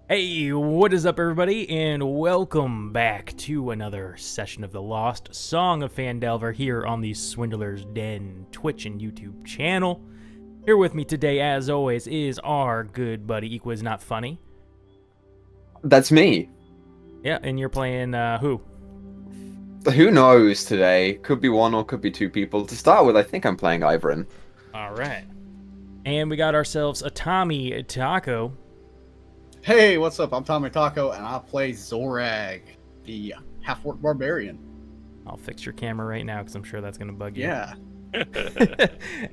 Hey, what is up, everybody, and welcome back to another session of the Lost Song of Phandelver here on the Swindler's Den Twitch and YouTube channel. Here with me today, as always, is our good buddy Equaisnotfunny. That's me. Yeah, and you're playing, who? Who knows today? Could be one or could be two people. To start with, I think I'm playing Ivrin. Alright. And we got ourselves a Tommy Taco. Hey, what's up? I'm Tommy Taco, and I play Zorag, the half-orc barbarian. I'll fix your camera right now, because I'm sure that's going to bug you. Yeah.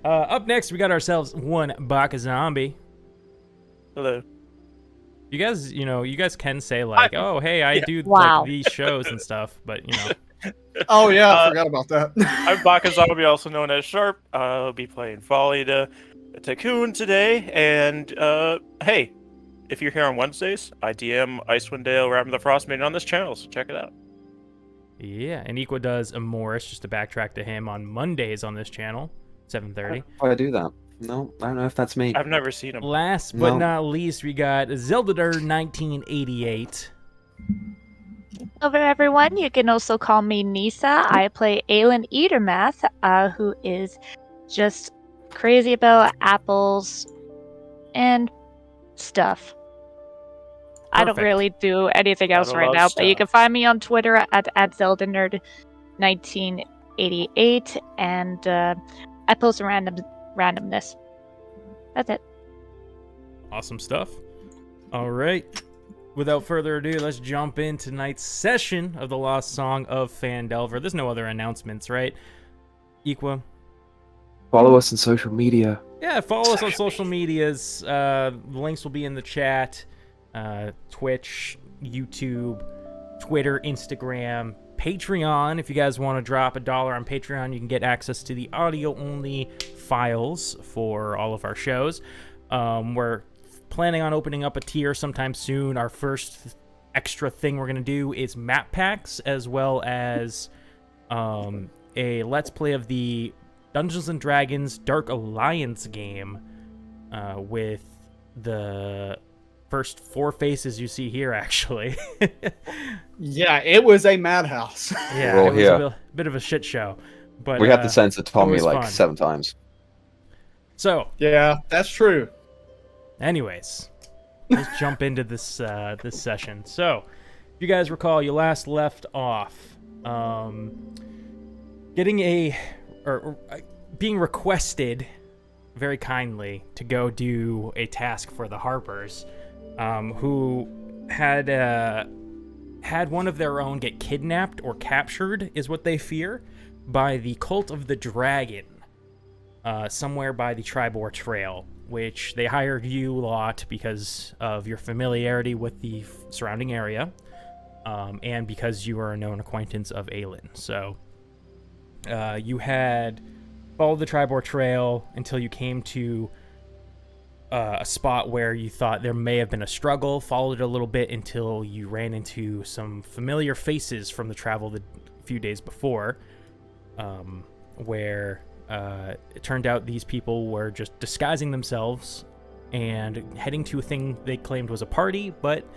Up next, we got ourselves one BakaZombie. Hello. You guys can say, like, oh, hey, I do Wow. like, these shows and stuff, but, Oh, yeah, I forgot about that. I'm BakaZombie, also known as Sharp. I'll be playing Folly the Tycoon today, and hey, if you're here on Wednesdays, I DM Icewind Dale, Ram the Frostmaiden on this channel, so check it out. Yeah, and Equa does Amoris, just to backtrack to him, on Mondays on this channel, 7:30. Why I do that? No, I don't know if that's me. I've never seen him. Last but No. not least, we got Zeldader1988. Hello everyone, you can also call me Nyssa. I play Aelin Eatermath, who is just crazy about apples and stuff. I don't Perfect. really do anything else Gotta right love now, but you stuff. can find me on Twitter at ZeldaNerd1988, and I post randomness. That's it. Awesome stuff. All right. Without further ado, let's jump in tonight's session of the Lost Song of Phandelver. There's no other announcements, right? Equa? Follow us on social media. Yeah, follow us on social medias. The links will be in the chat. Twitch, YouTube, Twitter, Instagram, Patreon. If you guys want to drop $1 on Patreon, you can get access to the audio-only files for all of our shows. We're planning on opening up a tier sometime soon. Our first extra thing we're going to do is map packs, as well as a Let's Play of the Dungeons & Dragons Dark Alliance game with the first 4 faces you see here, actually. Yeah, it was a madhouse. Yeah, Well, it was yeah. a bit of a shit show. But We had to censor Tommy was like fun. 7 times. So, Yeah, that's true. anyways, let's jump into this this session. So, if you guys recall, you last left off being requested very kindly to go do a task for the Harpers, who had one of their own get kidnapped or captured, is what they fear, by the Cult of the Dragon, somewhere by the Tribor Trail, which they hired you lot because of your familiarity with the surrounding area, and because you are a known acquaintance of Aelin. So you had followed the Tribor Trail until you came to a spot where you thought there may have been a struggle, followed it a little bit until you ran into some familiar faces from the travel the few days before, where it turned out these people were just disguising themselves and heading to a thing they claimed was a party, but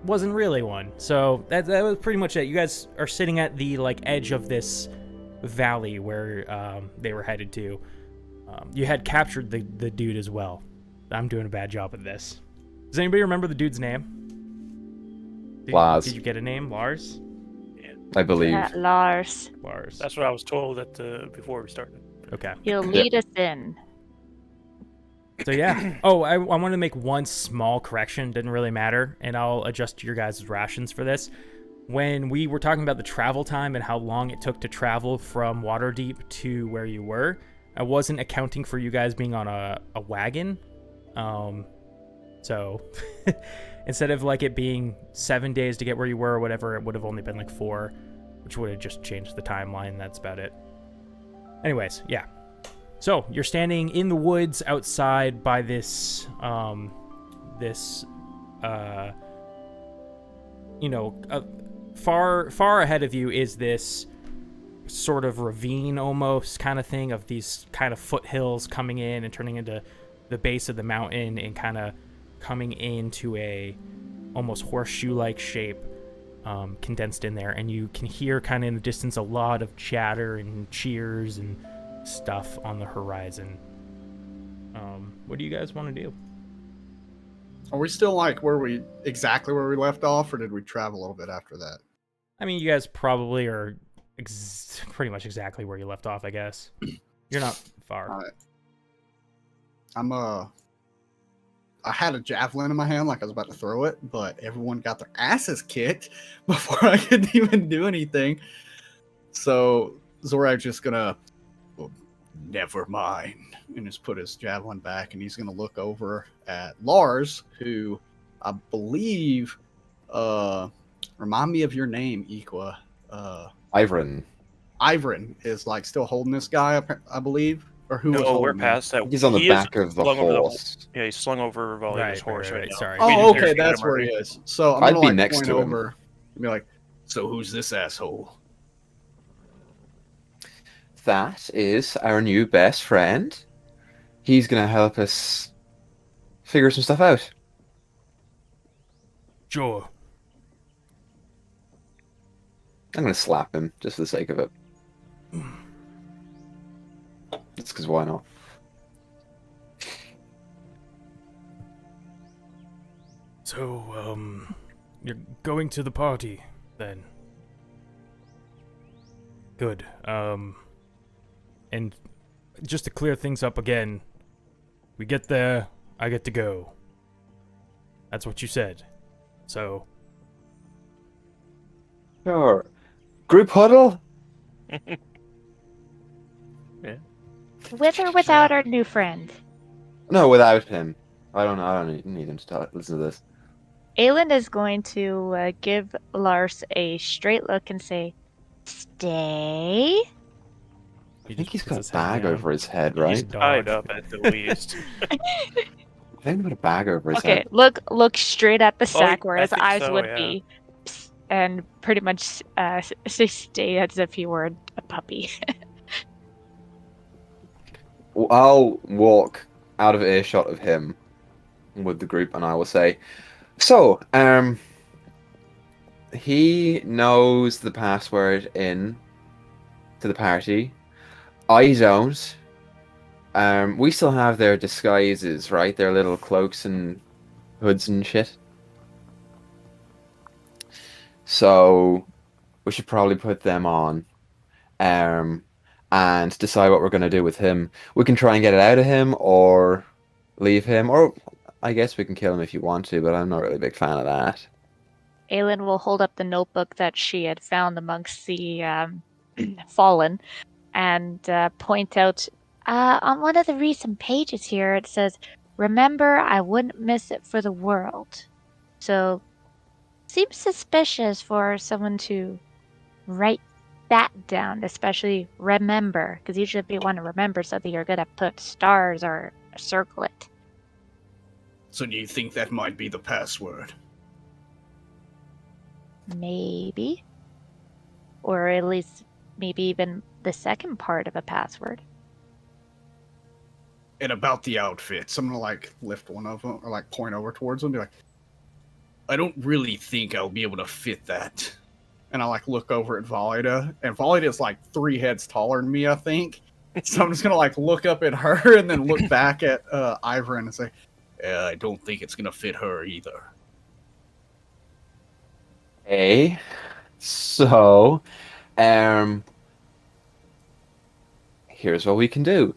wasn't really one. So that was pretty much it. You guys are sitting at the edge of this valley where they were headed to. You had captured the dude as well. I'm doing a bad job at this. Does anybody remember the dude's name? Lars. Did you get a name? Lars? I believe. Lars, Lars. That's what I was told before we started. Okay. you'll lead us in. So yeah. Oh, I want to make one small correction. Didn't really matter, and I'll adjust your guys' rations for this. When we were talking about the travel time and how long it took to travel from Waterdeep to where you were, I wasn't accounting for you guys being on a wagon. So instead of it being 7 days to get where you were or whatever, it would have only been 4, which would have just changed the timeline. That's about it. Anyways, yeah. So you're standing in the woods outside by this, far ahead of you is this sort of ravine almost kind of thing of these kind of foothills coming in and turning into the base of the mountain and kind of coming into a almost horseshoe-like shape condensed in there, and you can hear kind of in the distance a lot of chatter and cheers and stuff on the horizon. What do you guys want to do? Are we still like exactly where we left off, or did we travel a little bit after that? I mean, you guys probably are pretty much exactly where you left off, I guess. You're not far. All right. I had a javelin in my hand, like I was about to throw it, but everyone got their asses kicked before I could even do anything. So Zorag's just gonna, well, never mind, and just put his javelin back, and he's gonna look over at Lars, who I believe, remind me of your name, Equa. Ivrin. Ivrin is like still holding this guy, I believe. Or who was No, we're holding him? past that. He's on the He is back of the slung over horse. Yeah, he's slung over Volley's horse right now. Sorry. Oh, There's okay, the that's where armor. he is. So I'm I'd gonna be like next point to him. over and be like, "So who's this asshole?" That is our new best friend. He's gonna help us figure some stuff out. Sure. I'm gonna slap him just for the sake of it. Just because why not? So, you're going to the party, then? Good. And just to clear things up again, we get there, I get to go. That's what you said. So, Sure. Group huddle? With or without our new friend? No, without him. I don't need him to listen to this. Aelin is going to give Lars a straight look and say, "Stay." I think he's got a bag over his head, He's right? tied up at the least. I think he's got a bag over his Okay, head. look straight at the Oh, sack where I his think eyes so, would yeah. be, and pretty much say stay as if he were a puppy. I'll walk out of earshot of him with the group, and I will say, "So, he knows the password in to the party. I don't. We still have their disguises, right? Their little cloaks and hoods and shit. So we should probably put them on, and decide what we're going to do with him. We can try and get it out of him, or leave him, or I guess we can kill him if you want to, but I'm not really a big fan of that." Aelin will hold up the notebook that she had found amongst the fallen and point out on one of the recent pages here, it says, "Remember, I wouldn't miss it for the world." So, seems suspicious for someone to write that down, especially remember, because usually if you want to remember something, you're going to put stars or circle it. So do you think that might be the password? Maybe. Or at least maybe even the second part of a password. And about the outfits, I'm gonna like lift one of them or like point over towards them and be like, "I don't really think I'll be able to fit that." And I like look over at Volida, and Volida is like 3 heads taller than me, I think. So I'm just gonna like look up at her and then look back at Ivrin and say, "I don't think it's gonna fit her either." Okay. So, here's what we can do.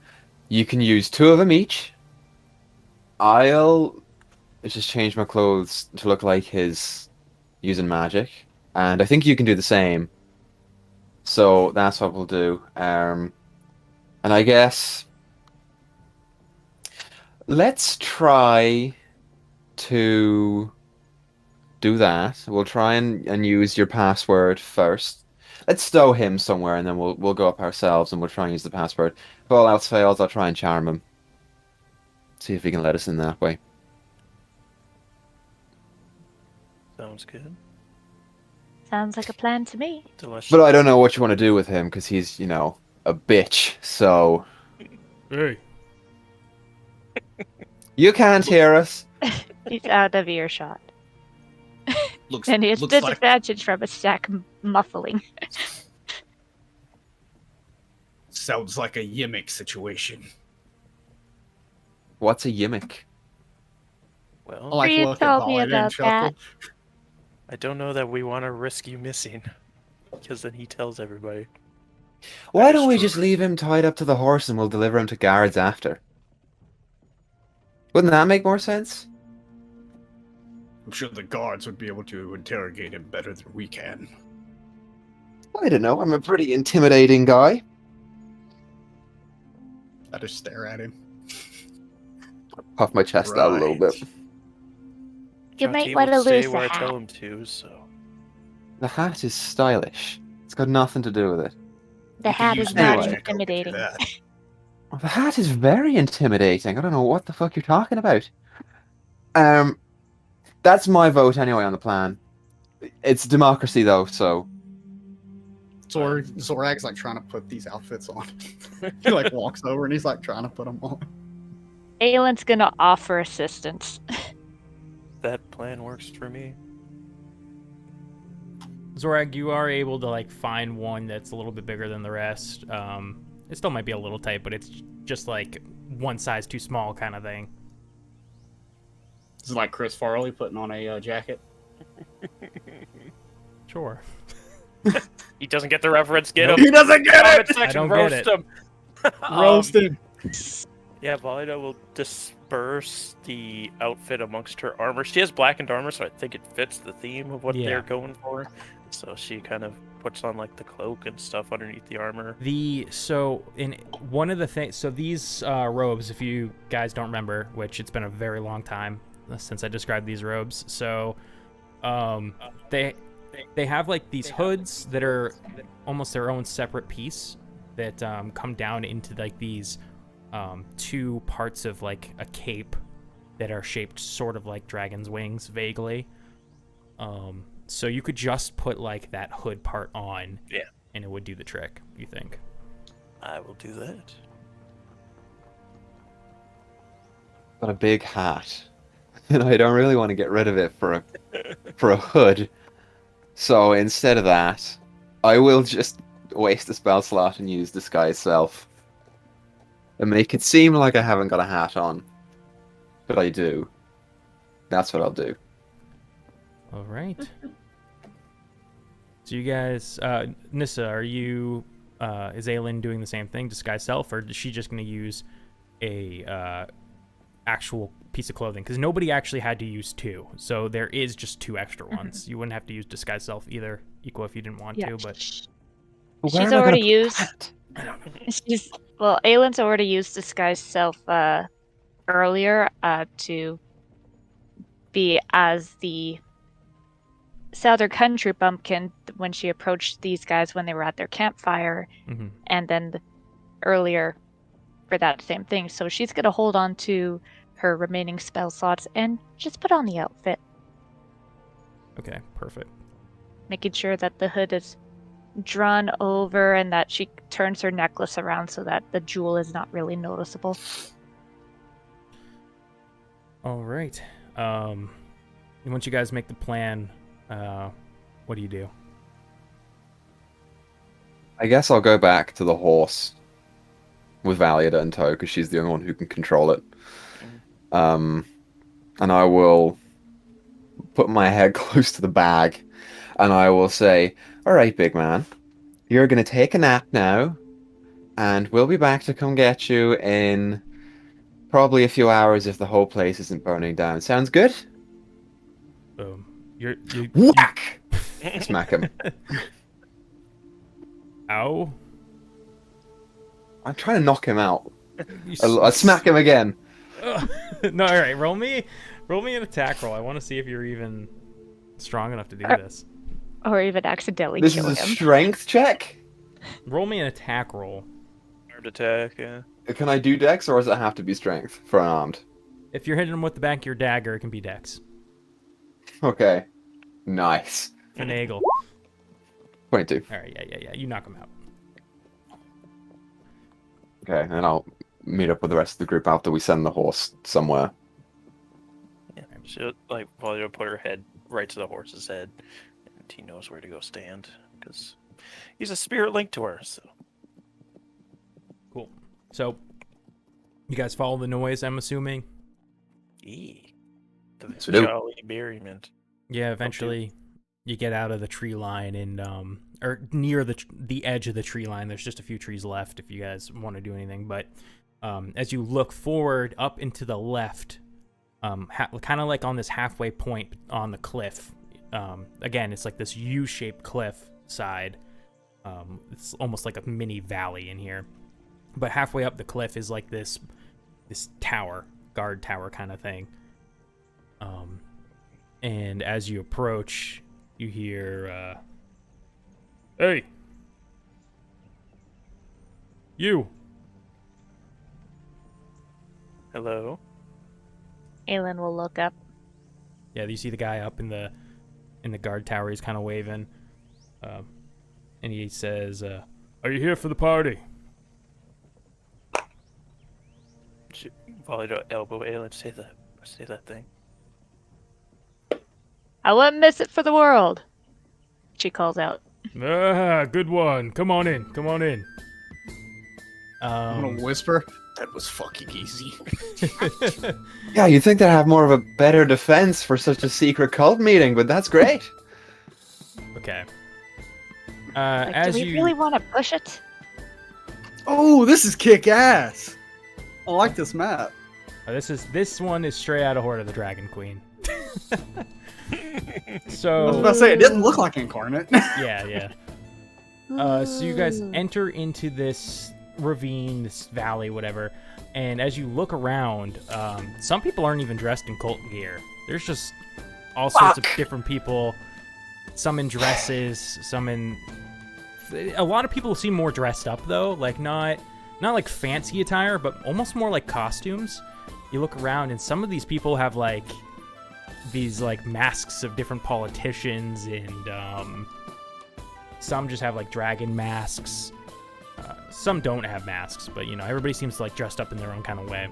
You can use 2 of them each. I'll just change my clothes to look like his using magic. And I think you can do the same. So that's what we'll do. And I guess let's try to do that. We'll try and use your password first. Let's stow him somewhere, and then we'll go up ourselves, and we'll try and use the password. If all else fails, I'll try and charm him. See if he can let us in that way. Sounds good. Sounds like a plan to me. Delicious. But I don't know what you want to do with him, because he's, you know, a bitch, so... Hey. You can't hear us. He's out of earshot. Looks And it's looks like disadvantage from a stack muffling. sounds like a Yimmick situation. What's a gimmick? I Well, like Bree look at told me Volley and about chuckle. I don't know that we want to risk you missing, because then he tells everybody. Why That is don't we true. just leave him tied up to the horse and we'll deliver him to guards after? Wouldn't that make more sense? I'm sure the guards would be able to interrogate him better than we can. I don't know. I'm a pretty intimidating guy. I just stare at him. Puff my chest out a little bit. You Jockey might want to will stay lose the where I hat. tell him to, so. The hat is stylish. It's got nothing to do with it. The You can hat use is not magic to help you do intimidating. that. Well, the hat is very intimidating. I don't know what the fuck you're talking about. That's my vote anyway on the plan. It's democracy though, so Zorag's like trying to put these outfits on. He like walks over and he's like trying to put them on. Aylin's gonna offer assistance. That plan works for me. Zorag, you are able to like find one that's a little bit bigger than the rest. It still might be a little tight, but it's just like one size too small kind of thing. This is like Chris Farley putting on a jacket. Sure. He doesn't get the reference. Get Nope. him. He doesn't get Comment it! section, I don't get roast it. him. Roasted. Yeah, Valida will disperse the outfit amongst her armor. She has blackened armor, so I think it fits the theme of what Yeah. they're going for. So she kind of puts on like the cloak and stuff underneath the armor. So in one of the things, so these robes, if you guys don't remember, which it's been a very long time since I described these robes, so they have like these hoods that are almost their own separate piece that come down into like these two parts of like a cape that are shaped sort of like dragon's wings vaguely. So you could just put like that hood part on, Yeah. and it would do the trick, you think? I will do that. got a big hat, and I don't really want to get rid of it for a hood. So instead of that, I will just waste a spell slot and use disguise self, and make it seem like I haven't got a hat on, but I do. That's what I'll do. All right. So you guys, Nyssa, are you, is Aelin doing the same thing, disguise self, or is she just going to use a actual piece of clothing? Because nobody actually had to use two, so there is just two extra ones. You wouldn't have to use disguise self either, Equal, if you didn't want to, but... Where She's am I gonna already put used. that? Well, Aylin's already used disguise self earlier to be as the Southern Country Bumpkin when she approached these guys when they were at their campfire, Mhm. and then earlier for that same thing. So she's gonna hold on to her remaining spell slots and just put on the outfit, Okay, perfect. making sure that the hood is drawn over and that she turns her necklace around so that the jewel is not really noticeable. All right. Once you guys make the plan, what do you do? I guess I'll go back to the horse with Valiada in tow, because she's the only one who can control it. And I will put my head close to the bag, and I will say, "All right, big man, you're going to take a nap now, and we'll be back to come get you in probably a few hours if the whole place isn't burning down. Sounds good?" Boom. You Whack! Smack him. Ow. I'm trying to knock him out. You I smack him again. No, all right. Roll me an attack roll. I want to see if you're even strong enough to do this. Or even accidentally This kill is a him. strength check? Roll me an attack roll. Armed attack, yeah. Can I do dex, or does it have to be strength for unarmed? If you're hitting him with the back of your dagger, it can be dex. Okay. Nice. Finagle. 22. All right, yeah. You knock him out. Okay, and I'll meet up with the rest of the group after we send the horse somewhere. She'll Volio put her head right to the horse's head, and he knows where to go stand because he's a spirit linked to her. So Cool. So, you guys follow the noise, I'm assuming? the So do- jolly merriment. Yeah, eventually you get out of the tree line and or near the edge of the tree line. There's just a few trees left if you guys want to do anything. But as you look forward up into the left, kind of like on this halfway point on the cliff. Again, it's like this U-shaped cliff side. It's almost like a mini valley in here. But halfway up the cliff is like this tower, guard tower kind of thing. And as you approach, you hear, "Hey, you." Hello. Aelin will look up. Yeah, you see the guy up in the guard tower. He's kind of waving, and he says, "Are you here for the party?" Volio elbow Aelin. Say that thing. I wouldn't miss it for the world. She calls out. Ah, good one. Come on in. Come on in. I'm gonna whisper. That was fucking easy. Yeah, you'd think they'd have more of a better defense for such a secret cult meeting, but that's great. Okay. Like, As do we you really want to push it? Oh, this is kick ass. I like this map. this one is straight out of Hoarde of the Dragon Queen. I was So about to say it didn't look like Incarnate. yeah. So you guys enter into this ravine, this valley, whatever, and as you look around, some people aren't even dressed in cult gear. There's just all sorts of different people, some in dresses, some in... A lot of people seem more dressed up, though, like not like fancy attire, but almost more like costumes. You look around, and some of these people have, like, these, like, masks of different politicians, and some just have, like, dragon masks. Some don't have masks, but, you know, everybody seems to, like, dressed up in their own kind of way.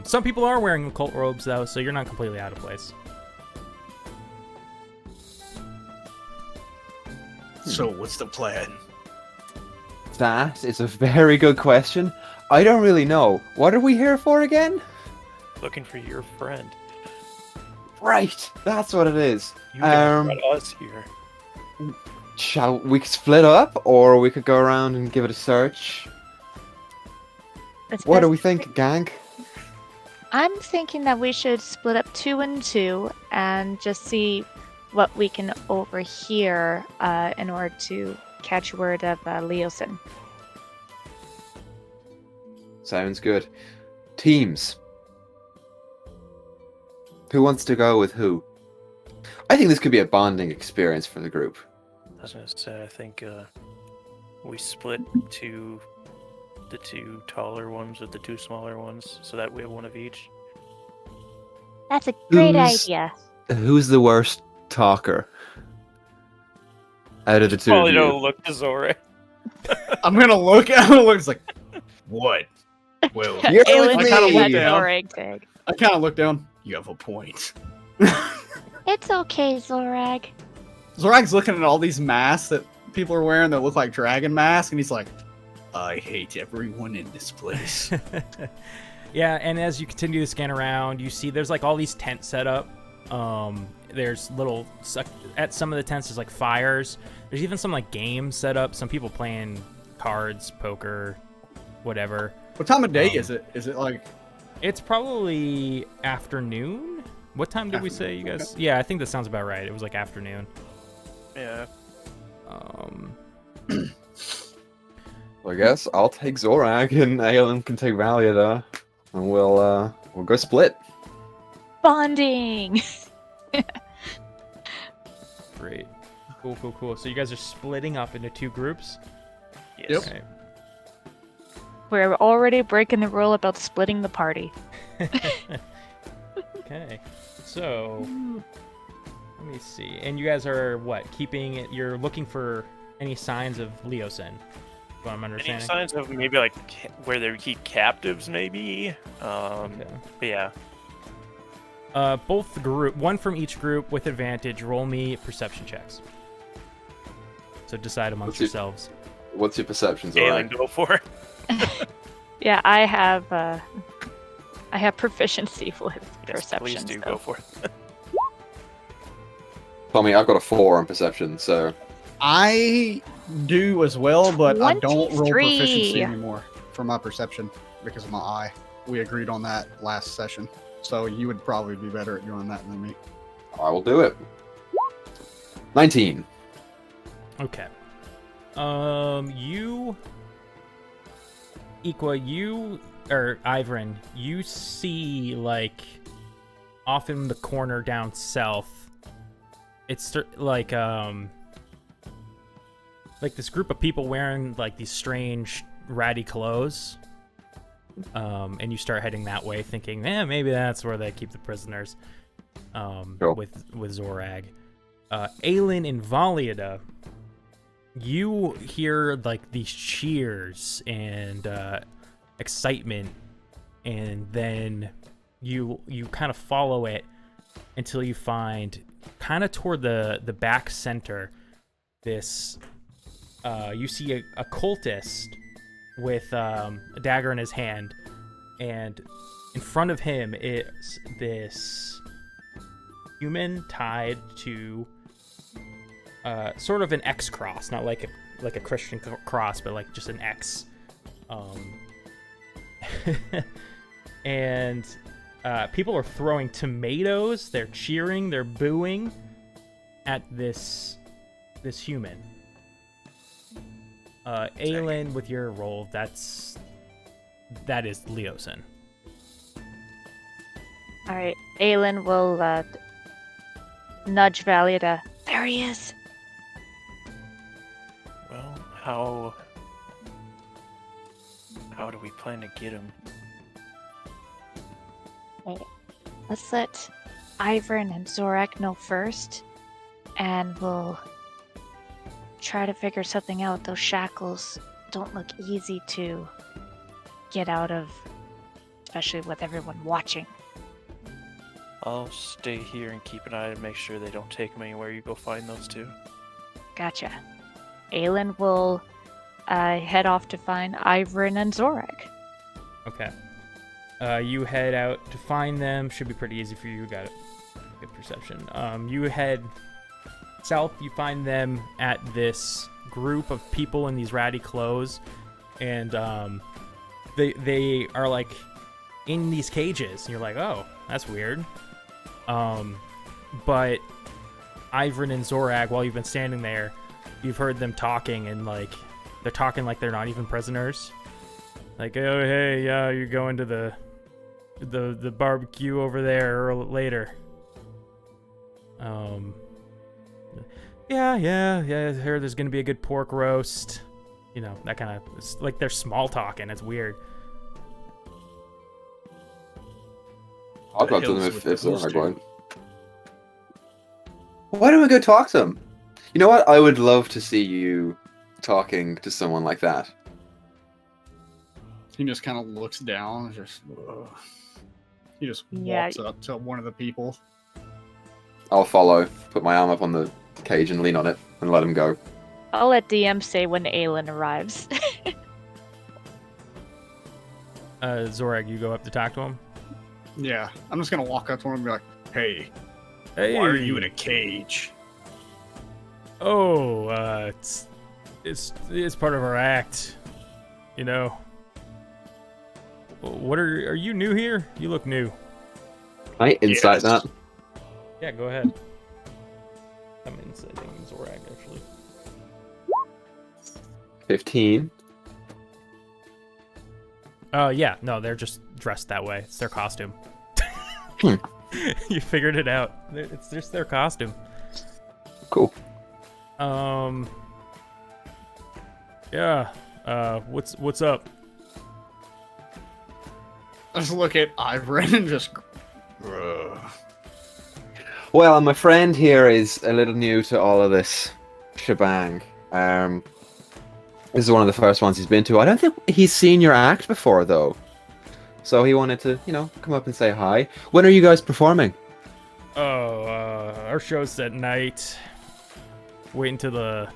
Some people are wearing occult robes, though, so you're not completely out of place. So what's the plan? That is a very good question. I don't really know. What are we here for again? Looking for your friend. Right, that's what it is. You brought us here. Shall we split up, or we could go around and give it a search? It's What do best- we think, gang? I'm thinking that we should split up 2 and 2 and just see what we can overhear in order to catch word of Leosin. Sounds good. Teams. Who wants to go with who? I think this could be a bonding experience for the group. I was gonna say, I think we split to the 2 taller ones with the 2 smaller ones, so that we have one of each. That's a great Who's- idea. Who's the worst talker? Out of the two of Probably you. don't look to Zora. I'm gonna look at it. It's like, what? Well, You're Aelin with kinda me. looked that down. Zorag tag. I kind of look down. You have a point. It's okay, Zorag. Zorag's looking at all these masks that people are wearing that look like dragon masks, and he's like, I hate everyone in this place. Yeah, and as you continue to scan around, you see there's like all these tents set up. There's little at some of the tents there's like fires. There's even some like games set up. Some people playing cards, poker, whatever. What time of day is it? Is it like It's probably afternoon. What time did we say, you guys? Yeah, I think that sounds about right. It was like afternoon. Yeah. I guess I'll take Zorag and Aelin can take Valia, and we'll go split. Bonding! Great. Cool. So you guys are splitting up into 2 groups? Yes. Yep. Okay. We're already breaking the rule about splitting the party. Okay. So, let me see. And you guys are, what, keeping it... You're looking for any signs of Leosin, what I'm Any understanding? signs of maybe like where they keep captives, maybe? Okay. But yeah. Both group, one from each group with advantage. Roll me perception checks. So decide amongst yourselves. What's your perceptions? Aelin, go for it. Yeah, I have proficiency with Yes, perception. please do so- go for it. Tommy, I've got a 4 on perception, so I do as well, but I don't roll 23. proficiency anymore for my perception because of my eye. We agreed on that last session. So you would probably be better at doing that than me. I will do it. 19. Okay. You, or Ivrin, you see, like, off in the corner down south, it's like this group of people wearing, like, these strange, ratty clothes. And you start heading that way, thinking, maybe that's where they keep the prisoners. Cool. With Zorag. Aelin and Valiada, you hear like these cheers and excitement, and then you kind of follow it until you find, kind of toward the back center, this you see a cultist with a dagger in his hand, and in front of him is this human tied to sort of an X cross, not like a Christian cross, but like just an X. And people are throwing tomatoes. They're cheering. They're booing at this human. Aelin, with your roll, that is Leosin. All right, Aelin will nudge Valiada. There he is. Well, how do we plan to get him? Let's let Ivern and Zorak know first, and we'll try to figure something out. Those shackles don't look easy to get out of, especially with everyone watching. I'll stay here and keep an eye to make sure they don't take him anywhere. You go find those two. Gotcha. Aelin will head off to find Ivern and Zorak. Okay. You head out to find them. Should be pretty easy for you. Got it. Good perception. You head south. You find them at this group of people in these ratty clothes, and they are like in these cages. And you're like, oh, that's weird. But Ivern and Zorag, while you've been standing there, you've heard them talking, and like they're talking like they're not even prisoners. Like, oh hey, yeah, you're going to the barbecue over there or later. Yeah, I heard there's gonna be a good pork roast. You know, that kind of, it's like they're small talking. It's weird. I'll go The to them hills if with the Zorag booster. won't. Why don't we go talk to them? You know what? I would love to see you talking to someone like that. He just kind of looks down and just. He just Yeah. walks up to one of the people. I'll follow, put my arm up on the cage and lean on it, and let him go. I'll let DM say when Aelin arrives. Zorag, you go up to talk to him. Yeah, I'm just gonna walk up to him and be like, "Hey, Hey, why are you in a cage?" Oh, it's part of our act, you know. What are you new here? You look new. Can I insight Yes. that? Yeah, go ahead. I'm inciting Zorag actually. 15. Yeah, no, they're just dressed that way. It's their costume. You figured it out. It's just their costume. Cool. Yeah. What's up? I just look at Ivern and just. Well, my friend here is a little new to all of this shebang. This is one of the first ones he's been to. I don't think he's seen your act before, though. So he wanted to, come up and say hi. When are you guys performing? Our show's at night. Wait until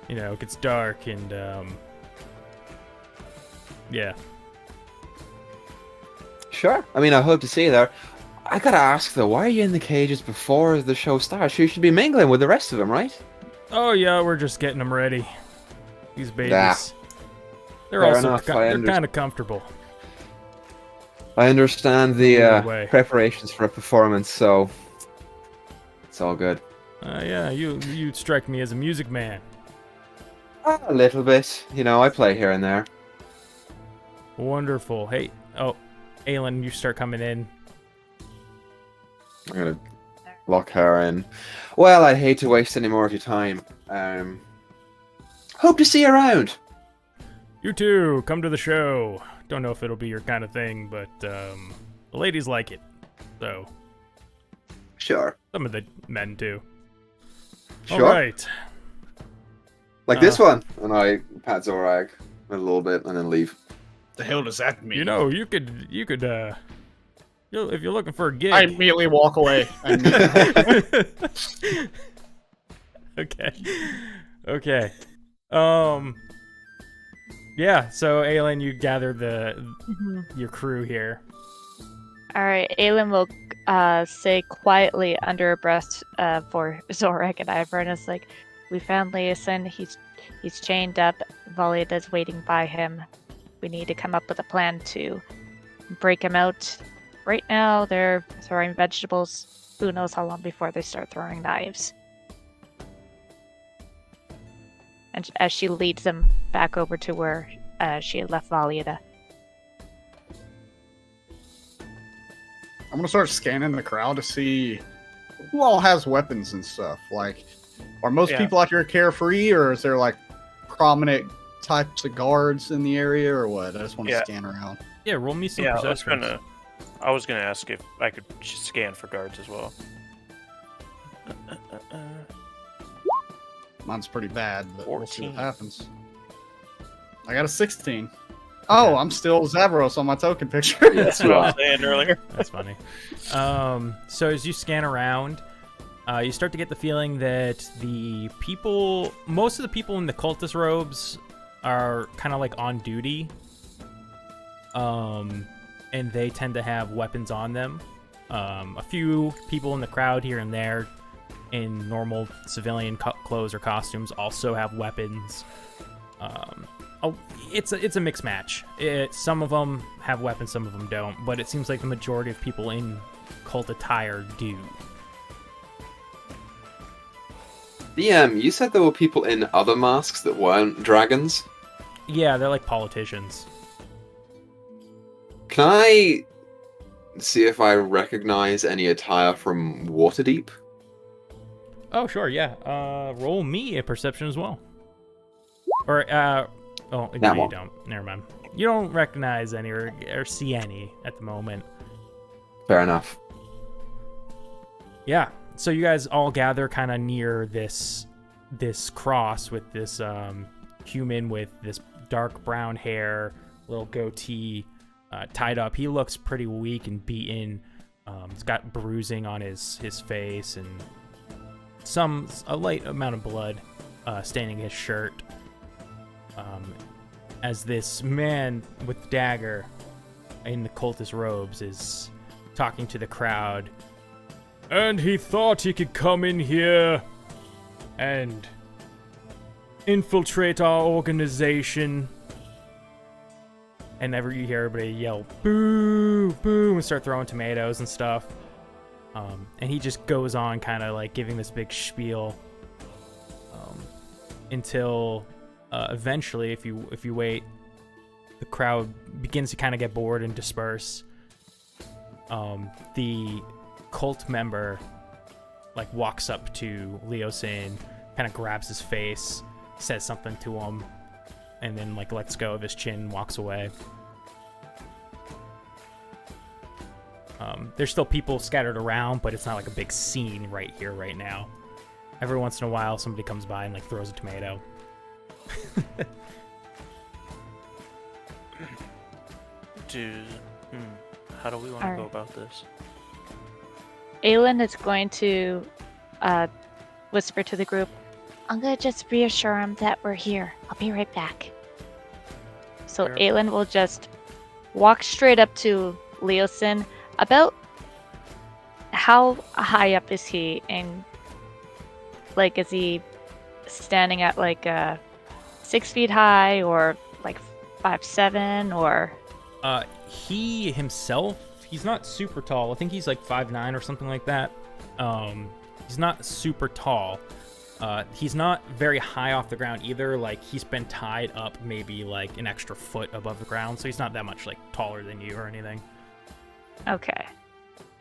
it gets dark and, yeah. Sure. I mean, I hope to see you there. I gotta ask though, why are you in the cages before the show starts? You should be mingling with the rest of them, right? Oh yeah, we're just getting them ready. These babies. Nah. They're Fair also enough, they're kind of comfortable. I understand the way. preparations for a performance, so it's all good. Yeah, you strike me as a music man. A little bit, I play here and there. Wonderful. Hey, Aelin, you start coming in. I'm gonna lock her in. Well, I'd hate to waste any more of your time. Hope to see you around. You too, come to the show. Don't know if it'll be your kind of thing, but the ladies like it. So, Sure. some of the men too. Sure. All right. Like this one. And I pat Zorag a little bit and then leave. The hell does that mean? You could if you're looking for a gig. I immediately walk away. Okay. Yeah, so Aelin, you gather your crew here. Alright, Aelin will say quietly under her breath for Zorak and Ivor, and it's like, we found Leosin, he's chained up, Valida's waiting by him. We need to come up with a plan to break him out. Right now, they're throwing vegetables. Who knows how long before they start throwing knives. And as she leads them back over to where she had left Valida. I'm gonna start scanning the crowd to see who all has weapons and stuff. Like, are most people out here carefree, or is there like prominent types of guards in the area, or what? I just want to scan around. Yeah, roll me some perception. I was gonna ask if I could scan for guards as well. Mine's pretty bad, but 14. we'll see what happens. I got a 16. Oh, I'm still Zavros on my token picture. That's what I was saying earlier. That's funny. So as you scan around, you start to get the feeling that most of the people in the cultist robes are kind of like on duty. And they tend to have weapons on them. A few people in the crowd here and there in normal civilian clothes or costumes also have weapons. It's a mixed match. Some of them have weapons, some of them don't, but it seems like the majority of people in cult attire do. You said there were people in other masks that weren't dragons? Yeah, they're like politicians. Can I see if I recognize any attire from Waterdeep? Oh, sure, yeah. Roll me a perception as well. Or, no, you don't. Never mind. You don't recognize any or see any at the moment. Fair enough. Yeah, so you guys all gather kind of near this cross with this human with this dark brown hair, little goatee, tied up. He looks pretty weak and beaten. He's got bruising on his face and a light amount of blood staining his shirt. As this man with dagger in the cultist robes is talking to the crowd. And he thought he could come in here and infiltrate our organization. And you hear everybody yell, boo, boo, and start throwing tomatoes and stuff. And he just goes on kind of like giving this big spiel until eventually, if you wait, the crowd begins to kind of get bored and disperse. The cult member like walks up to Leosin, kind of grabs his face, says something to him, and then like lets go of his chin and walks away. There's still people scattered around, but it's not like a big scene right here, right now. Every once in a while, somebody comes by and like throws a tomato. How do we want to go about this? Aelin is going to whisper to the group, I'm going to just reassure him that we're here. I'll be right back. So Sure. Aelin will just walk straight up to Leosin. About how high up is he? And like, is he standing at like 6 feet high or like 5'7" or? He himself, he's not super tall. I think he's like 5'9" or something like that. He's not super tall. He's not very high off the ground either. Like, he's been tied up maybe like an extra foot above the ground, so he's not that much like taller than you or anything. Okay.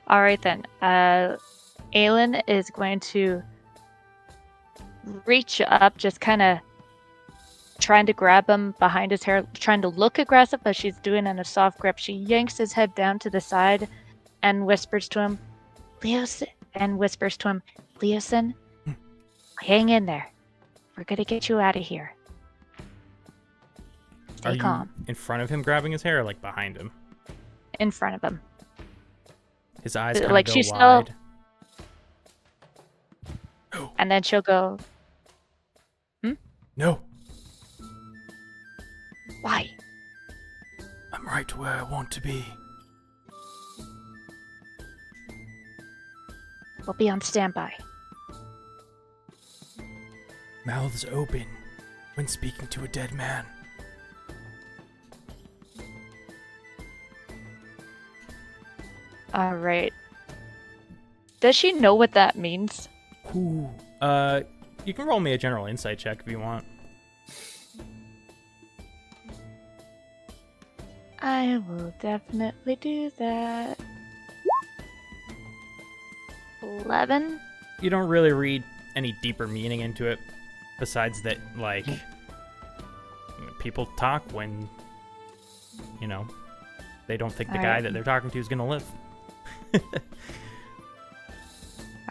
All right then. Aelin is going to reach up, just kind of trying to grab him behind his hair, trying to look aggressive, but she's doing it in a soft grip. She yanks his head down to the side and whispers to him, Leosin, Leosin, hang in there. We're gonna get you out of here. Stay Are calm. you in front of him grabbing his hair or like behind him? In front of him. His eyes kind of Like, go she's wide. And then she'll go, No, why? I'm right where I want to be. We'll be on standby. Mouths open when speaking to a dead man. All right. Does she know what that means? Ooh. You can roll me a general insight check if you want. I will definitely do that. 11? You don't really read any deeper meaning into it, besides that, like, people talk when, you know, they don't think the guy that they're talking to is gonna live.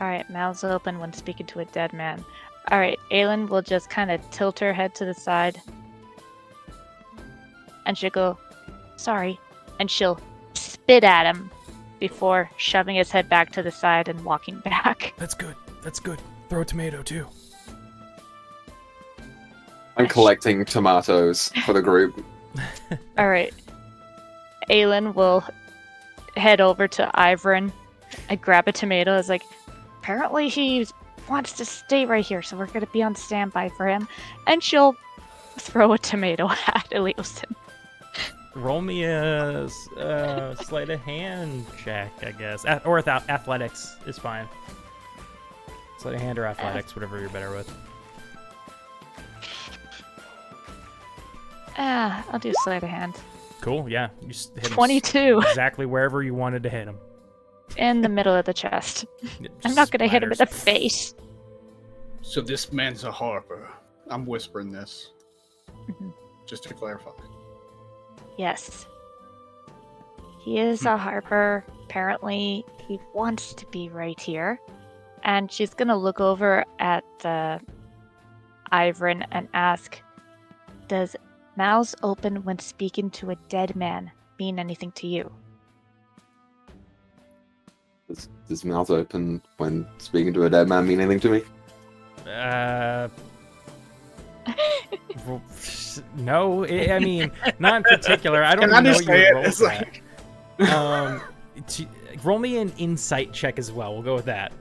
Alright, mouths open when speaking to a dead man. Alright, Aelin will just kind of tilt her head to the side. And she'll go, sorry. And she'll spit at him before shoving his head back to the side and walking back. That's good. That's good. Throw a tomato, too. I'm collecting tomatoes for the group. Alright. Aelin will head over to Ivern and grab a tomato. It's like, apparently he wants to stay right here, so we're going to be on standby for him. And she'll throw a tomato at Leosin. Roll me a sleight of hand check, I guess. Or athletics is fine. Sleight of hand or athletics, whatever you're better with. I'll do sleight of hand. Cool, yeah. You just hit him 22 exactly wherever you wanted to hit him. in the middle of the chest. It I'm just not going to hit him in the splatters. face. So this man's a harper. I'm whispering this. Mhm. Just to clarify. Yes. He is a harper. Apparently, he wants to be right here. And she's going to look over at Ivern and ask, does mouths open when speaking to a dead man mean anything to you? Does mouth open when speaking to a dead man mean anything to me? Well, no, I mean, not in particular. I don't Can I know just what you say it? would roll It's for like- that. Roll me an insight check as well. We'll go with that.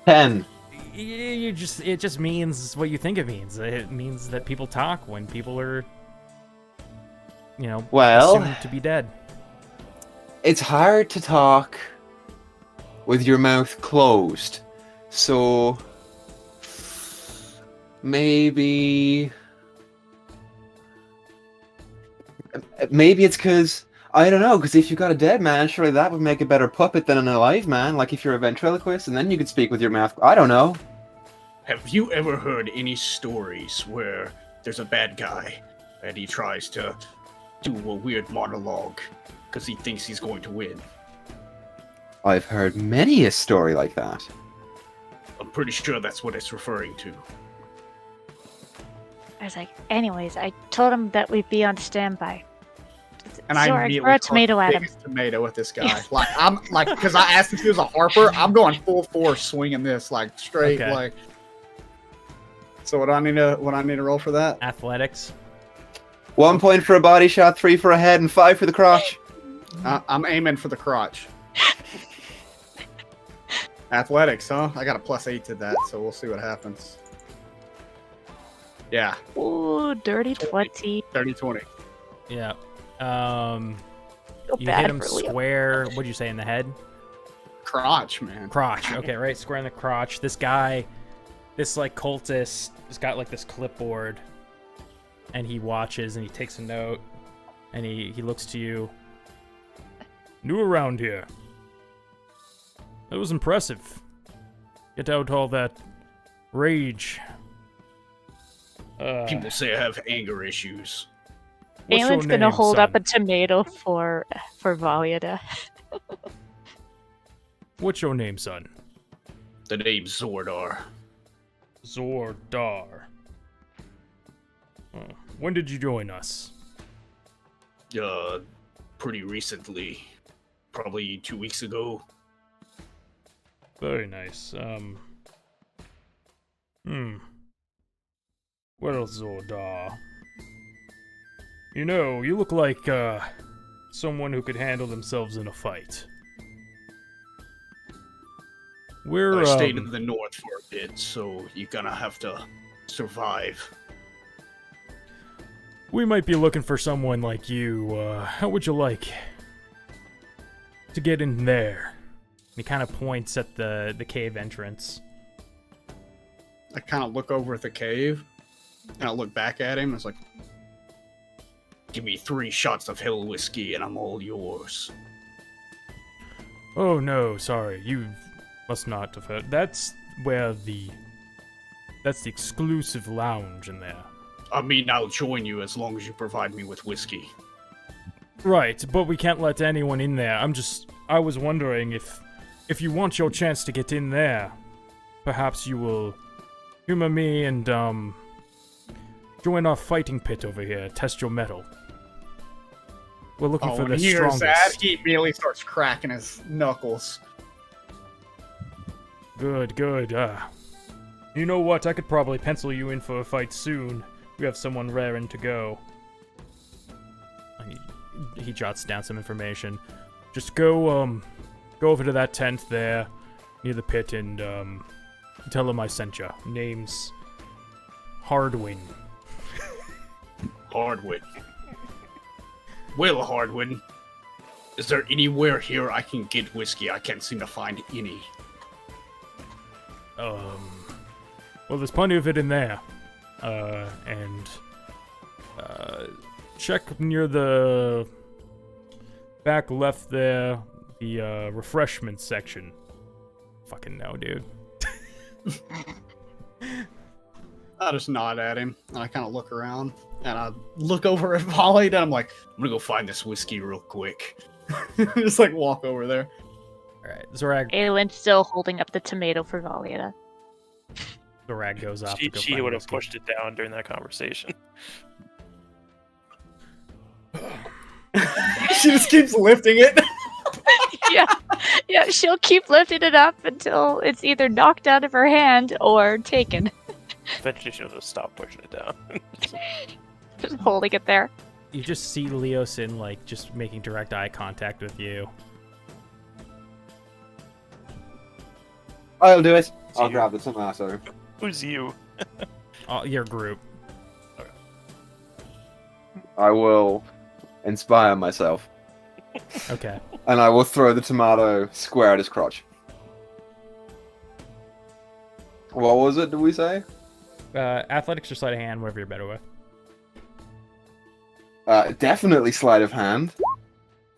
10. It just means what you think it means. It means that people talk when people are, you know, Well, assumed to be dead. it's hard to talk with your mouth closed. So maybe it's because I don't know. Because if you've got a dead man, surely that would make a better puppet than an alive man. Like if you're a ventriloquist, and then you could speak with your mouth. I don't know. Have you ever heard any stories where there's a bad guy and he tries to do a weird monologue because he thinks he's going to win? I've heard many a story like that. I'm pretty sure that's what it's referring to. I was like, anyways, I told him that we'd be on standby. And I Zorg, immediately throw a throw tomato the at him. biggest tomato at this guy. Like I'm like, because I asked if he was a harper, I'm going full force swinging this like straight Okay. like. So what do I need to roll for that? Athletics. 1 point for a body shot, 3 for a head, and 5 for the crotch. I'm aiming for the crotch. Athletics, huh? I got a +8 to that, so we'll see what happens. Yeah, Ooh, dirty 20. 30-20. Yeah. Feel You bad hit him for Leo. square. What'd you say in the head? Crotch, man. Crotch. Okay, right, square in the crotch. This guy, this like cultist, has got like this clipboard, and he watches and he takes a note, and he looks to you. New around here. That was impressive. Get out all that rage. People say I have anger issues. What's your Aelin's gonna name, hold son? up a tomato for Valyada. What's your name, son? The name's Zordar. Zordar. When did you join us? Pretty recently. Probably 2 weeks ago. Very nice. Well, Zordar. You know, you look like, someone who could handle themselves in a fight. We're, I stayed in the north for a bit, so you're gonna have to survive. we might be looking for someone like you. How would you like to get in there? And he kind of points at the cave entrance. I kind of look over at the cave, and I look back at him. It's like, give me 3 shots of hell whiskey, and I'm all yours. Oh no, sorry, you must not have heard. That's the exclusive lounge in there. I mean, I'll join you as long as you provide me with whiskey. Right, but we can't let anyone in there. I was wondering if you want your chance to get in there, perhaps you will humor me and, join our fighting pit over here, test your mettle. We're looking for when the he hears that, strongest. he immediately starts cracking his knuckles. Good. You know what? I could probably pencil you in for a fight soon. We have someone raring to go. And he jots down some information. Just go over to that tent there, near the pit, and, tell him I sent ya. Name's Hardwin. Hardwin. Well, Hardwin, is there anywhere here I can get whiskey? I can't seem to find any. Well, there's plenty of it in there. Check near the back left there, the refreshment section. Fucking no, dude. I just nod at him, and I kind of look around, and I look over at Volley, and I'm like, I'm gonna go find this whiskey real quick. Just like walk over there. Alright, Zorag Aelin's still holding up the tomato for Valyada. goes off. to go She find would have whiskey. pushed it down during that conversation. She just keeps lifting it. Yeah, she'll keep lifting it up until it's either knocked out of her hand or taken. Eventually she'll just stop pushing it down. Just holding it there. You just see Leosin, like, just making direct eye contact with you. I'll do it. I'll you. grab the tomato. Who's you? Your group. I will inspire myself, Okay. and I will throw the tomato square at his crotch. What was it, did we say? Athletics or sleight of hand, whatever you're better with. Definitely sleight of hand.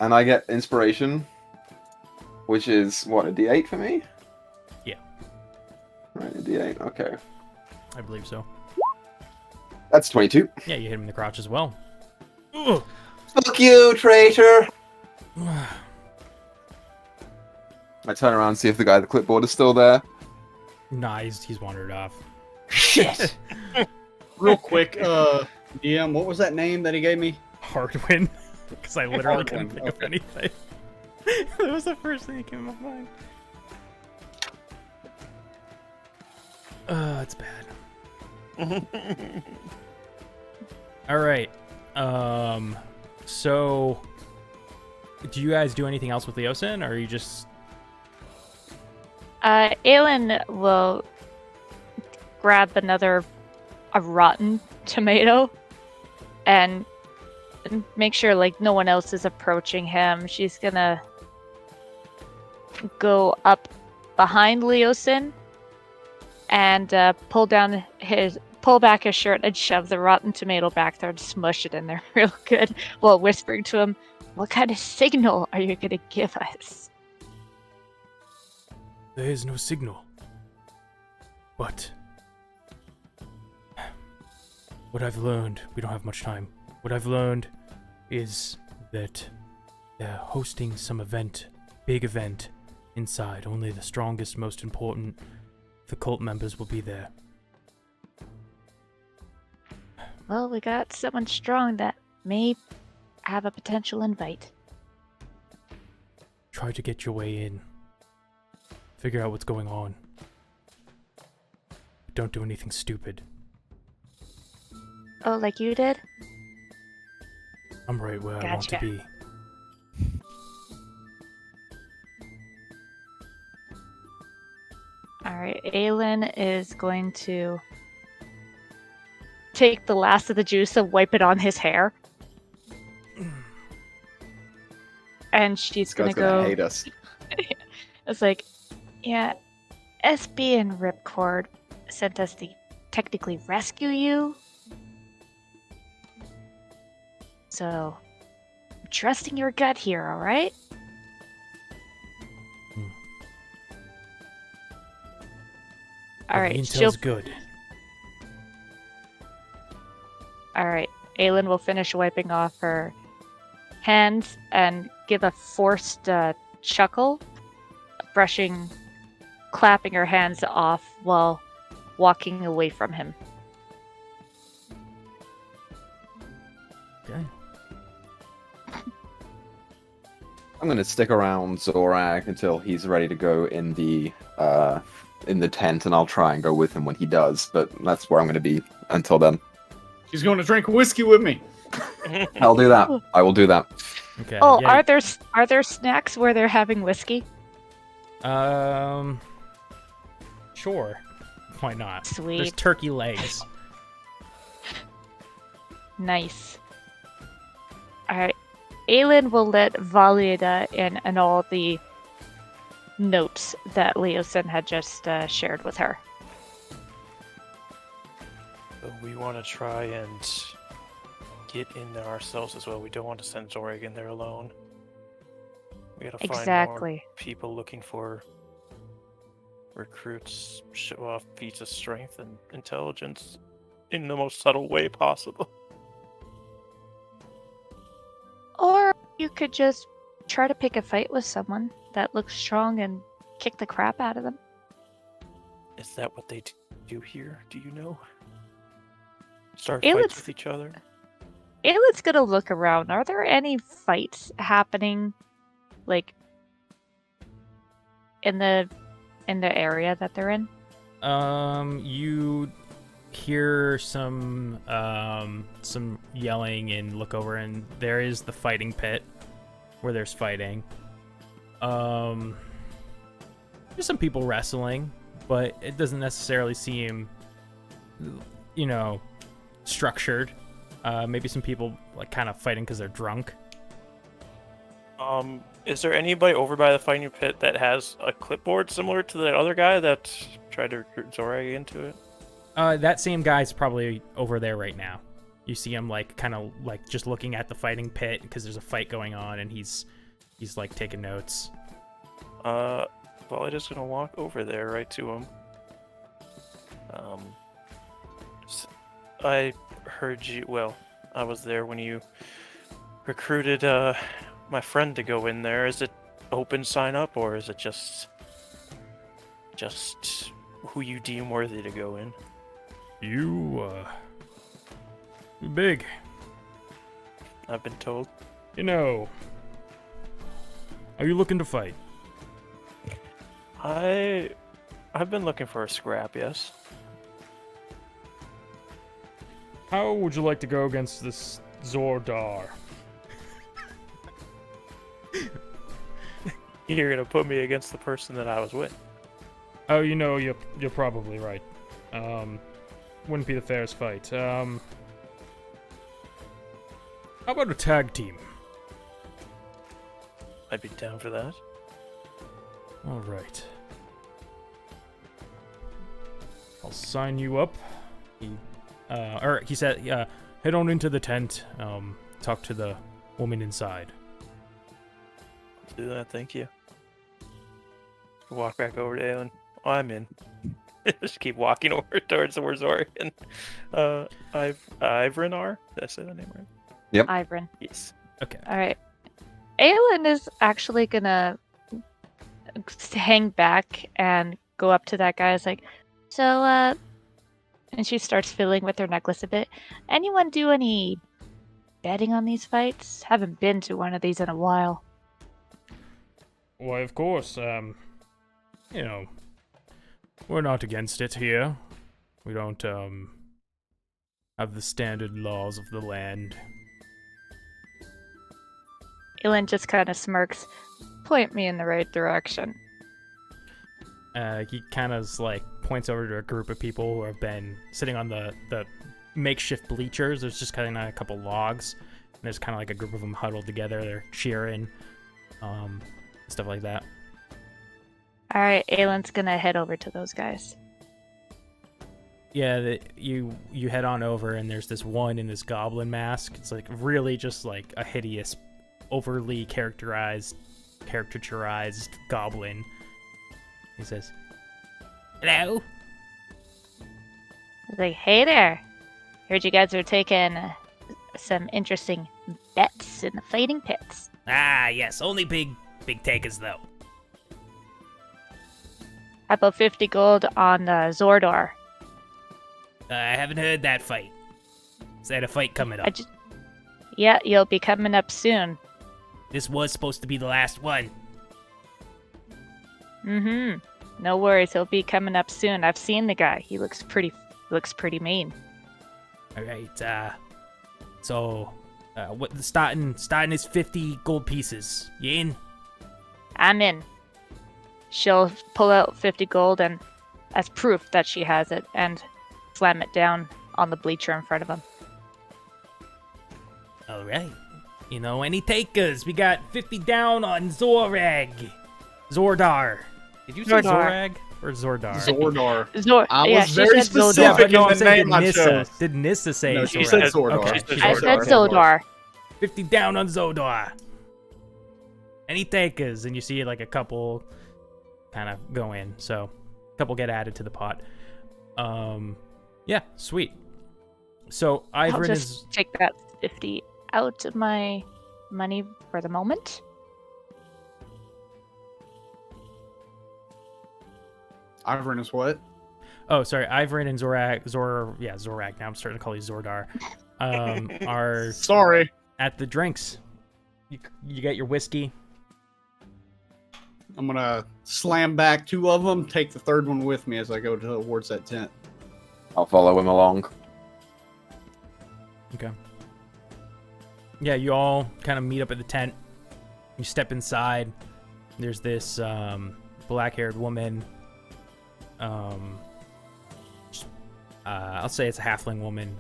And I get inspiration, which is, what, a d8 for me? Yeah. Right, a d8, okay. I believe so. That's 22. Yeah, you hit him in the crotch as well. Ugh. Fuck you, traitor! I turn around and see if the guy at the clipboard is still there. Nah, he's wandered off. Shit! Real quick, DM, what was that name that he gave me? Hardwin. Because I literally Hard couldn't one, think of okay. anything. That was the first thing that came to my mind. It's bad. All right. So, do you guys do anything else with Leosin, or are you just... Aelin will grab a rotten tomato and make sure like no one else is approaching him. She's gonna go up behind Leosin and pull back his shirt and shove the rotten tomato back there and smush it in there real good while whispering to him, "What kind of signal are you gonna give us?" There is no signal. But what I've learned, we don't have much time. What I've learned is that they're hosting some event, big event, inside. Only the strongest, most important, the cult members will be there. Well, we got someone strong that may have a potential invite. Try to get your way in. Figure out what's going on. Don't do anything stupid. Oh, like you did? I'm right where I want to Gotcha. be. Alright, Aelin is going to take the last of the juice and wipe it on his hair. And she's This gonna guy's gonna go. hate us. It's like, yeah, SB and Ripcord sent us to technically rescue you. So, I'm trusting your gut here, alright? Alright, The she'll. intel's good. Alright, Aelin will finish wiping off her hands and give a forced chuckle, clapping her hands off while walking away from him. Okay. I'm gonna stick around Zorak until he's ready to go in the tent, and I'll try and go with him when he does. But that's where I'm gonna be until then. She's going to drink whiskey with me. I'll do that. I will do that. Okay. Oh, yeah. are there snacks where they're having whiskey? Sure. Why not? There's Sweet. turkey legs. Nice. Alright. Aelin will let Valida in and all the notes that Leosin had just shared with her. But we want to try and get in there ourselves as well. We don't want to send Zorag in there alone. We gotta find more Exactly. people looking for recruits, show off feats of strength and intelligence in the most subtle way possible. Or you could just try to pick a fight with someone that looks strong and kick the crap out of them. Is that what they do here? Do you know? Start It fights looks- with each other? Aelin's gonna look around. Are there any fights happening, like, in the area that they're in? You hear some yelling and look over, and there is the fighting pit where there's fighting. There's some people wrestling, but it doesn't necessarily seem, structured. Maybe some people like kind of fighting because they're drunk. Is there anybody over by the fighting pit that has a clipboard similar to that other guy that tried to recruit Zorag into it? That same guy's probably over there right now. You see him like kind of like just looking at the fighting pit because there's a fight going on, and he's like taking notes. Well, I'm just gonna walk over there right to him. I heard you. Well, I was there when you recruited my friend to go in there. Is it open sign up, or is it just who you deem worthy to go in? You're big. I've been told. You know, are you looking to fight? I've been looking for a scrap, yes. How would you like to go against this Zordar? You're gonna put me against the person that I was with. Oh, you know, you're probably right. Wouldn't be the fairest fight. How about a tag team? I'd be down for that. All right. I'll sign you up. He said, head on into the tent. Talk to the woman inside. Do that, thank you. Walk back over to Aelin. Oh, I'm in. Just keep walking over towards where Zorian. Ivrenar? Did I say that name right? Yep. Ivrin. Yes. Okay. All right. Aelin is actually gonna hang back and go up to that guy. It's like, so, and she starts fiddling with her necklace a bit. Anyone do any betting on these fights? Haven't been to one of these in a while. Why, of course. You know, we're not against it here. We don't, have the standard laws of the land. Aelin just kind of smirks. Point me in the right direction. He kind of like points over to a group of people who have been sitting on the makeshift bleachers. There's just kind of a couple logs, and there's kind of like a group of them huddled together. They're cheering, stuff like that. All right, Aelin's gonna head over to those guys. Yeah, you head on over, and there's this one in this goblin mask. It's like really just like a hideous, overly caricaturized goblin. He says, "Hello." He's like, hey there. Heard you guys are taking some interesting bets in the fighting pits. Ah, yes, only big takers though. How about 50 gold on Zordar? I haven't heard that fight. Is that a fight coming up? Yeah, you'll be coming up soon. This was supposed to be the last one. Mm-hmm. No worries, he'll be coming up soon. I've seen the guy. He looks pretty mean. All right. So, what the starting is 50 gold pieces. You in? I'm in. She'll pull out 50 gold and as proof that she has it and slam it down on the bleacher in front of him. All right. You know, any takers? We got 50 down on Zordar. Did you say Zordar. Zorag or Zordar? Zordar. I was she very said Zordar. specific but in the you said name I Nyssa. chose. Did Nyssa say No, Zorag? she said Zordar. Okay. She I said said Zordar. Zordar. 50 down on Zordar. Any takers? And you see like a couple kind of go in. So a couple get added to the pot. Yeah, sweet. So I'll Ivrin just is take that 50 out of my money for the moment. Ivrin is what? Oh, sorry. Ivrin and Zorag. Now I'm starting to call you Zordar. Are Sorry. at the drinks. You get your whiskey. I'm gonna slam back 2 of them, take the 3rd one with me as I go towards that tent. I'll follow him along. Okay. Yeah, you all kind of meet up at the tent. You step inside. There's this black-haired woman. I'll say it's a halfling woman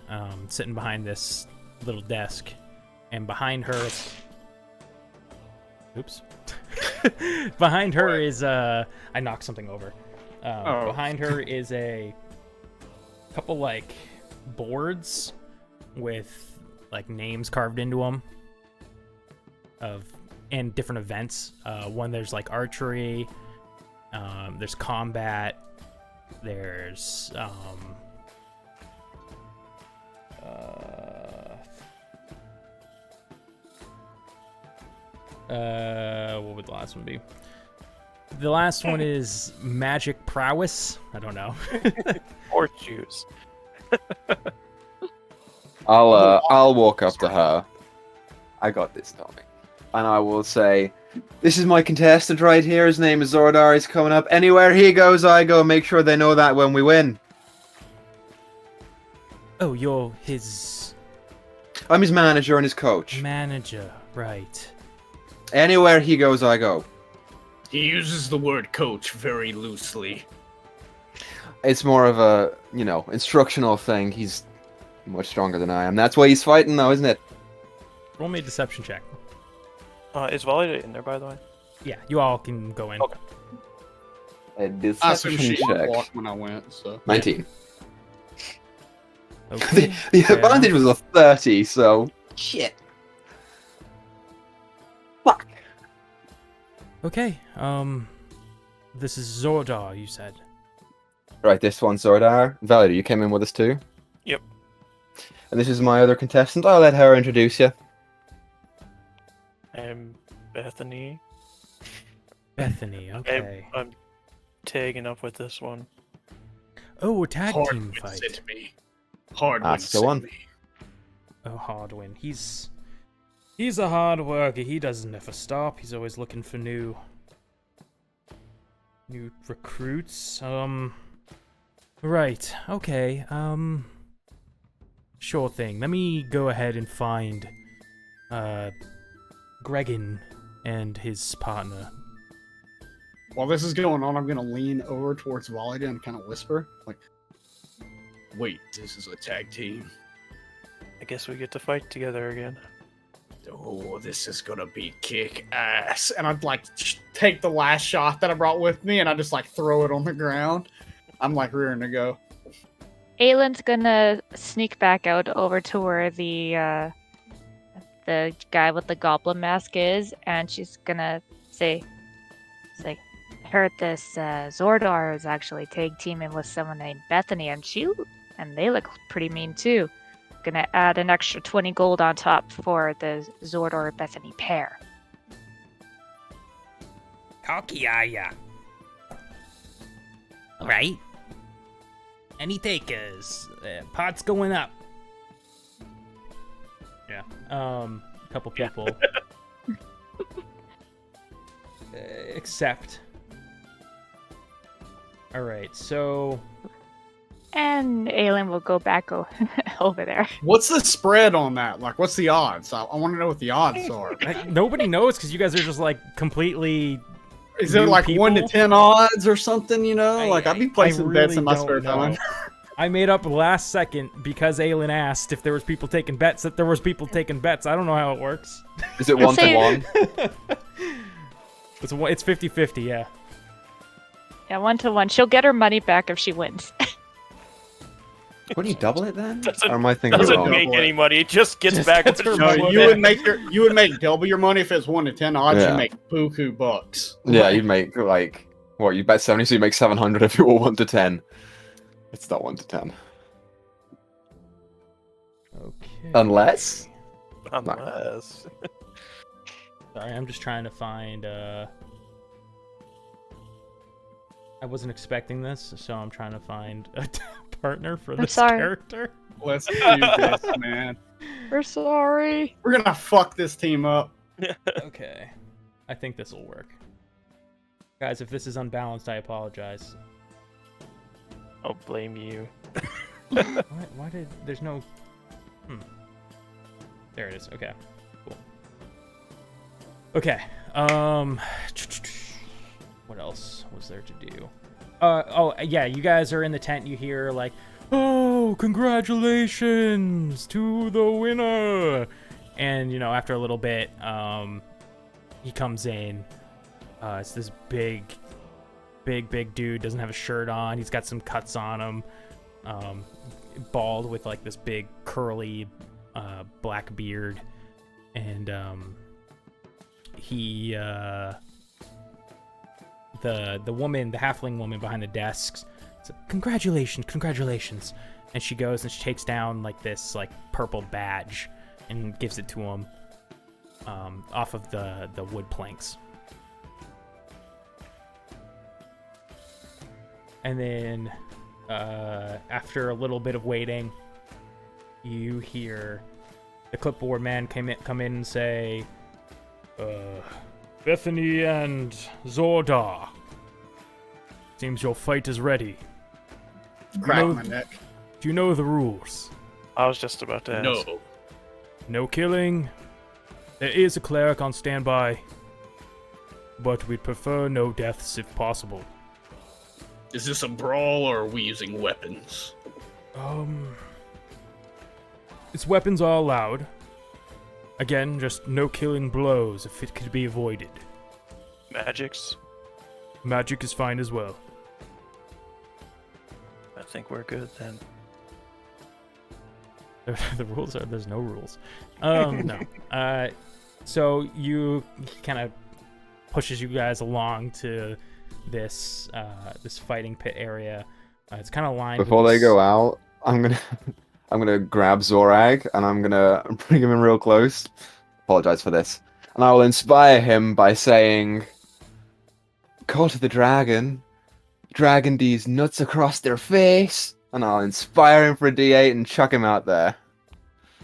sitting behind this little desk, and behind her. Oops. Behind her is I knocked something over. Behind her is a couple like boards with like names carved into them and different events. One there's like archery, there's combat, there's what would the last one be? The last one is magic prowess. I don't know. Horseshoes. I'll walk up to her. I got this, Tommy. and I will say, "This is my contestant right here. His name is Zordar. He's coming up. Anywhere he goes, I go. Make sure they know that when we win." Oh, you're his I'm his manager and his coach. manager, right? Anywhere he goes, I go. He uses the word coach very loosely. It's more of a, instructional thing. He's much stronger than I am. That's why he's fighting, though, isn't it? Roll me a deception check. Is Volley in there, by the way? Yeah, you all can go in. Okay. A I assume deception she check. walked when I went, so. 19. Okay. The fair advantage enough. was a 30, so... Shit. Fuck. Okay. This is Zordar, you said. Right, this one's Zordar. Valida, you came in with us too? Yep. And this is my other contestant. I'll let her introduce you. I'm Bethany. Bethany. Okay. I'm tagging up with this one. Oh, a tag Hard team wins fight. it me. Hard That's wins the it one. me. Oh, hard win. He's a hard worker. He doesn't ever stop. He's always looking for new recruits. Right. Okay. Sure thing. Let me go ahead and find Gregan and his partner. While this is going on, I'm gonna lean over towards Valida and kind of whisper, like, "Wait, this is a tag team. I guess we get to fight together again. Oh, this is gonna be kick ass." And I'd like take the last shot that I brought with me, and I just like throw it on the ground. I'm like rearing to go. Aylin's gonna sneak back out over to where the guy with the goblin mask is, and she's gonna say, "It's like, I heard this Zordar is actually tag teaming with someone named Bethany, and they look pretty mean too. Gonna add an extra 20 gold on top for the Zordar Bethany pair." Hokiaya. All right. Any takers? Pot's going up. Yeah. A couple people accept. All right. So And Aylin will go back over there. What's the spread on that? Like, what's the odds? I want to know what the odds are. nobody knows because you guys are just like completely. Is it New like 1 to people? 10 odds or something? You know, I'd be placing bets really in my don't spare know. time. I made up last second because Aylin asked if there was people taking bets that there was people taking bets. I don't know how it works. Is it I'll 1 to say- 1? It's 50-50, yeah. Yeah, 1-to-1. She'll get her money back if she wins. Wouldn't you double it then? Doesn't- Or am I thinking Doesn't wrong? make any money. It just gets Just back gets what her it No, money. you would make double your money if it's 1 to 10 odds. Yeah. You make buku bucks. Yeah, you'd make you bet 70, so you make 700 if you were 1 to 10. It's not 1 to 10. Okay. Unless? Unless. Sorry, I'm just trying to find. I wasn't expecting this, so I'm trying to find a partner for this sorry. character. Let's do this, man. We're sorry. We're gonna fuck this team up. Okay, I think this will work. Guys, if this is unbalanced, I apologize. I'll blame you. Why did there's no? There it is. Okay, cool. Okay. What else was there to do? Oh yeah, you guys are in the tent. You hear like, "Oh, congratulations to the winner!" And after a little bit, he comes in. It's this big dude. Doesn't have a shirt on. He's got some cuts on him. Bald with like this big curly black beard, and he the woman, the halfling woman behind the desks, says, congratulations, and she goes and she takes down like this like purple badge and gives it to him off of the wood planks. And then after a little bit of waiting, you hear the clipboard man come in and say, Bethany and Zordar. Seems your fight is ready. Crack my neck. Do you know the rules? I was just about to ask. No. No killing. There is a cleric on standby, but we'd prefer no deaths if possible. Is this a brawl or are we using weapons? Its weapons are allowed. Again, just no killing blows if it could be avoided. Magics? Magic is fine as well. I think we're good then. The rules are there's no rules. No. So you kind of pushes you guys along to this this fighting pit area. It's kind of lined. Before they go out, I'm gonna grab Zorag and I'm gonna bring him in real close. Apologize for this, and I will inspire him by saying, "Call to the dragon, dragon these nuts across their face," and I'll inspire him for a D8 and chuck him out there.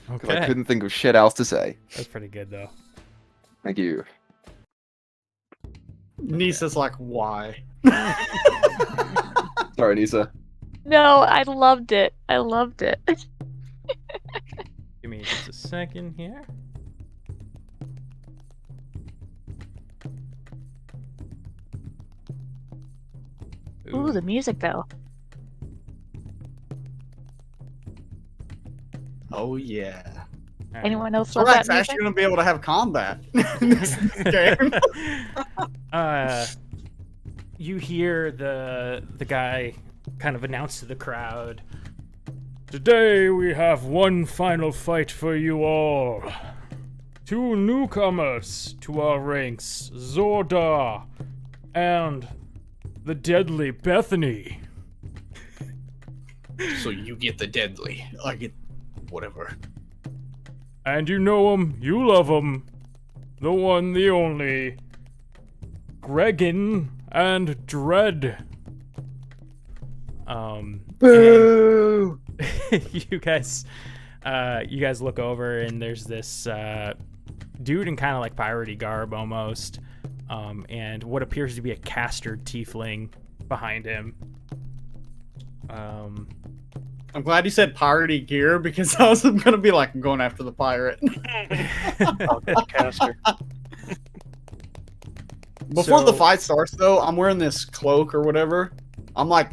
Because I Okay. couldn't think of shit else to say. That's pretty good though. Thank you. Nissa's like, why? Sorry, Nyssa. No, I loved it. I loved it. Give me just a second here. Ooh, the music though. Oh yeah. Alright. Anyone else love Zorak's that actually music? gonna be able to have combat in this game. You hear the guy kind of announce to the crowd, "Today we have one final fight for you all. Two newcomers to our ranks, Zordar and the deadly Bethany." So you get the deadly. I get whatever. And you know him, you love him. The one, the only. Gregan and Dread. Boo! You guys look over and there's this dude in kind of like piratey garb almost, and what appears to be a castered tiefling behind him. I'm glad you said piratey gear because I was gonna be like, I'm going after the pirate. I'll get the caster. Before So- the fight starts, though, I'm wearing this cloak or whatever. I'm like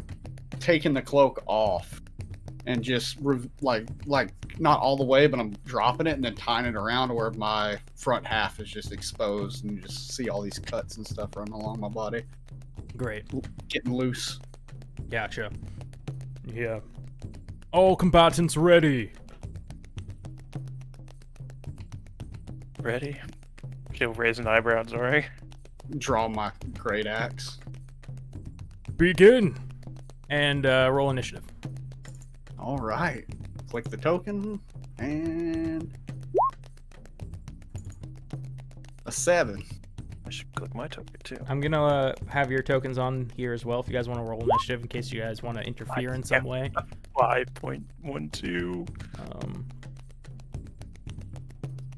taking the cloak off and just like not all the way, but I'm dropping it and then tying it around to where my front half is just exposed and you just see all these cuts and stuff running along my body, Great. getting loose. Gotcha. Yeah. All combatants ready. Ready? She'll raise an eyebrow, sorry. Draw my great axe. Begin. And roll initiative. All right. Click the token and a 7. I should click my token too. I'm gonna have your tokens on here as well if you guys want to roll initiative in case you guys want to interfere in some way. 5.12.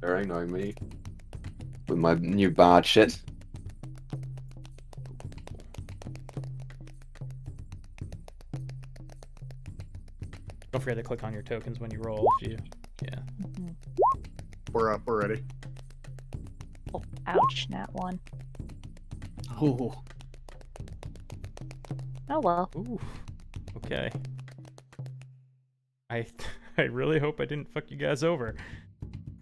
They're ignoring me with my new bard shit. Don't forget to click on your tokens when you roll if you. Yeah. We're up. We're ready. Oh, ouch, nat 1. Ooh. Oh well. Ooh. Okay. I really hope I didn't fuck you guys over.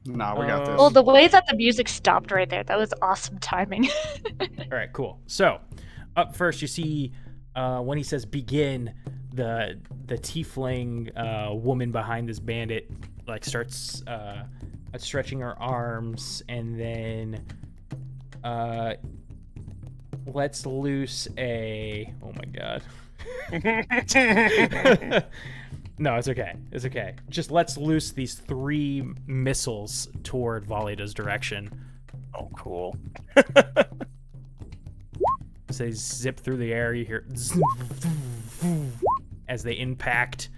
Nah, we got this. Well, the way that the music stopped right there, that was awesome timing. All right, cool. So, up first, you see when he says begin, the tiefling woman behind this bandit like starts stretching her arms and then lets loose a. Oh my god. No, it's okay. It's okay. Just lets loose these 3 missiles toward Valida's direction. Oh, cool. As they zip through the air, you hear as they impact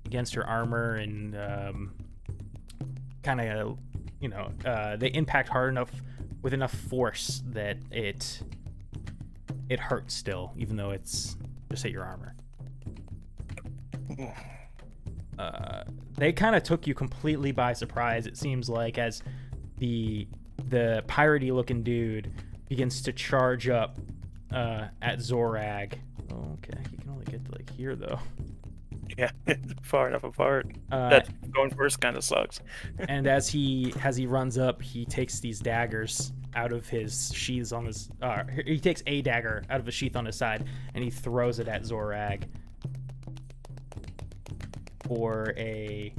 against her armor and kind of they impact hard enough with enough force that it hurts still, even though it's just hit your armor. They kind of took you completely by surprise, it seems like, as the piratey looking dude begins to charge up at Zorag. Okay, he can only get to like here though. Yeah, far enough apart. That going first kind of sucks. And as he runs up, he takes these daggers out of his sheaths on his. He takes a dagger out of a sheath on his side, and he throws it at Zorag for a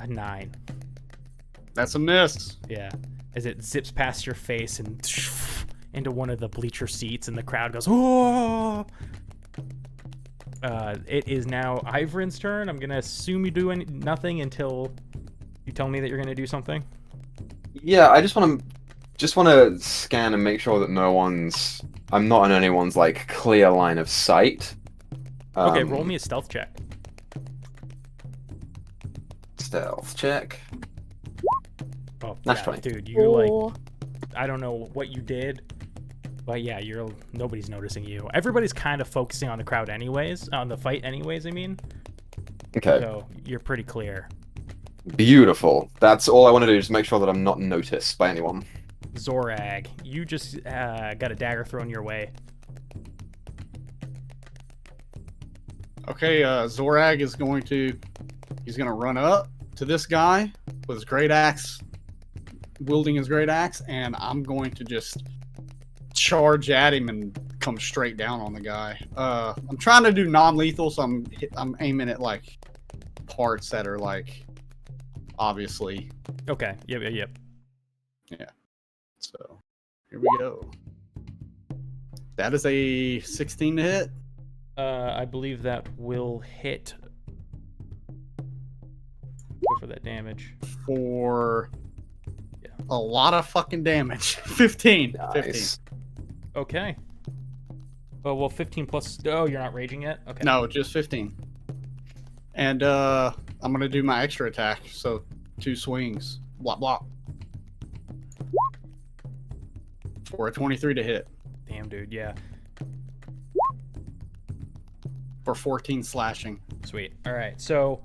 9. That's a miss. Yeah, as it zips past your face and into one of the bleacher seats, and the crowd goes, "Oh!" It is now Ivrin's turn. I'm gonna assume you do nothing until you tell me that you're gonna do something. Yeah, I just want to scan and make sure that I'm not in anyone's like clear line of sight. Okay, roll me a stealth check. Stealth check. Oh, That's yeah, funny. dude, you like, I don't know what you did, but yeah, nobody's noticing you. Everybody's kind of focusing on the crowd anyways, on the fight anyways, I mean. Okay. So you're pretty clear. Beautiful. That's all I want to do, is make sure that I'm not noticed by anyone. Zorag, you just got a dagger thrown your way. Okay, Zorag is going to run up to this guy with his great axe, wielding his great axe, and I'm going to just charge at him and come straight down on the guy. I'm trying to do non-lethal, so I'm aiming at like parts that are like obviously. Okay. Yep. Yeah. So here we go. That is a 16 to hit. I believe that will hit. Go for that damage. For a lot of fucking damage. 15. Nice. 15. Okay. Oh, well, 15 plus... Oh, you're not raging yet? Okay. No, just 15. And I'm going to do my extra attack. So 2 swings. Blah, blah. For a 23 to hit. Damn, dude, yeah. For 14 slashing. Sweet. All right, so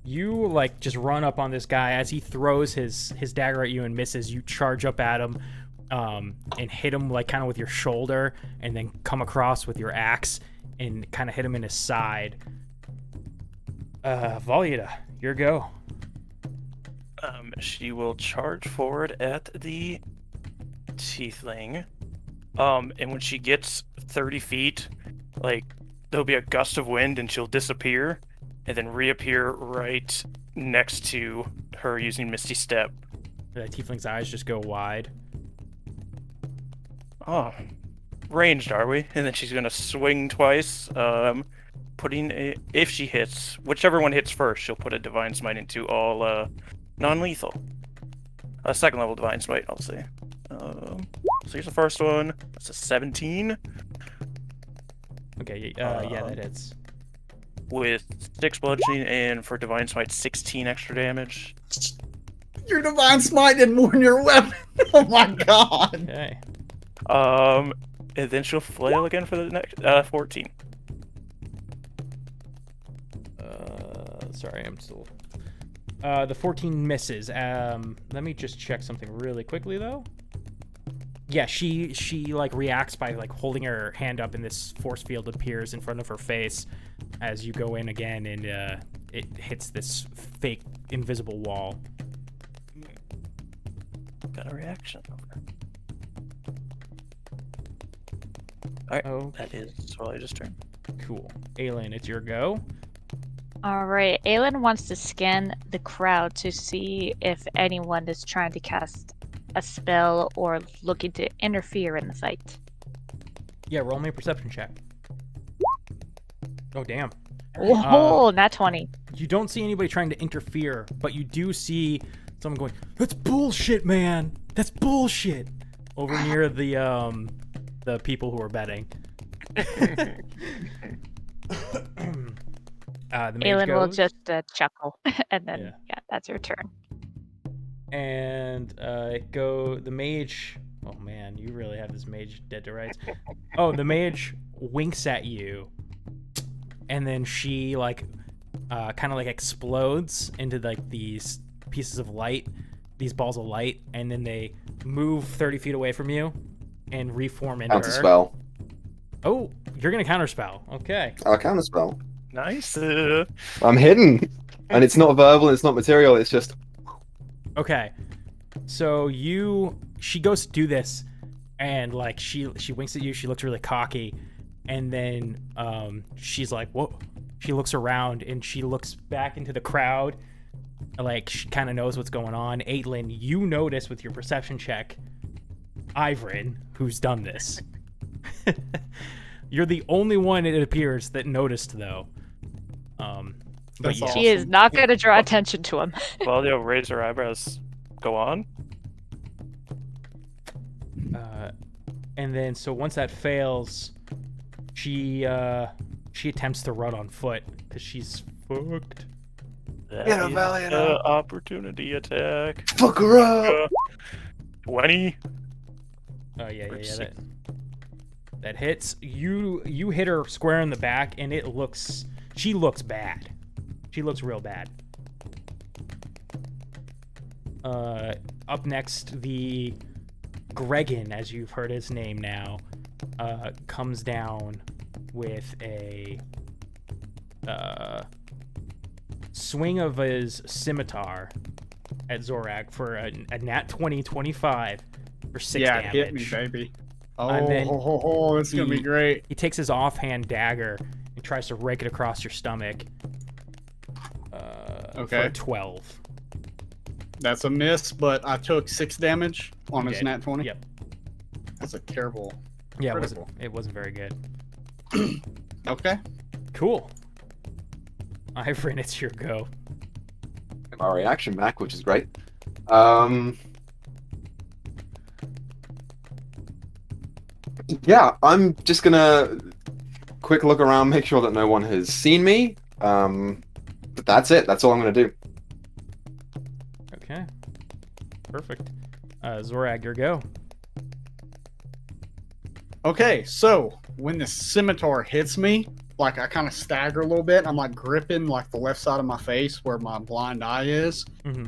you, like, just run up on this guy. As he throws his dagger at you and misses, you charge up at him and hit him, like, kind of with your shoulder, and then come across with your axe and kind of hit him in his side. Volyda, your go. She will charge forward at the tiefling. And when she gets 30 feet, like, there'll be a gust of wind and she'll disappear and then reappear right next to her using Misty Step. The tiefling's eyes just go wide. Oh, ranged, are we? And then she's gonna swing twice, if she hits, whichever one hits first, she'll put a Divine Smite into all, non-lethal. Second level Divine Smite, I'll say. So here's the first one. That's a 17. Okay, yeah, that hits. With 6 bludgeoning, and for Divine Smite, 16 extra damage. Your Divine Smite didn't warn your weapon. Oh my god. Okay. And then she'll flail again for the next 14. Sorry, I'm still. The 14 misses. Let me just check something really quickly though. Yeah, she like reacts by like holding her hand up, and this force field appears in front of her face as you go in again, and it hits this fake invisible wall. Got a reaction. Alright, that is Volyda's turn. Cool. Aelin, it's your go. Alright, Aelin wants to scan the crowd to see if anyone is trying to cast a spell or looking to interfere in the fight. Yeah, roll me a perception check. Oh, damn. Oh, nat 20. You don't see anybody trying to interfere, but you do see someone going, "That's bullshit, man! That's bullshit!" over near the people who are betting. The mage Aelin will goes. just chuckle, and then Yeah. yeah, that's your turn. And the mage. Oh man, you really have this mage dead to rights. Oh, the mage winks at you, and then she like kind of like explodes into like these pieces of light, these balls of light, and then they move 30 feet away from you and reform into Counter her. spell. Oh, you're gonna counterspell. Okay. I'll counter spell. Nice. I'm hidden, and it's not verbal. It's not material. It's just Okay. So she goes to do this, and like she winks at you. She looks really cocky, and then she's like, "Whoa!" She looks around and she looks back into the crowd, like she kind of knows what's going on. Aelin, you notice with your perception check, Ivrin, who's done this. You're the only one, it appears, that noticed though. But That's yeah. awesome. She is not going to draw attention to him. Claudia raise her eyebrows. Go on. And then so once that fails, she attempts to run on foot because she's fucked. That Get a is valiant a up. opportunity attack. fuck her up. 20. Oh yeah. Let's That hits. You hit her square in the back, and she looks bad. She looks real bad. Up next, the Gregan, as you've heard his name now, comes down with a swing of his scimitar at Zorag for a nat 20-25 for 6 Yeah, damage. it hit me, baby. Oh, And then it's gonna be great. He takes his offhand dagger and tries to rake it across your stomach. Okay. For a 12. That's a miss, but I took 6 damage on You his did. nat 20. Yep. That's a terrible. Yeah, Critical. it wasn't very good. Okay. Cool. Ivrin, it's your go. My reaction back, which is great. Yeah, I'm just gonna quick look around, make sure that no one has seen me. But that's it. That's all I'm gonna do. Okay. Perfect. Zorag, your go. Okay, so when the scimitar hits me, like I kind of stagger a little bit. I'm like gripping like the left side of my face where my blind eye is. Mm-hmm.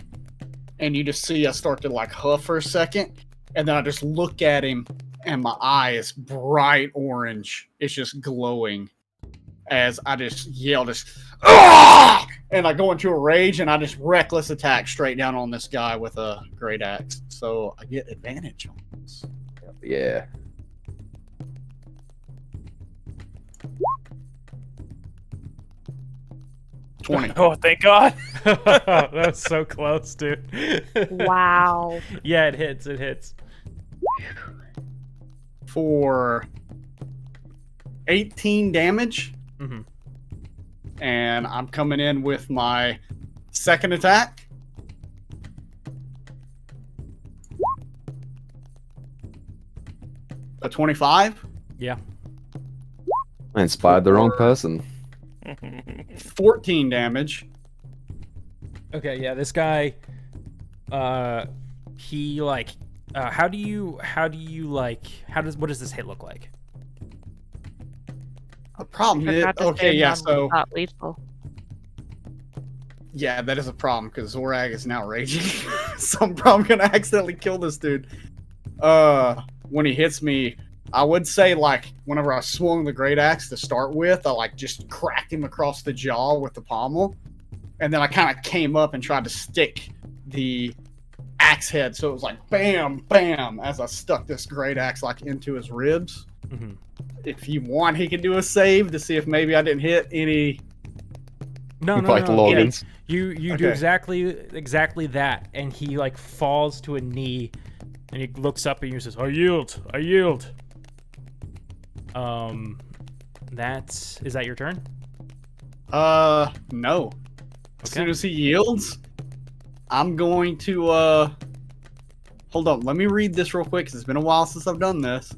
And you just see I start to like huff for a second. And then I just look at him and my eye is bright orange. It's just glowing as I just yell, "Ah!" And I go into a rage and I just reckless attack straight down on this guy with a great axe. So I get advantage on this. Yeah. Oh, thank God. That's so close, dude. Wow. Yeah, it hits. It hits. For 18 damage. Mm-hmm. And I'm coming in with my second attack. A 25. Yeah. I inspired the wrong person. 14 damage. Okay, yeah, this guy, he like, what does this hit look like? The problem is, Forgot to okay, say yeah, non- so, not lethal. yeah, that is a problem because Zorag is now raging. So I'm probably going to accidentally kill this dude. When he hits me, I would say, like, whenever I swung the great axe to start with, I, like, just cracked him across the jaw with the pommel. And then I kind of came up and tried to stick the axe head. So it was like, bam, bam, as I stuck this great axe, like, into his ribs. Mm-hmm. If you want, he can do a save to see if maybe I didn't hit any. No, Like the Yeah, Logans. you do Okay. exactly that, and he like falls to a knee, and he looks up at you and says, "I yield. I yield." Is that your turn? No. As Okay. soon as he yields, I'm going to, hold on, let me read this real quick, because it's been a while since I've done this.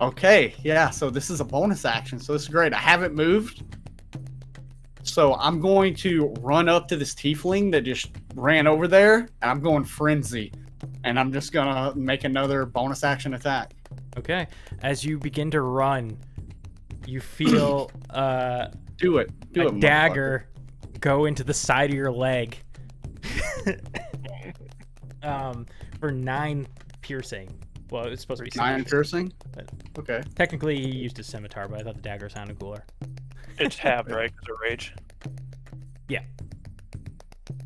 Okay, yeah, so this is a bonus action, so this is great. I haven't moved. So I'm going to run up to this tiefling that just ran over there, and I'm going frenzy. And I'm just gonna make another bonus action attack. Okay. As you begin to run, you feel Do it. Do a it, dagger go into the side of your leg. For 9 piercing. Well, it's supposed to be 9 piercing? but Okay. technically he used his scimitar, but I thought the dagger sounded cooler. It's halved, right? Because of rage.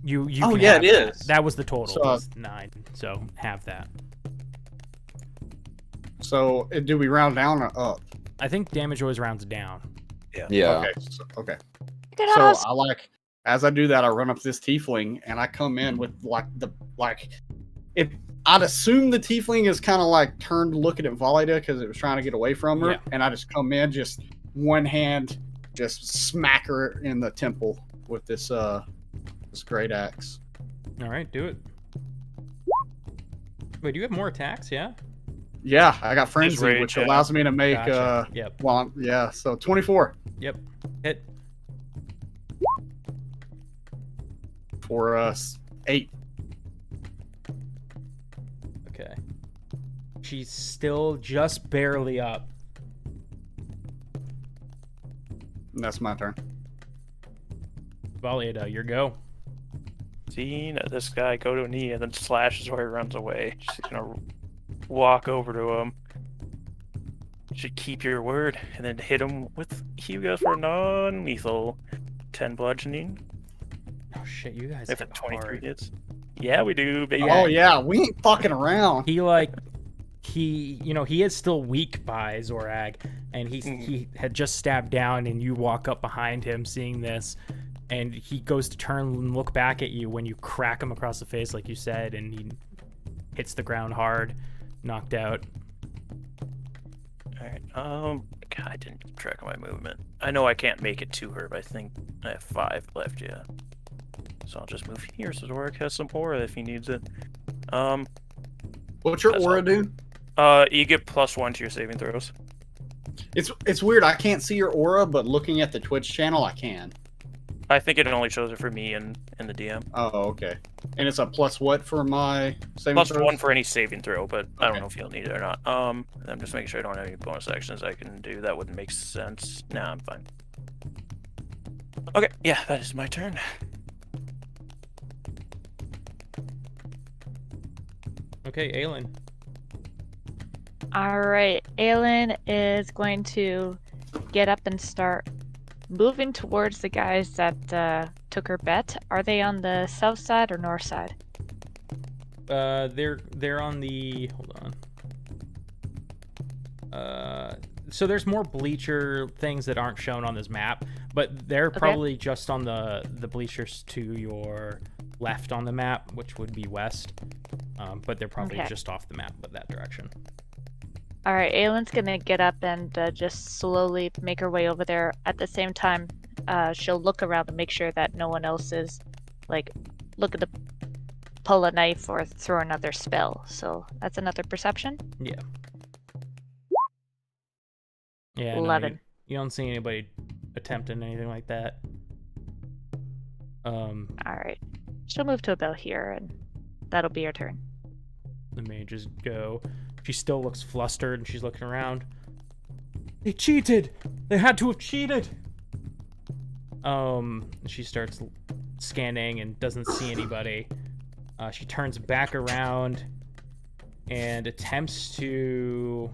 You Oh, can yeah, have it that. is. That was the total. So, was 9. So have that. So do we round down or up? I think damage always rounds down. Yeah. Okay. Get So us. I as I do that, I run up to this tiefling and I come in with if I'd assume the tiefling is kind of like turned looking at Volida because it was trying to get away from her, Yeah. and I just come in, just one hand, just smack her in the temple with this great axe. All right, do it. Wait, do you have more attacks? Yeah. Yeah, I got frenzy, rage, which yeah. allows me to make Gotcha. Yep. well, yeah, so 24 Yep. Hit. for 8. Okay. She's still just barely up. And that's my turn. Valiada, your go. Seeing this guy go to a knee and then slashes where he runs away. She's gonna walk over to him. Should keep your word and then hit him with Hugo for non-lethal 10 bludgeoning. Oh shit, you guys If hit it 23 hard. hits. Yeah, we do, baby. Oh yeah, we ain't fucking around. He is still weak by Zorag, and he had just stabbed down, and you walk up behind him seeing this, and he goes to turn and look back at you when you crack him across the face like you said, and he hits the ground hard, knocked out. Alright, God, I didn't keep track of my movement. I know I can't make it to her, but I think I have 5 left, yeah. So I'll just move here so Zorak has some aura if he needs it. What's your That's aura all. do? You get +1 to your saving throws. It's weird. I can't see your aura, but looking at the Twitch channel, I can. I think it only shows it for me and the DM. Oh, okay. And it's a plus what for my saving throws? +1 for any saving throw, but I don't Okay. know if you'll need it or not. I'm just making sure I don't have any bonus actions I can do. That wouldn't make sense. Nah, I'm fine. Okay, yeah, that is my turn. Okay, Aelin. All right, Aelin is going to get up and start moving towards the guys that took her bet. Are they on the south side or north side? They're on the so there's more bleacher things that aren't shown on this map, but they're probably just on the bleachers to your left on the map, which would be west. But they're probably just off the map, but that direction. All right, Aelin's gonna get up and just slowly make her way over there. At the same time, she'll look around and make sure that no one else is, like, looking to pull a knife or throw another spell. So that's another perception. Yeah. Yeah. no, 11. you don't see anybody attempting anything like that. All right, she'll move to about here, and that'll be her turn. The mages go. She still looks flustered, and she's looking around. They cheated! They had to have cheated! She starts scanning and doesn't see anybody. She turns back around and attempts to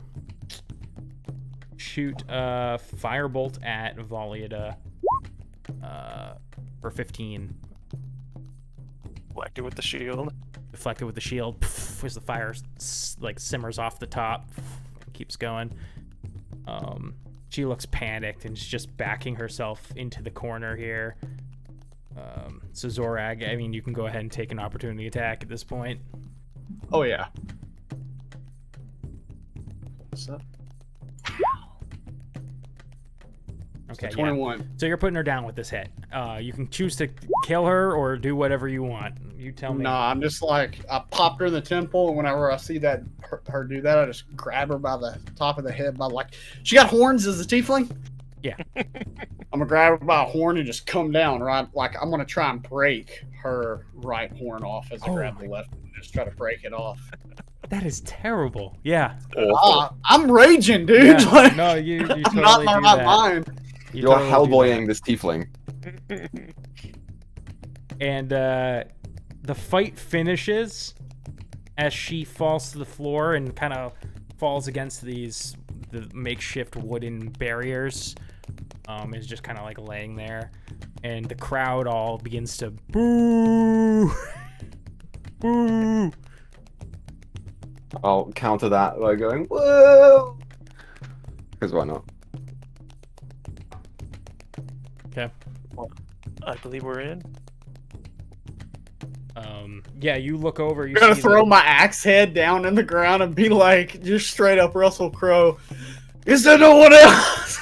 shoot a firebolt at Valiada for 15. Whacked it with the shield. Deflected with the shield. Pff, as the fire like simmers off the top, keeps going. She looks panicked and is just backing herself into the corner here. So Zorag, I mean, you can go ahead and take an opportunity attack at this point. Oh yeah. What's up? Okay, So 21. So you're putting her down with this hit. You can choose to kill her or do whatever you want. You tell me. Nah, I'm just like, I popped her in the temple, and whenever I see that her do that, I just grab her by the top of the head. By like, she got horns as a tiefling. Yeah. I'm gonna grab her by a horn and just come down, right? Like I'm gonna try and break her right horn off as I grab the left and just try to break it off. That is terrible. Yeah. I'm raging, dude. Yeah. Like, No, you totally I'm not in my do right that. mind. You're totally do hellboying this tiefling. that. And the fight finishes as she falls to the floor and kind of falls against the makeshift wooden barriers. Is just kind of like laying there, and the crowd all begins to boo, boo. I'll counter that by going, whoa! Because why not? Okay. I believe we're in. Yeah, you look over. You I'm gonna see throw my axe head down in the ground and be like, just straight up Russell Crowe. Is there no one else?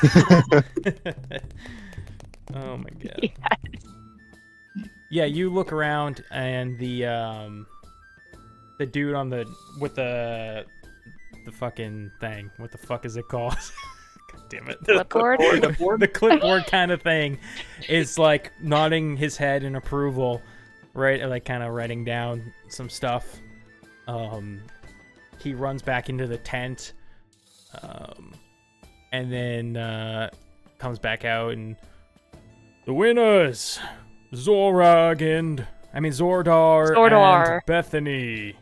Oh my god. Yes. Yeah, you look around and the dude with the fucking thing. What the fuck is it called? God damn it. Clipboard? The clipboard kind of thing is like nodding his head in approval, right? And like kind of writing down some stuff. He runs back into the tent, and then comes back out, and the winners, Zordar and Bethany.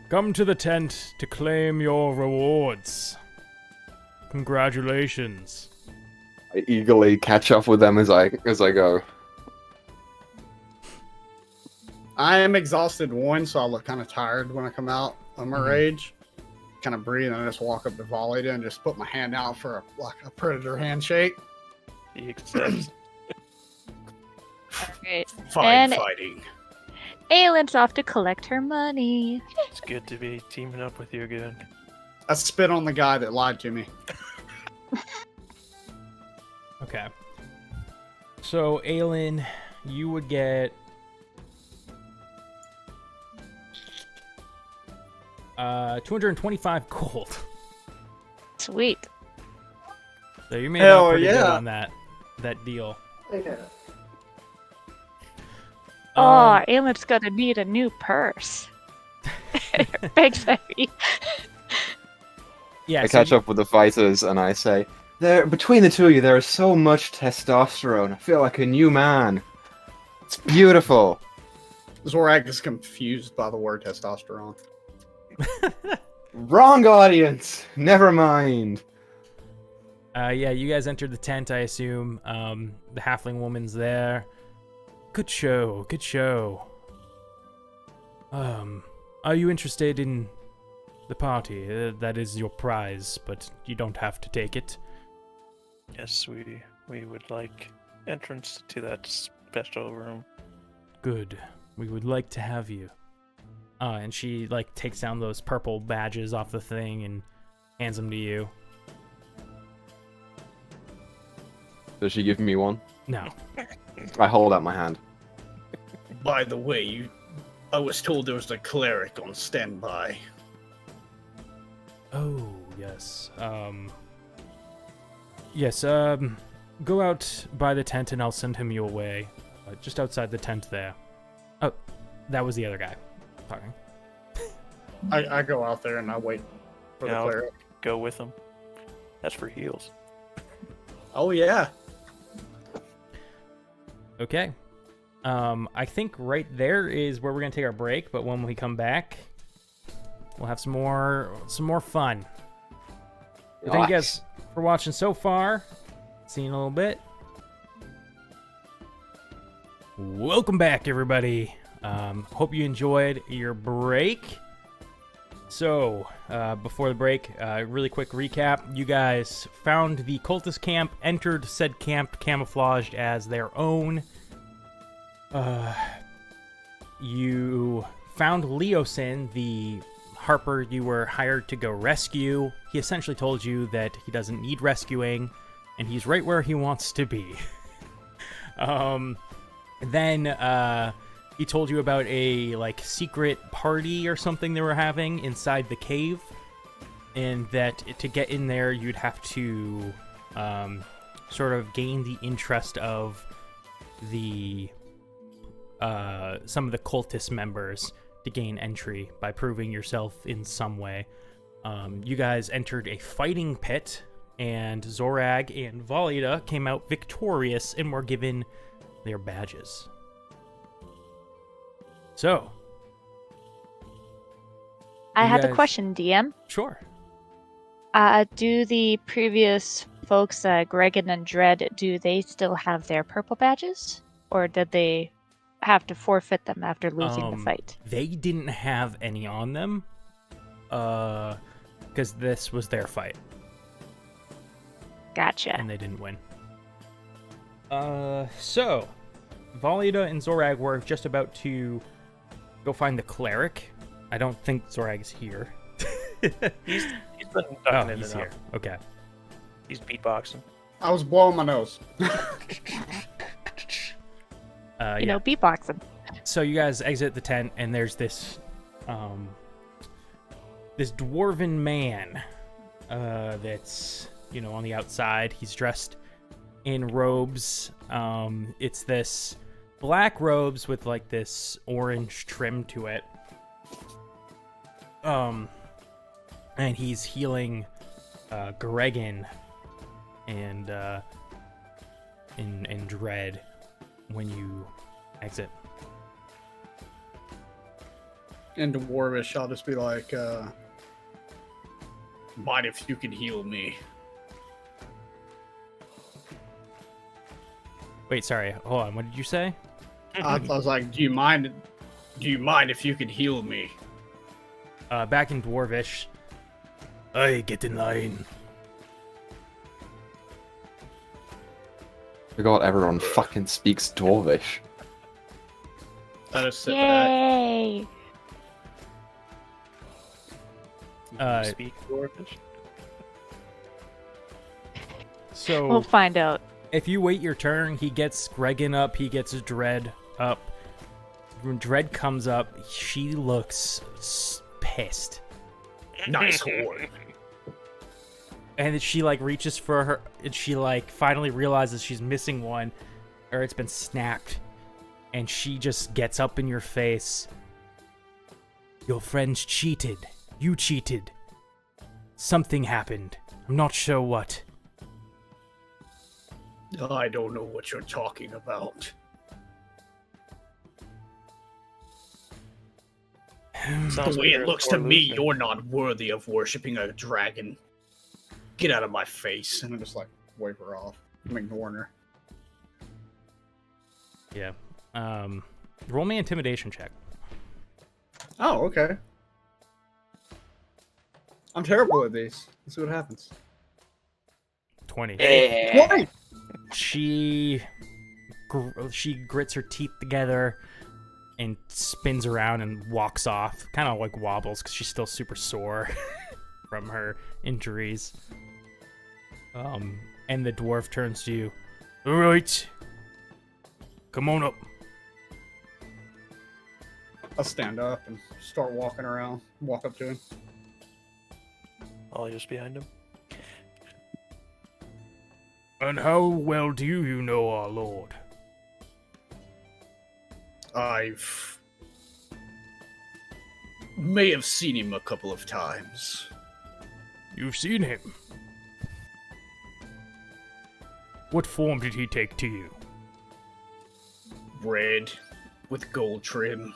Come to the tent to claim your rewards. Congratulations. I eagerly catch up with them as I go. I am exhausted, so I look kind of tired when I come out of my rage. Kind of breathe, and I just walk up to Volida and just put my hand out for a predator handshake. He accepts. Alright. Fighting. Aylin's off to collect her money. It's good to be teaming up with you again. I spit on the guy that lied to me. Okay. So, Aylin, you would get 225 gold. Sweet. So you made Hell out pretty good yeah. on that deal. Oh, Aylin's gonna need a new purse. Thanks, Effie. Yeah, I catch up with the fighters and I say, between the two of you, there is so much testosterone. I feel like a new man. It's beautiful. Zorak is confused by the word testosterone. Wrong audience. Never mind. Yeah, you guys entered the tent, I assume. The halfling woman's there. Good show, good show. Are you interested in the party? That is your prize, but you don't have to take it. Yes, we would like entrance to that special room. Good. We would like to have you. And she, like, takes down those purple badges off the thing and hands them to you. Does she give me one? No. I hold out my hand. By the way, I was told there was a cleric on standby. Oh, yes. Yes, go out by the tent and I'll send him your way. Just outside the tent there. Oh, that was the other guy talking. I go out there and I wait for the I'll cleric. go with him. That's for heals. Oh, yeah. Okay. I think right there is where we're gonna take our break, but when we come back, we'll have some more fun. Thank you guys for watching so far. See you in a little bit. Welcome back, everybody. Hope you enjoyed your break. So, before the break, really quick recap. You guys found the cultist camp, entered said camp camouflaged as their own. You found Leosin, the Harper you were hired to go rescue. He essentially told you that he doesn't need rescuing, and he's right where he wants to be. Then, He told you about a like secret party or something they were having inside the cave, and that to get in there you'd have to sort of gain the interest of the some of the cultist members to gain entry by proving yourself in some way. You guys entered a fighting pit, and Zorag and Valida came out victorious and were given their badges. So, I You have a guys- question, DM. sure. Do the previous folks, Gregan and Dread, do they still have their purple badges? Or did they have to forfeit them after losing the fight? They didn't have any on them, because this was their fight, Gotcha. and they didn't win. So, Valida and Zorag were just about to go find the cleric. I don't think Zorag's here. He's been ducking Oh, in he's and here. out. Okay. He's beatboxing. I was blowing my nose. You know, beatboxing. So you guys exit the tent, and there's this, this dwarven man, that's, you know, on the outside. He's dressed in robes. It's this black robes with like this orange trim to it. And he's healing, Gregan and Dread when you exit. And Dwarvish, I'll just be like, mind if you can heal me? Wait, sorry. Hold on. What did you say? I was like, do you mind if you could heal me? Back in Dwarvish. Aye, get in line. Forgot everyone fucking speaks Dwarvish. I just sit back. Yay! Uh, Speak dwarfish. So We'll find out. if you wait your turn, he gets Gregan up, he gets Dread up. When Dread comes up, she looks pissed. Nice Hoarde. And she like reaches for her, and she like finally realizes she's missing one, or it's been snapped. And she just gets up in your face. Your friends cheated. You cheated. Something happened. I'm not sure what. I don't know what you're talking about. Sounds The like way you're it a looks to sore me, loser. you're not worthy of worshipping a dragon. Get out of my face. And I just like wave her off. I'm ignoring her. Yeah. Roll me intimidation check. Oh, okay. I'm terrible at these. Let's see what happens. 20. Why? She grits her teeth together and spins around and walks off. Kind of like wobbles because she's still super sore from her injuries. And the dwarf turns to you. All right. Come on up. I'll stand up and start walking around. Walk up to him. I'll just behind him. And how well do you know our lord? I've may have seen him a couple of times. You've seen him. What form did he take to you? Red with gold trim.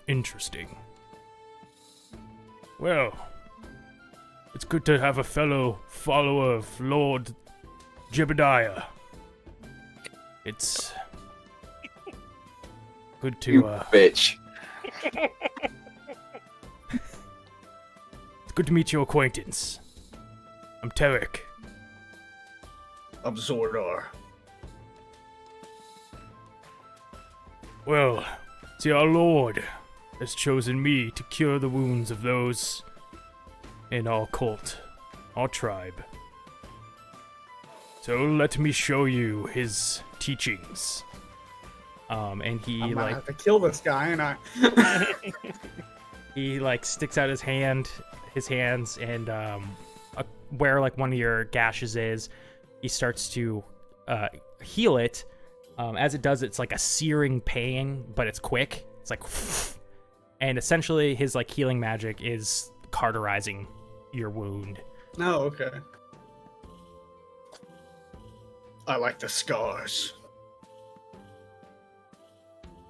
Interesting. Well, it's good to have a fellow follower of Lord Jebediah. It's good to You bitch. it's good to meet your acquaintance. I'm Tarek. I'm Zordar. Well, see, our Lord has chosen me to cure the wounds of those in our cult, our tribe. So let me show you his teachings. And he I might like have to kill this guy, and I. he like sticks out his hands, and where like one of your gashes is, he starts to heal it. As it does, it's like a searing pain, but it's quick. It's like, and essentially his like healing magic is cauterizing your wound. No, okay. I like the scars.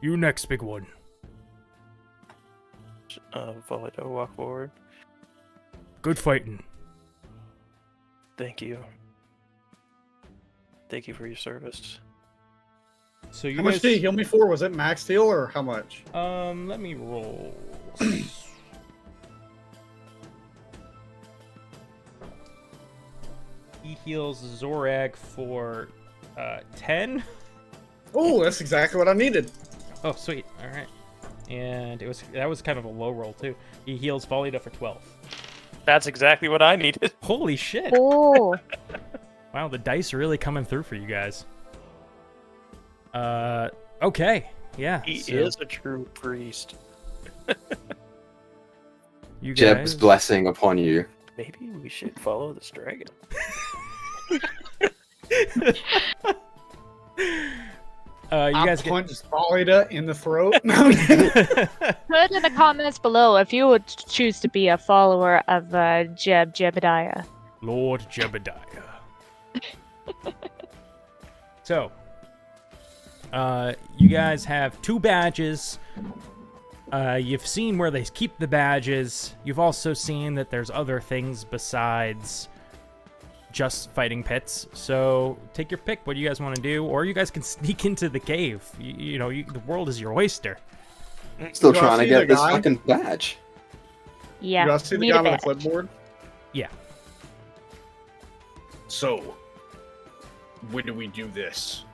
You next, big one. Volito, walk forward. Good fighting. Thank you. Thank you for your service. So you How guys, much did he heal me for? Was it max heal or how much? let me roll. He heals Zorag for 10. Oh, that's exactly what I needed. Oh, sweet. All right. And that was kind of a low roll too. He heals Volita for 12. That's exactly what I needed. Holy shit. Oh, Wow, the dice are really coming through for you guys. Okay. Yeah. He so is a true priest. you Jeb's guys blessing upon you. Maybe we should follow this dragon. you guys I punched Volita in the throat. No, put in the comments below if you would choose to be a follower of Jebediah. Lord Jebediah. So, you guys have 2 badges. You've seen where they keep the badges. You've also seen that there's other things besides just fighting pits. So take your pick. What do you guys want to do? Or you guys can sneak into the cave. The world is your oyster. Still You wanna trying to see get the this guy? fucking badge. Yeah, you guys see the need guy a with bit. the clipboard? Yeah. So, when do we do this?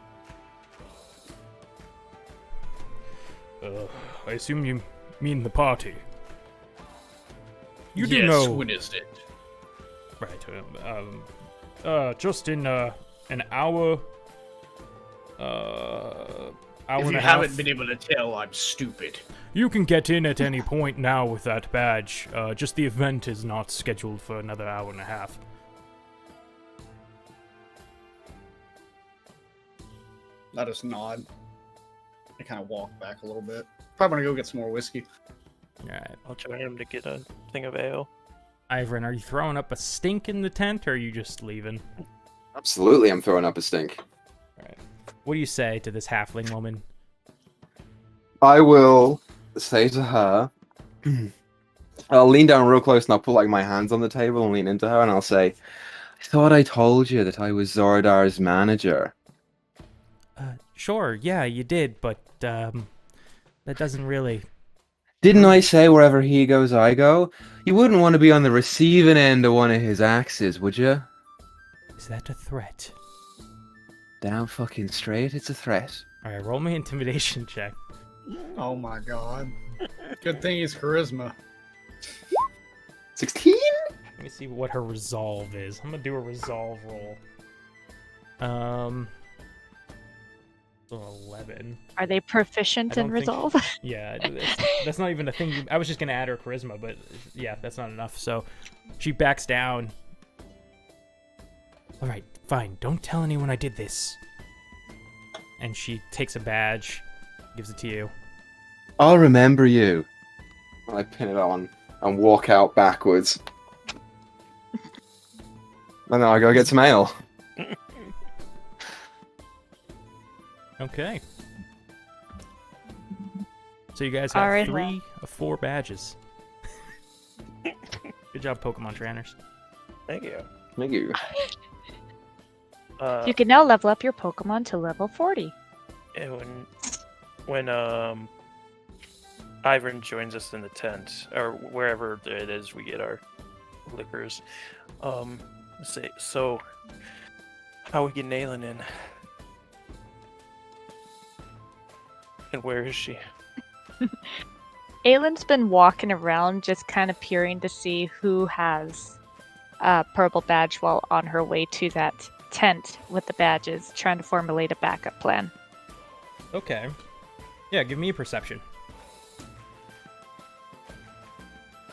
I assume you mean the party. You do Yes, know. when is it? Right. Just in an hour. Hour If and you a half. haven't been able to tell, I'm stupid. You can get in at any point now with that badge. Just the event is not scheduled for another hour and a half. I just nod. I kind of walk back a little bit. Probably gonna go get some more whiskey. Alright. I'll join him to get a thing of ale. Ivrin, are you throwing up a stink in the tent, or are you just leaving? Absolutely, I'm throwing up a stink. Alright. What do you say to this halfling woman? I will say to her, I'll lean down real close and I'll put like my hands on the table and lean into her and I'll say, I thought I told you that I was Zordar's manager. Sure, yeah, you did, but, that doesn't really... Didn't I say wherever he goes, I go? You wouldn't want to be on the receiving end of one of his axes, would you? Is that a threat? Damn fucking straight, it's a threat. Alright, roll me intimidation check. Oh my god. Good thing he's charisma. 16? Let me see what her resolve is. I'm gonna do a resolve roll. 11. Are they proficient I in don't think- resolve? Yeah, that's not even a thing. I was just gonna add her charisma, but yeah, that's not enough. So she backs down. All right, fine. Don't tell anyone I did this. And she takes a badge, gives it to you. I'll remember you. I pin it on and walk out backwards. And then I go get some ale. Okay. So you guys have All right. 3 of 4 badges. Good job, Pokemon trainers. Thank you. Thank you. You can now level up your Pokemon to level 40. And when Ivern joins us in the tent, or wherever it is we get our liquors, say, so how we get Naylin in? And where is she? Aylin's been walking around just kind of peering to see who has a purple badge while on her way to that tent with the badges, trying to formulate a backup plan. Okay. Yeah, give me a perception.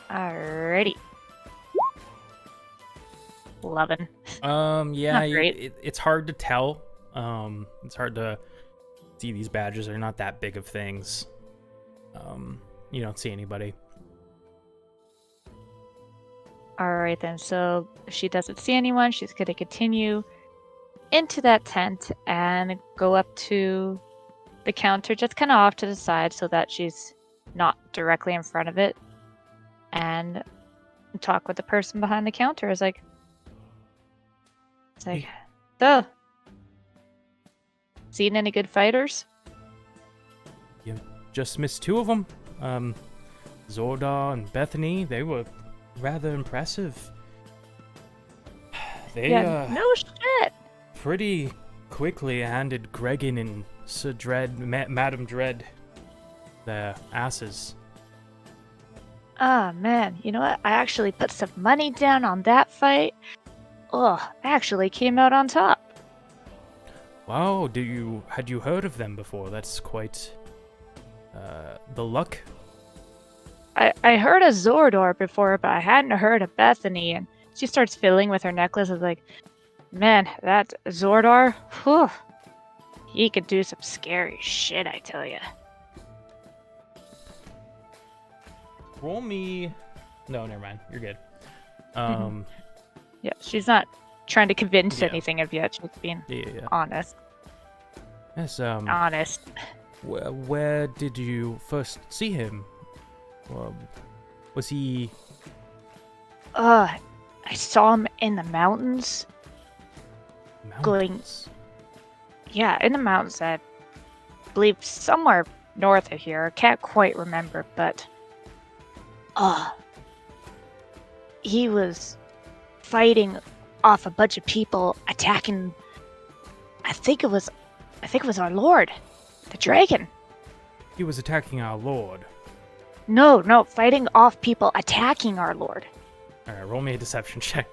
Alrighty. 11. Yeah, Not great. it's hard to tell. It's hard to see. These badges are not that big of things. You don't see anybody. Alright then, so if she doesn't see anyone, she's going to continue into that tent and go up to the counter, just kind of off to the side so that she's not directly in front of it, and talk with the person behind the counter. It's like, so, seen any good fighters? You just missed 2 of them. Zordar and Bethany, they were rather impressive. They, no shit! pretty quickly handed Gregan and Sir Dread, Madam Dread, their asses. Ah, man, you know what? I actually put some money down on that fight. Oh, I actually came out on top. Wow, had you heard of them before? That's quite the luck. I heard of Zordor before, but I hadn't heard of Bethany, and she starts fiddling with her necklace. It's like, man, that Zordor, whew, he could do some scary shit, I tell ya. Roll me. No, never mind. You're good. Yeah, she's not trying to convince Yeah. anything of yet. She's being Yeah. honest. Yes. Honest. Where did you first see him? Was he? I saw him in the mountains. Mountains? Yeah, in the mountains. I believe somewhere north of here. I can't quite remember, but he was fighting off a bunch of people, attacking. I think it was our lord, the dragon. He was attacking our lord. No, fighting off people, attacking our lord. All right, roll me a deception check.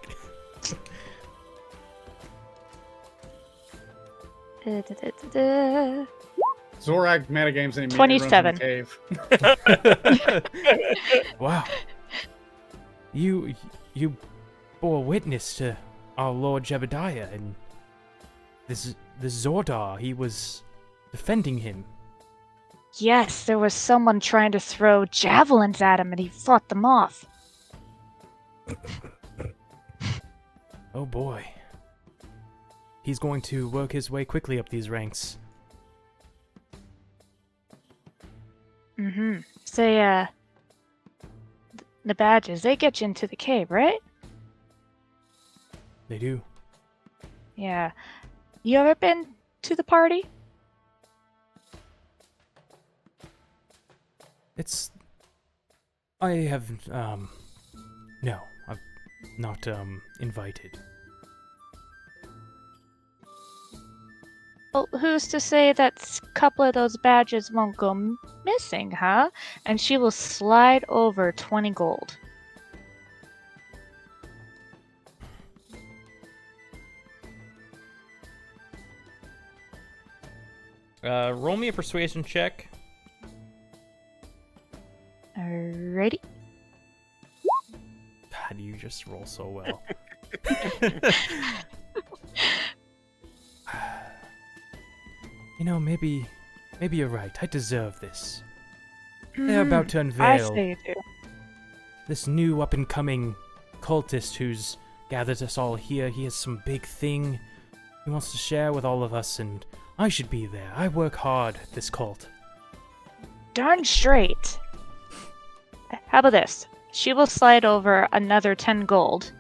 Zorag metagames and he 27. runs in the cave. Wow. You bore witness to our Lord Jebediah, and this Zordar, he was defending him. Yes, there was someone trying to throw javelins at him, and he fought them off. Oh boy. He's going to work his way quickly up these ranks. So, the badges, they get you into the cave, right? They do. Yeah. You ever been to the party? I have, no, I've not, invited. Well, who's to say that a couple of those badges won't go missing, huh? And she will slide over 20 gold. Roll me a persuasion check. Alrighty. God, you just roll so well. You know, maybe you're right. I deserve this. They're about to I unveil say you do. this new up-and-coming cultist who's gathered us all here. He has some big thing he wants to share with all of us, and I should be there. I work hard at this cult. Darn straight. How about this? She will slide over another 10 gold.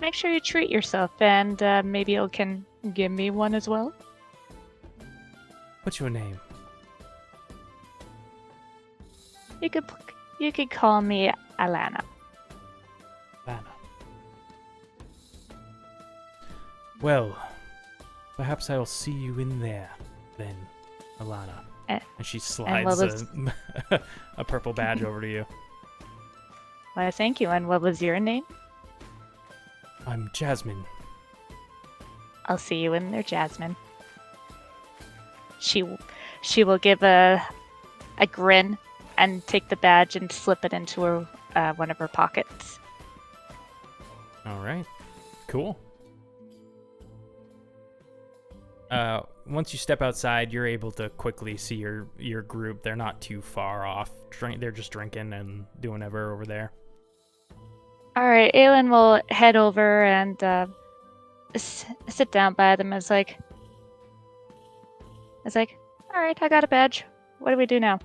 Make sure you treat yourself, and maybe you can give me one as well. What's your name? You could call me Alana. Lana. Well, perhaps I'll see you in there, then, Alana. And she slides a purple badge over to you. Why, thank you. And what was your name? I'm Jasmine. I'll see you in there, Jasmine. She will give a grin and take the badge and slip it into her one of her pockets. All right. Cool. Once you step outside, you're able to quickly see your group. They're not too far off. They're just drinking and doing whatever over there. All right, Aelin will head over and sit down by them. It's like, all right, I got a badge. What do we do now?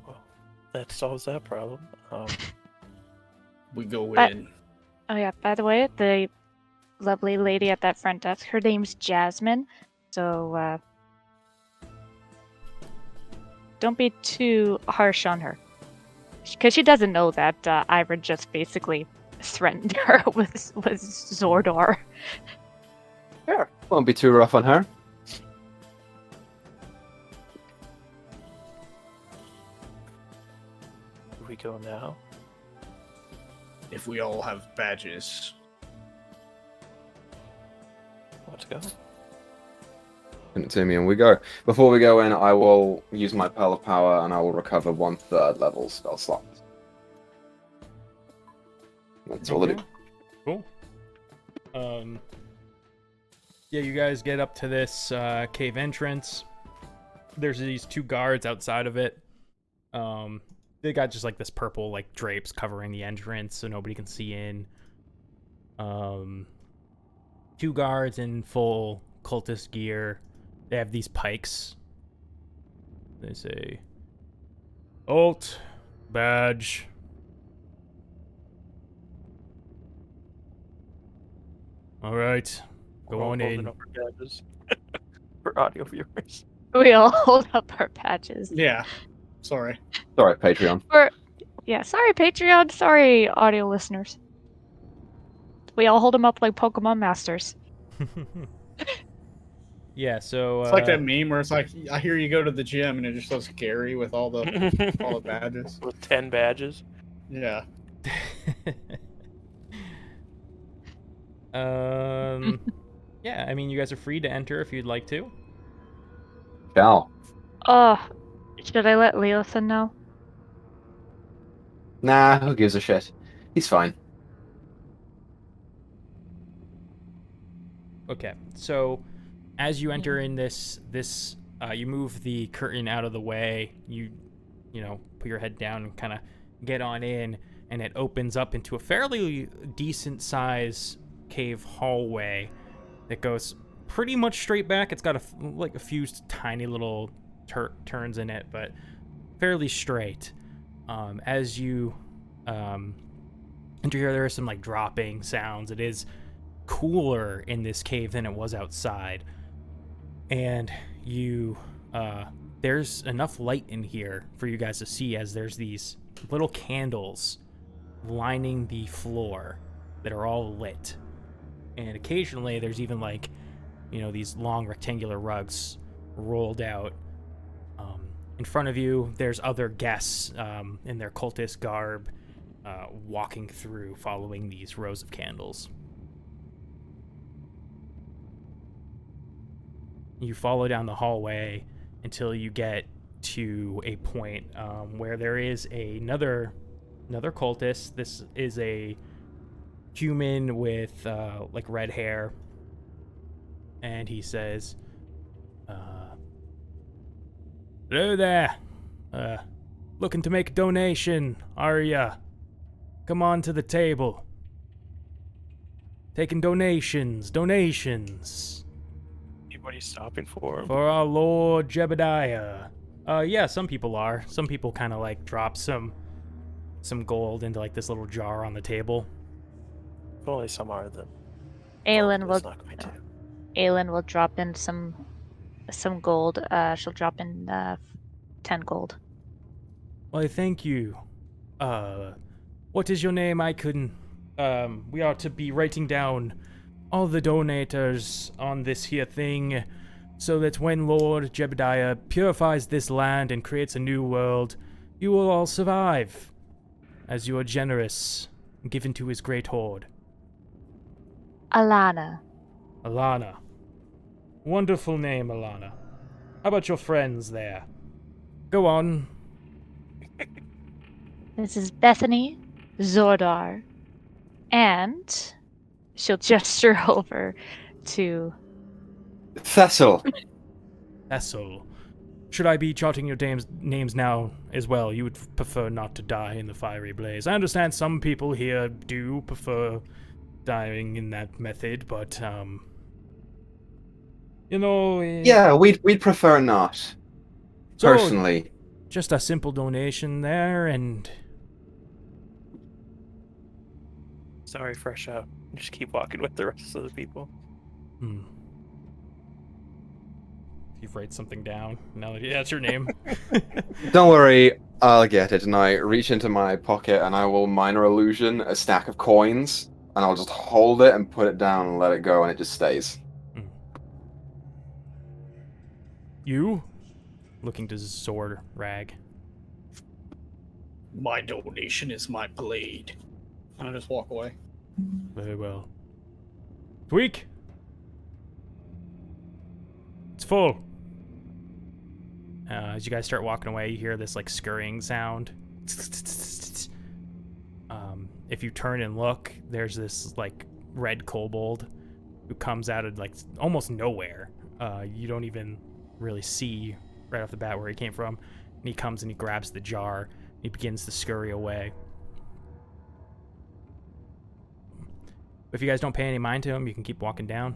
Well, that solves that problem. We go But- in. Oh yeah, by the way, the lovely lady at that front desk, her name's Jasmine. So don't be too harsh on her, because she doesn't know that Ira just basically threatened her with Zordor. Sure. Won't be too rough on her. Do we go now? If we all have badges. Let's go. Continue, and we go. Before we go in, I will use my Pearl of Power, and I will recover 1/3 level spell slots. That's all I do. Cool. Yeah, you guys get up to this cave entrance. There's these two guards outside of it. They got just like this purple like drapes covering the entrance so nobody can see in. Two guards in full cultist gear. They have these pikes. They say, "Alt, badge." All right, go We're all on holding in. up our badges for audio viewers. We all hold up our badges. Yeah. Sorry. Sorry, Patreon. Yeah, sorry Patreon, sorry audio listeners. We all hold them up like Pokemon Masters. Yeah, so It's like that meme where it's like, I hear you go to the gym and it just shows Gary with all the badges. With 10 badges. Yeah. Yeah, I mean, you guys are free to enter if you'd like to. Ciao. Oh, should I let Leosin know? Nah, who gives a shit? He's fine. Okay, so as you enter in this, you move the curtain out of the way. You know, put your head down and kind of get on in, and it opens up into a fairly decent size cave hallway that goes pretty much straight back. It's got a few tiny little turns in it, but fairly straight. As you enter here, there are some like dropping sounds. It is cooler in this cave than it was outside, and there's enough light in here for you guys to see, as there's these little candles lining the floor that are all lit, and occasionally there's even like, you know, these long rectangular rugs rolled out. In front of you, there's other guests in their cultist garb walking through, following these rows of candles. You follow down the hallway until you get to a point where there is another cultist. This is a human with like red hair, and he says, "Hello there. Looking to make a donation, are ya? Come on to the table. Taking donations. Anybody stopping for him? For our Lord Jebediah." Yeah, some people are. Some people kind of like drop some gold into like this little jar on the table. If only some are, then. Aelin It's will not going to. Aelin will drop in some gold. She'll drop in 10 gold. Why, thank you. What is your name? I couldn't. We are to be writing down all the donators on this here thing, so that when Lord Jebediah purifies this land and creates a new world, you will all survive, as you are generous and given to his great hoard. Alana. Alana. Wonderful name, Alana. How about your friends there? Go on. This is Bethany, Zordar, and she'll gesture over to Cecil. Cecil. Should I be jotting your names now as well? You would prefer not to die in the fiery blaze. I understand some people here do prefer dying in that method, but, you know... Yeah, we'd prefer not. So, Personally. just a simple donation there, and... Sorry, fresh out. Just keep walking with the rest of the people. You write something down. Now that that's your name. Don't worry, I'll get it. And I reach into my pocket and I will minor illusion a stack of coins, and I'll just hold it and put it down and let it go, and it just stays. You? Looking to Sword Rag. My donation is my blade. I just walk away. Very well. Tweak! It's full. As you guys start walking away, you hear this like scurrying sound. If you turn and look, there's this like red kobold who comes out of like almost nowhere. You don't even really see right off the bat where he came from. And he comes and he grabs the jar. He begins to scurry away. If you guys don't pay any mind to him, you can keep walking down.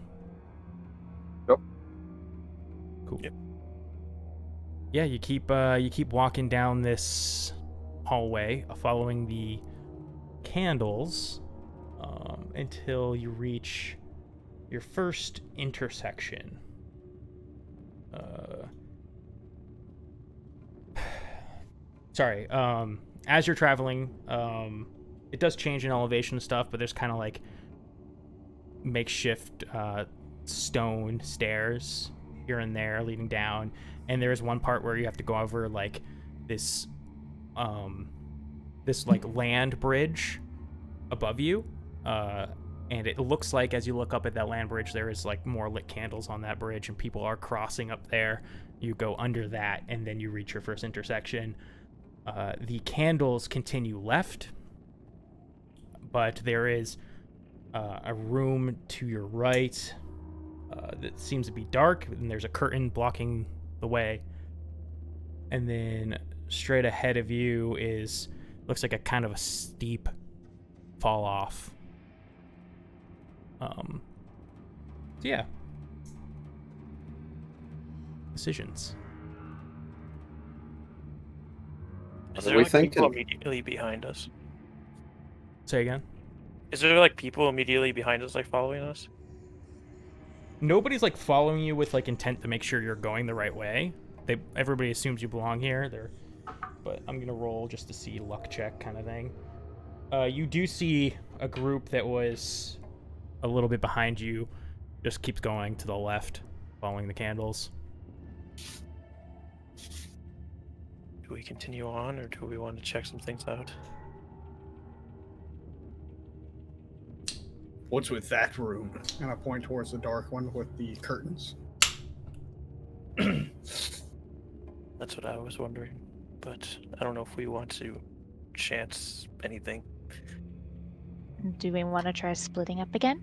Yep. Cool. Yep. Yeah, you keep walking down this hallway, following the candles, until you reach your first intersection. Sorry. As you're traveling, it does change in elevation and stuff, but there's kind of like makeshift stone stairs here and there leading down, and there's one part where you have to go over like this like land bridge above you, and it looks like as you look up at that land bridge there is like more lit candles on that bridge and people are crossing up there. You go under that and then you reach your first intersection. The candles continue left, but there is a room to your right that seems to be dark, and there's a curtain blocking the way. And then straight ahead of you looks like a kind of a steep fall off. So yeah. Decisions. Is What there are we like people thinking? immediately behind us? Say again? Is there like people immediately behind us like following us? Nobody's like following you with like intent to make sure you're going the right way. Everybody assumes you belong here. But I'm gonna roll just to see luck check kind of thing. You do see a group that was a little bit behind you, just keeps going to the left, following the candles. Do we continue on, or do we want to check some things out? What's with that room? And I point towards the dark one with the curtains. That's what I was wondering, but I don't know if we want to chance anything. Do we want to try splitting up again?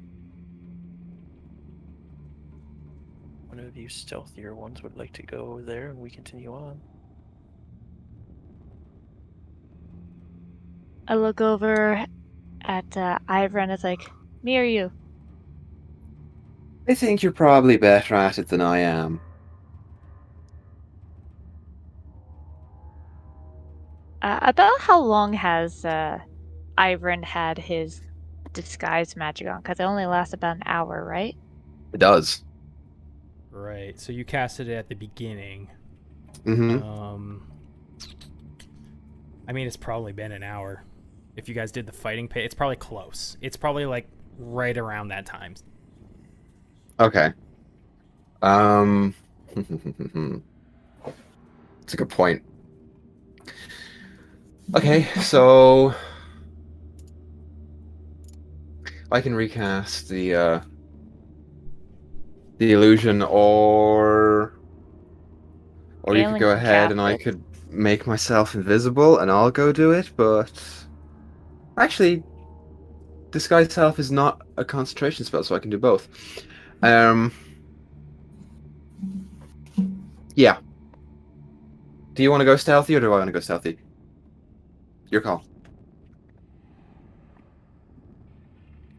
One of you stealthier ones would like to go there, and we continue on. I look over at Ivor and it's like, me or you? I think you're probably better at it than I am. About how long has Ivor had his disguise magic on? Because it only lasts about an hour, right? It does. Right. So you casted it at the beginning. Mm-hmm. I mean, it's probably been an hour. If you guys did the fighting pay, it's probably close. It's probably like right around that time. Okay. It's a good point. Okay, so I can recast the the illusion, or you could Aelin go can ahead cast and I it. could make myself invisible and I'll go do it, but actually, disguise self is not a concentration spell, so I can do both. Yeah. Do you want to go stealthy or do I want to go stealthy? Your call.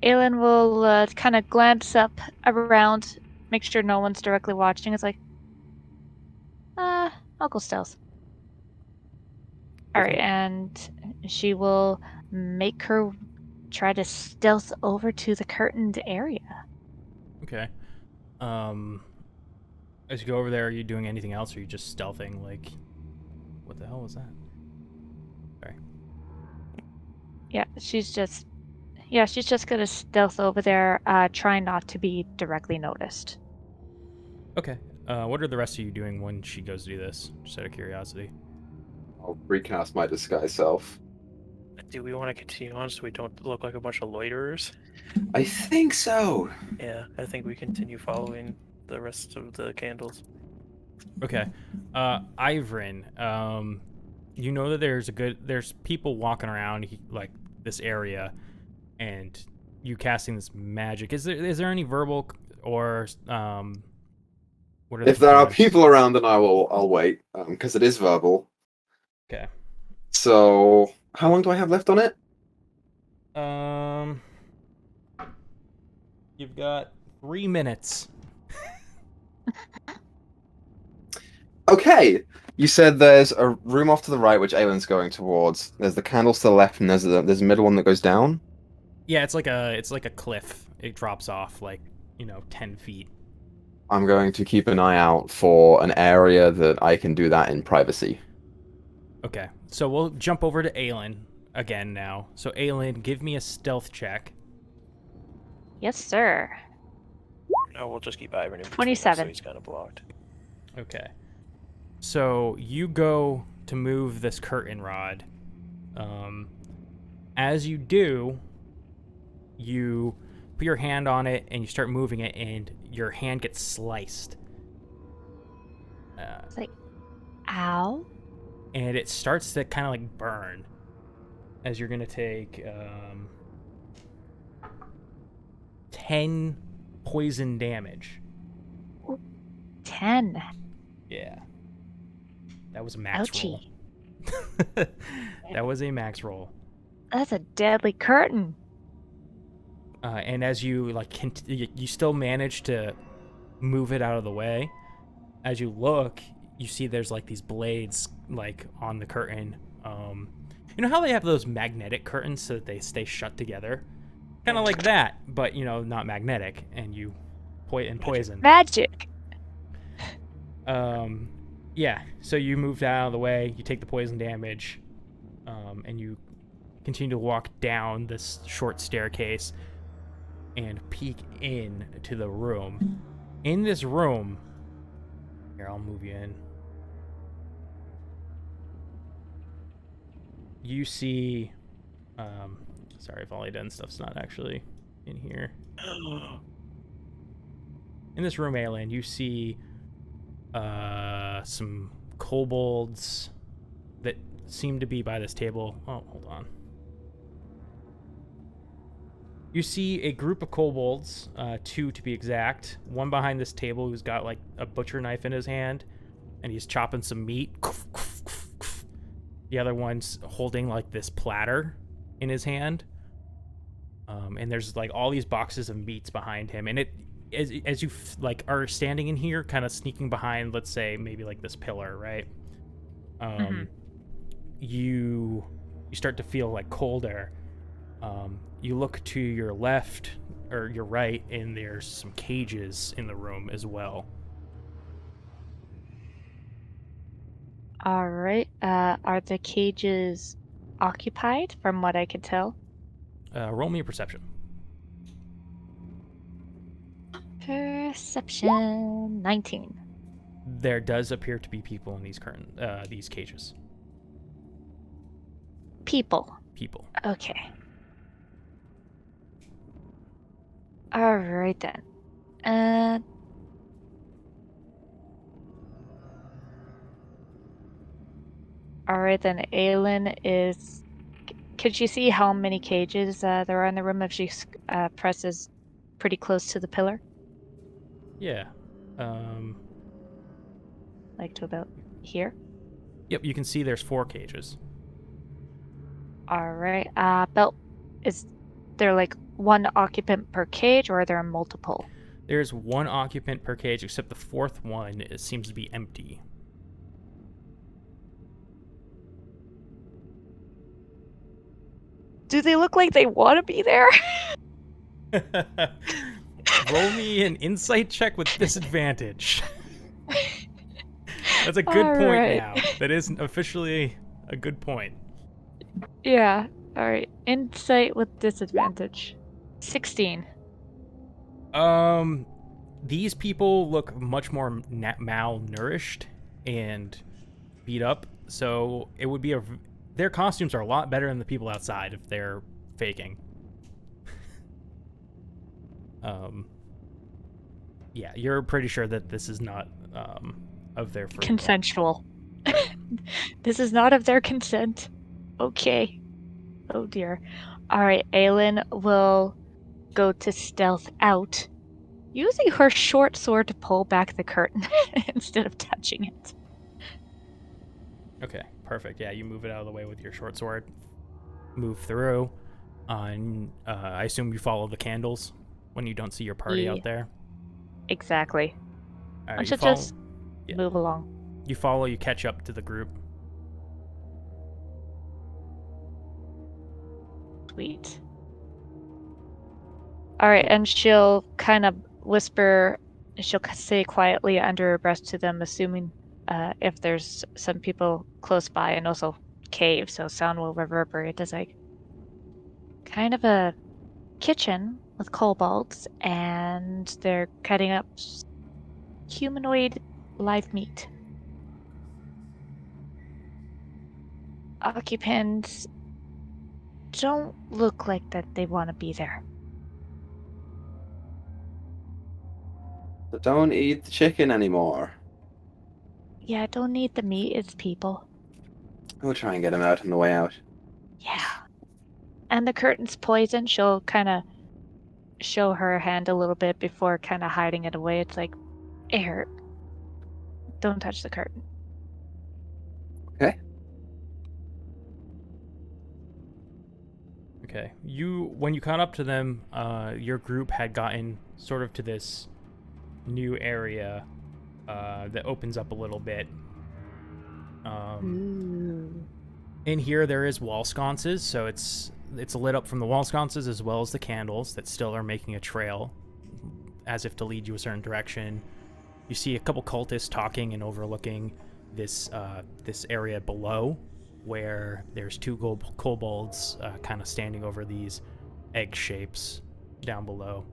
Aelin will kind of glance up around, make sure no one's directly watching. It's like, I'll go stealth. All right, and she will make her try to stealth over to the curtained area. Okay. As you go over there, are you doing anything else, or are you just stealthing? Like, what the hell was that? Sorry. Yeah, she's just gonna stealth over there, trying not to be directly noticed. Okay. What are the rest of you doing when she goes to do this? Just out of curiosity. I'll recast my disguise self. Do we want to continue on so we don't look like a bunch of loiterers? I think so. Yeah, I think we continue following the rest of the candles. Okay. Ivrin, you know that there's people walking around like this area, and you casting this magic. Is there any verbal or what are If the there are commands? people around, then I'll wait, because it is verbal. Okay. So, how long do I have left on it? You've got 3 minutes. Okay. You said there's a room off to the right, which Aylin's going towards. There's the candles to the left, and there's a middle one that goes down. Yeah, it's like a cliff. It drops off like 10 feet. I'm going to keep an eye out for an area that I can do that in privacy. Okay, so we'll jump over to Aelin again now. So Aelin, give me a stealth check. Yes, sir. No, we'll just keep Ivan in between, 27. so he's kind of blocked. Okay. So you go to move this curtain rod. As you do, you put your hand on it and you start moving it, and your hand gets sliced. It's like, ow. And it starts to kind of like burn. As you're gonna take 10 poison damage. 10. Yeah. That was a max Ouchie. roll. That was a max roll. That's a deadly curtain. And as you you still manage to move it out of the way. As you look, you see there's like these blades like on the curtain. You know how they have those magnetic curtains so that they stay shut together? Kind of like that, but not magnetic, and you poison. Magic. Yeah, so you move that out of the way, you take the poison damage, and you continue to walk down this short staircase and peek in to the room. In this room, here, I'll move you in. You see, sorry if all I done stuff's not actually in here. In this room, Aelin, you see some kobolds that seem to be by this table. Oh, hold on. You see a group of kobolds, 2 to be exact. One behind this table who's got like a butcher knife in his hand, and he's chopping some meat. The other one's holding like this platter in his hand. And there's like all these boxes of meats behind him, and it as you like are standing in here, kind of sneaking behind, let's say maybe like this pillar, right? You start to feel like colder. You look to your left or your right, and there's some cages in the room as well. All right. Are the cages occupied, from what I could tell? Roll me a perception. Perception 19. There does appear to be people in these cages. People. People. Okay. All right then. Alright, then Aelin is... Could she see how many cages there are in the room if she presses pretty close to the pillar? Yeah. Like to about here? Yep, you can see there's 4 cages. Alright, is there like one occupant per cage, or are there multiple? There's 1 occupant per cage, except the 4th one seems to be empty. Do they look like they want to be there? Roll me an insight check with disadvantage. That's a good point Alright. now. That is officially a good point. Yeah, alright. Insight with disadvantage. 16. These people look much more malnourished and beat up, so it would be their costumes are a lot better than the people outside if they're faking. Yeah, you're pretty sure that this is not of their free will. Consensual. This is not of their consent. Okay. Oh dear. Alright, Aelin will go to stealth out, using her short sword to pull back the curtain instead of touching it. Okay, perfect. Yeah, you move it out of the way with your short sword. Move through. I assume you follow the candles when you don't see your party Yeah. out there. Exactly. All I right, should just yeah. move along. You follow, you catch up to the group. Sweet. Alright, and she'll kind of whisper, she'll say quietly under her breath to them, assuming if there's some people close by, and also cave, so sound will reverberate. There's like kind of a kitchen with kobolds, and they're cutting up humanoid live meat. Occupants don't look like that they want to be there. So don't eat the chicken anymore. Yeah, don't need the meat, it's people. We'll try and get him out on the way out. Yeah. And the curtain's poison. She'll kind of show her hand a little bit before kind of hiding it away. It's like, it hurt. Don't touch the curtain. Okay. Okay. When you caught up to them, your group had gotten sort of to this new area that opens up a little bit. In here, there is wall sconces, so it's lit up from the wall sconces as well as the candles that still are making a trail, as if to lead you a certain direction. You see a couple cultists talking and overlooking this area below, where there's 2 kobolds kind of standing over these egg shapes down below.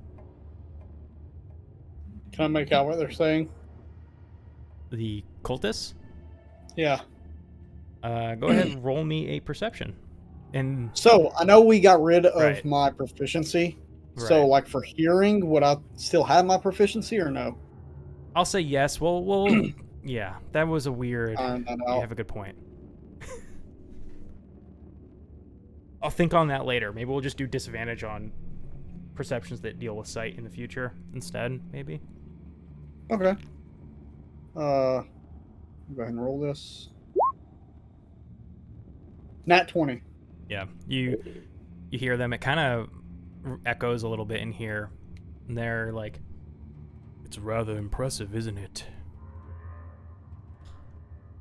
Can I make out what they're saying? The cultists? Yeah. Go ahead and roll me a perception. And So I know we got rid of Right. my proficiency. So Right. like for hearing, would I still have my proficiency or no? I'll say yes. We'll yeah, that was a weird. Iron that You out. have a good point. I'll think on that later. Maybe we'll just do disadvantage on perceptions that deal with sight in the future instead, maybe. Okay. Go ahead and roll this. Nat 20. Yeah, you hear them. It kind of echoes a little bit in here. And they're like, "It's rather impressive, isn't it?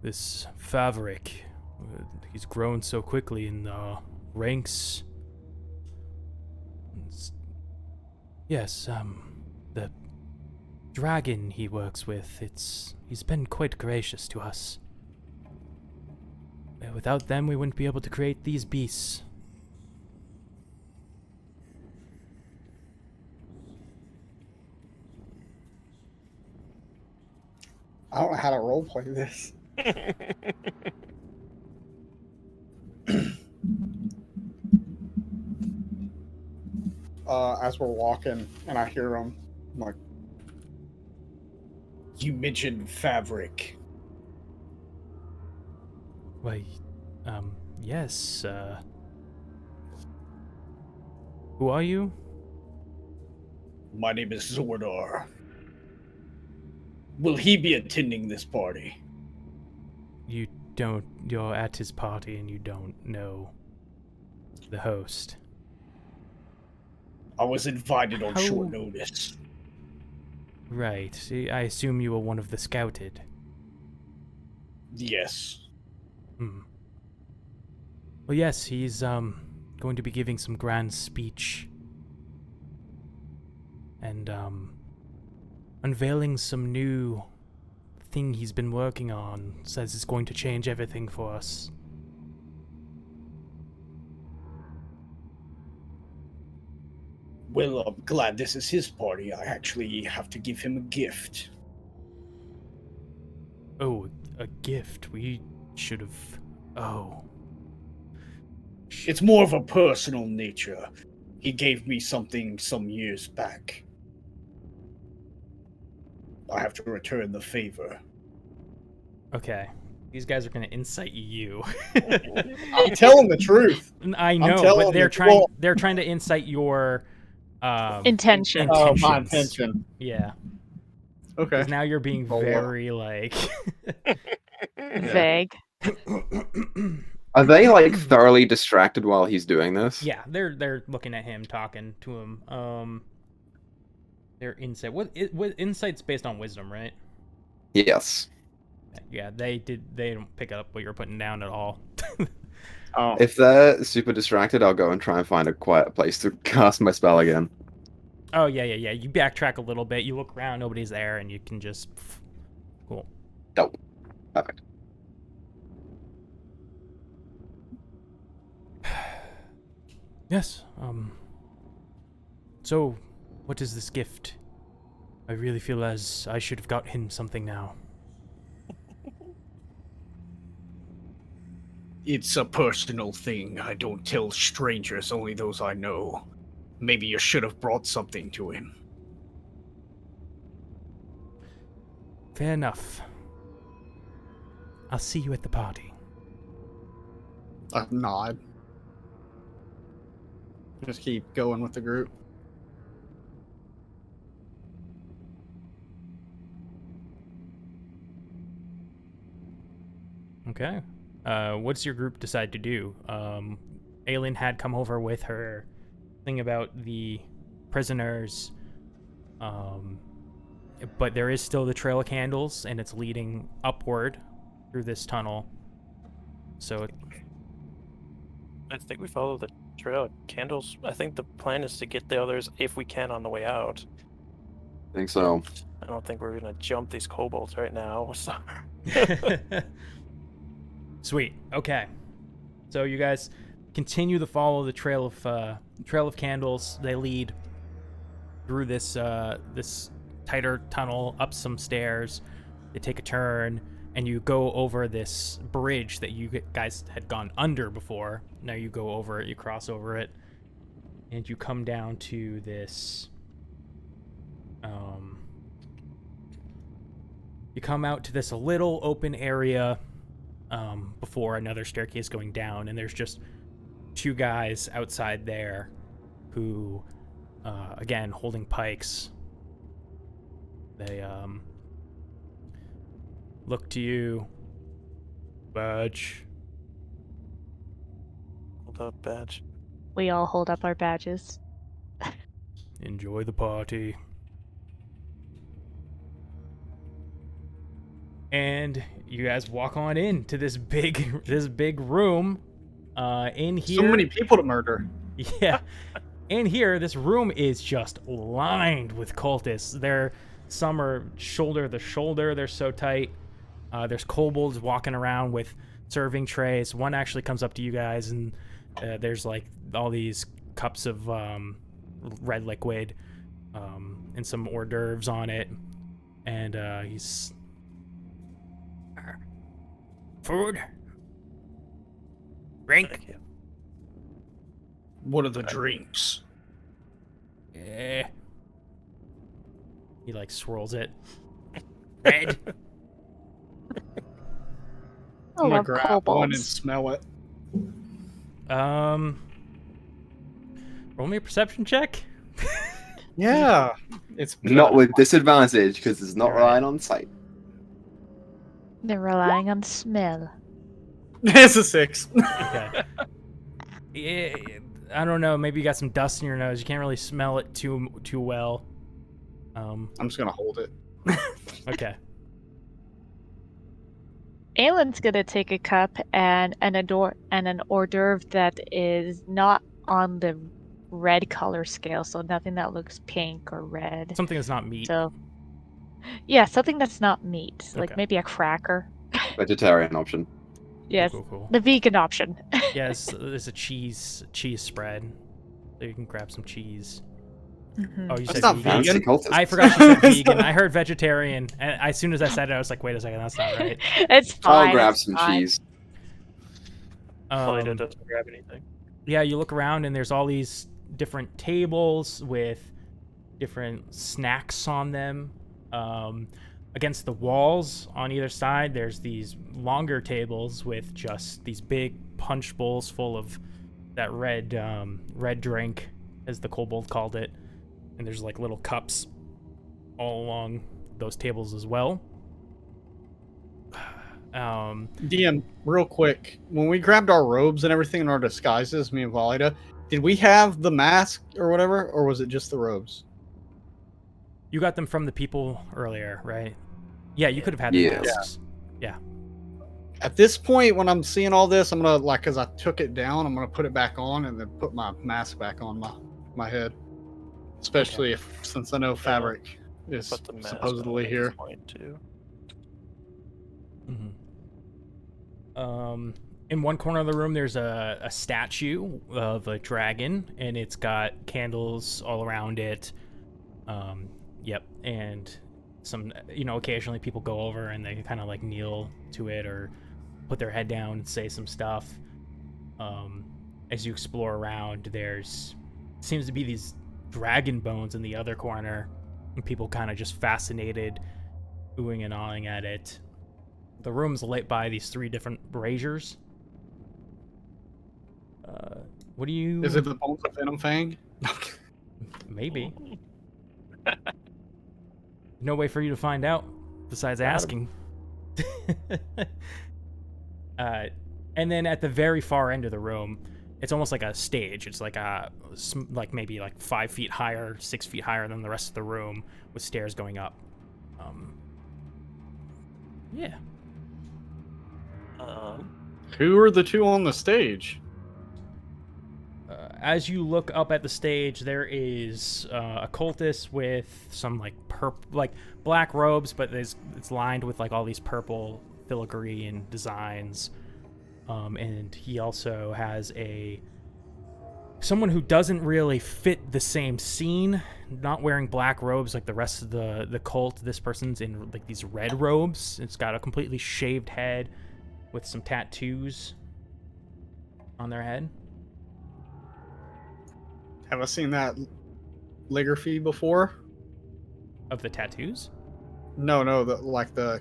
This Favoric, he's grown so quickly in the ranks. Yes, the dragon he works with, he's been quite gracious to us. Without them, we wouldn't be able to create these beasts." I don't know how to roleplay this. As we're walking and I hear them, I'm like, "You mentioned Fabric." Why, Yes, who are you? My name is Zordar. Will he be attending this party? You're at his party and you don't know the host. I was invited on How- short notice. Right, I assume you were one of the scouted. Yes. Well, yes, he's, going to be giving some grand speech. And, unveiling some new thing he's been working on. Says it's going to change everything for us. Well, I'm glad this is his party. I actually have to give him a gift. Oh, a gift. We should have... Oh. It's more of a personal nature. He gave me something some years back. I have to return the favor. Okay. These guys are going to incite you. I'm telling the truth. I know, telling but they're you, trying. well- They're trying to incite your Intention. Oh, my intentions. intention. Yeah, Okay. 'cause now you're being Well, very like. Vague. Are they like thoroughly distracted while he's doing this? Yeah, they're looking at him, talking to him. Their insight. What insight's based on wisdom, right? Yes. Yeah, they don't pick up what you're putting down at all. Oh. If they're super distracted, I'll go and try and find a quiet place to cast my spell again. Oh yeah. You backtrack a little bit. You look around, nobody's there, and you can just. Cool. Dope. Perfect. Yes. So, what is this gift? I really feel as I should have got him something now. It's a personal thing. I don't tell strangers, only those I know. Maybe you should have brought something to him. Fair enough. I'll see you at the party. A nod. Just keep going with the group. Okay. What's your group decide to do? Aelin had come over with her thing about the prisoners, but there is still the trail of candles, and it's leading upward through this tunnel. So, I think we follow the trail of candles. I think the plan is to get the others if we can on the way out. I think so. I don't think we're gonna jump these kobolds right now. So. Sweet. Okay. So you guys continue to follow the trail of candles. They lead through this this tighter tunnel, up some stairs. They take a turn, and you go over this bridge that you guys had gone under before. Now you go over it, you cross over it, and you come down to this. You come out to this little open area before another staircase going down, and there's just two guys outside there who, again, holding pikes. They look to you. Badge. Hold up, badge. We all hold up our badges. Enjoy the party. And you guys walk on into this big room. In here, So many people to murder. yeah. In here, this room is just lined with cultists. Some are shoulder to shoulder. They're so tight. There's kobolds walking around with serving trays. One actually comes up to you guys, and there's like all these cups of red liquid and some hors d'oeuvres on it. And he's... Food? Drink? Thank you. What are the drinks? Yeah. He like swirls it. Red? I I'm gonna love grab one and kobolds. smell it. Roll me a perception check. Yeah, it's Not with disadvantage, because it's not Alright. relying on sight. They're relying on smell. It's a 6. Okay. Yeah, I don't know. Maybe you got some dust in your nose. You can't really smell it too well. I'm just gonna hold it. Okay. Aylin's gonna take a cup and an hors d'oeuvre that is not on the red color scale, so nothing that looks pink or red. Something that's not meat. So, yeah, something that's not meat, like Okay. maybe a cracker. Vegetarian option. Yes, Cool. the vegan option. Yes, there's a cheese spread. So you can grab some cheese. Mhm. Oh, you That's said not vegan. Fancy vegan. cultist. I forgot you said vegan. I heard vegetarian, and as soon as I said it, I was like, "Wait a second, that's not right." It's fine. I'll grab it's some fine. cheese. Falida Um, doesn't grab anything. yeah, you look around, and there's all these different tables with different snacks on them. Against the walls on either side, there's these longer tables with just these big punch bowls full of that red drink, as the kobold called it. And there's like little cups all along those tables as well. DM, real quick, when we grabbed our robes and everything in our disguises, me and Valida, did we have the mask or whatever, or was it just the robes? You got them from the people earlier, right? Yeah, you could have had the Yes. masks. At this point, when I'm seeing all this, I'm gonna cause I took it down, I'm gonna put it back on and then put my mask back on my head. Especially since I know fabric is Put the mask supposedly on at here. this point, too. In one corner of the room, there's a statue of a dragon, and it's got candles all around it. Yep, and some, occasionally people go over and they kind of like kneel to it or put their head down and say some stuff. As you explore around, seems to be these dragon bones in the other corner, and people kind of just fascinated, oohing and awing at it. The room's lit by these 3 different braziers. What do you... Is it the bones of Venom Fang? Maybe. No way for you to find out besides asking. And then at the very far end of the room, it's almost like a stage. It's like maybe 5 feet higher, 6 feet higher than the rest of the room, with stairs going up. Yeah. Who are the 2 on the stage? As you look up at the stage, there is a cultist with some black robes, but it's lined with all these purple filigree and designs. And he also has someone who doesn't really fit the same scene, not wearing black robes like the rest of the cult. This person's in these red robes. It's got a completely shaved head with some tattoos on their head. Have I seen that calligraphy before? Of the tattoos? No, the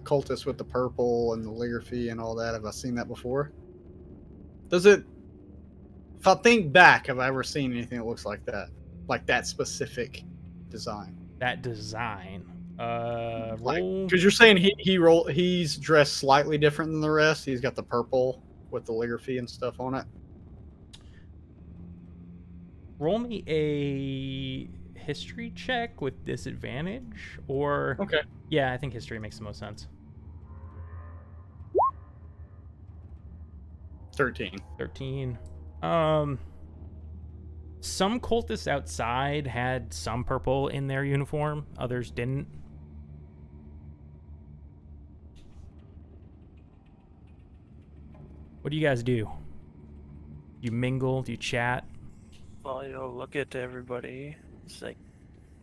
cultist with the purple and the calligraphy and all that. Have I seen that before? Does it? If I think back, have I ever seen anything that looks like that? Like that specific design? That design. Roll. Because you're saying he's dressed slightly different than the rest. He's got the purple with the calligraphy and stuff on it. Roll me a history check with disadvantage, or... Okay. Yeah, I think history makes the most sense. 13. 13. Some cultists outside had some purple in their uniform, others didn't. What do you guys do? You mingle? Do you chat? Well, look at everybody. It's like,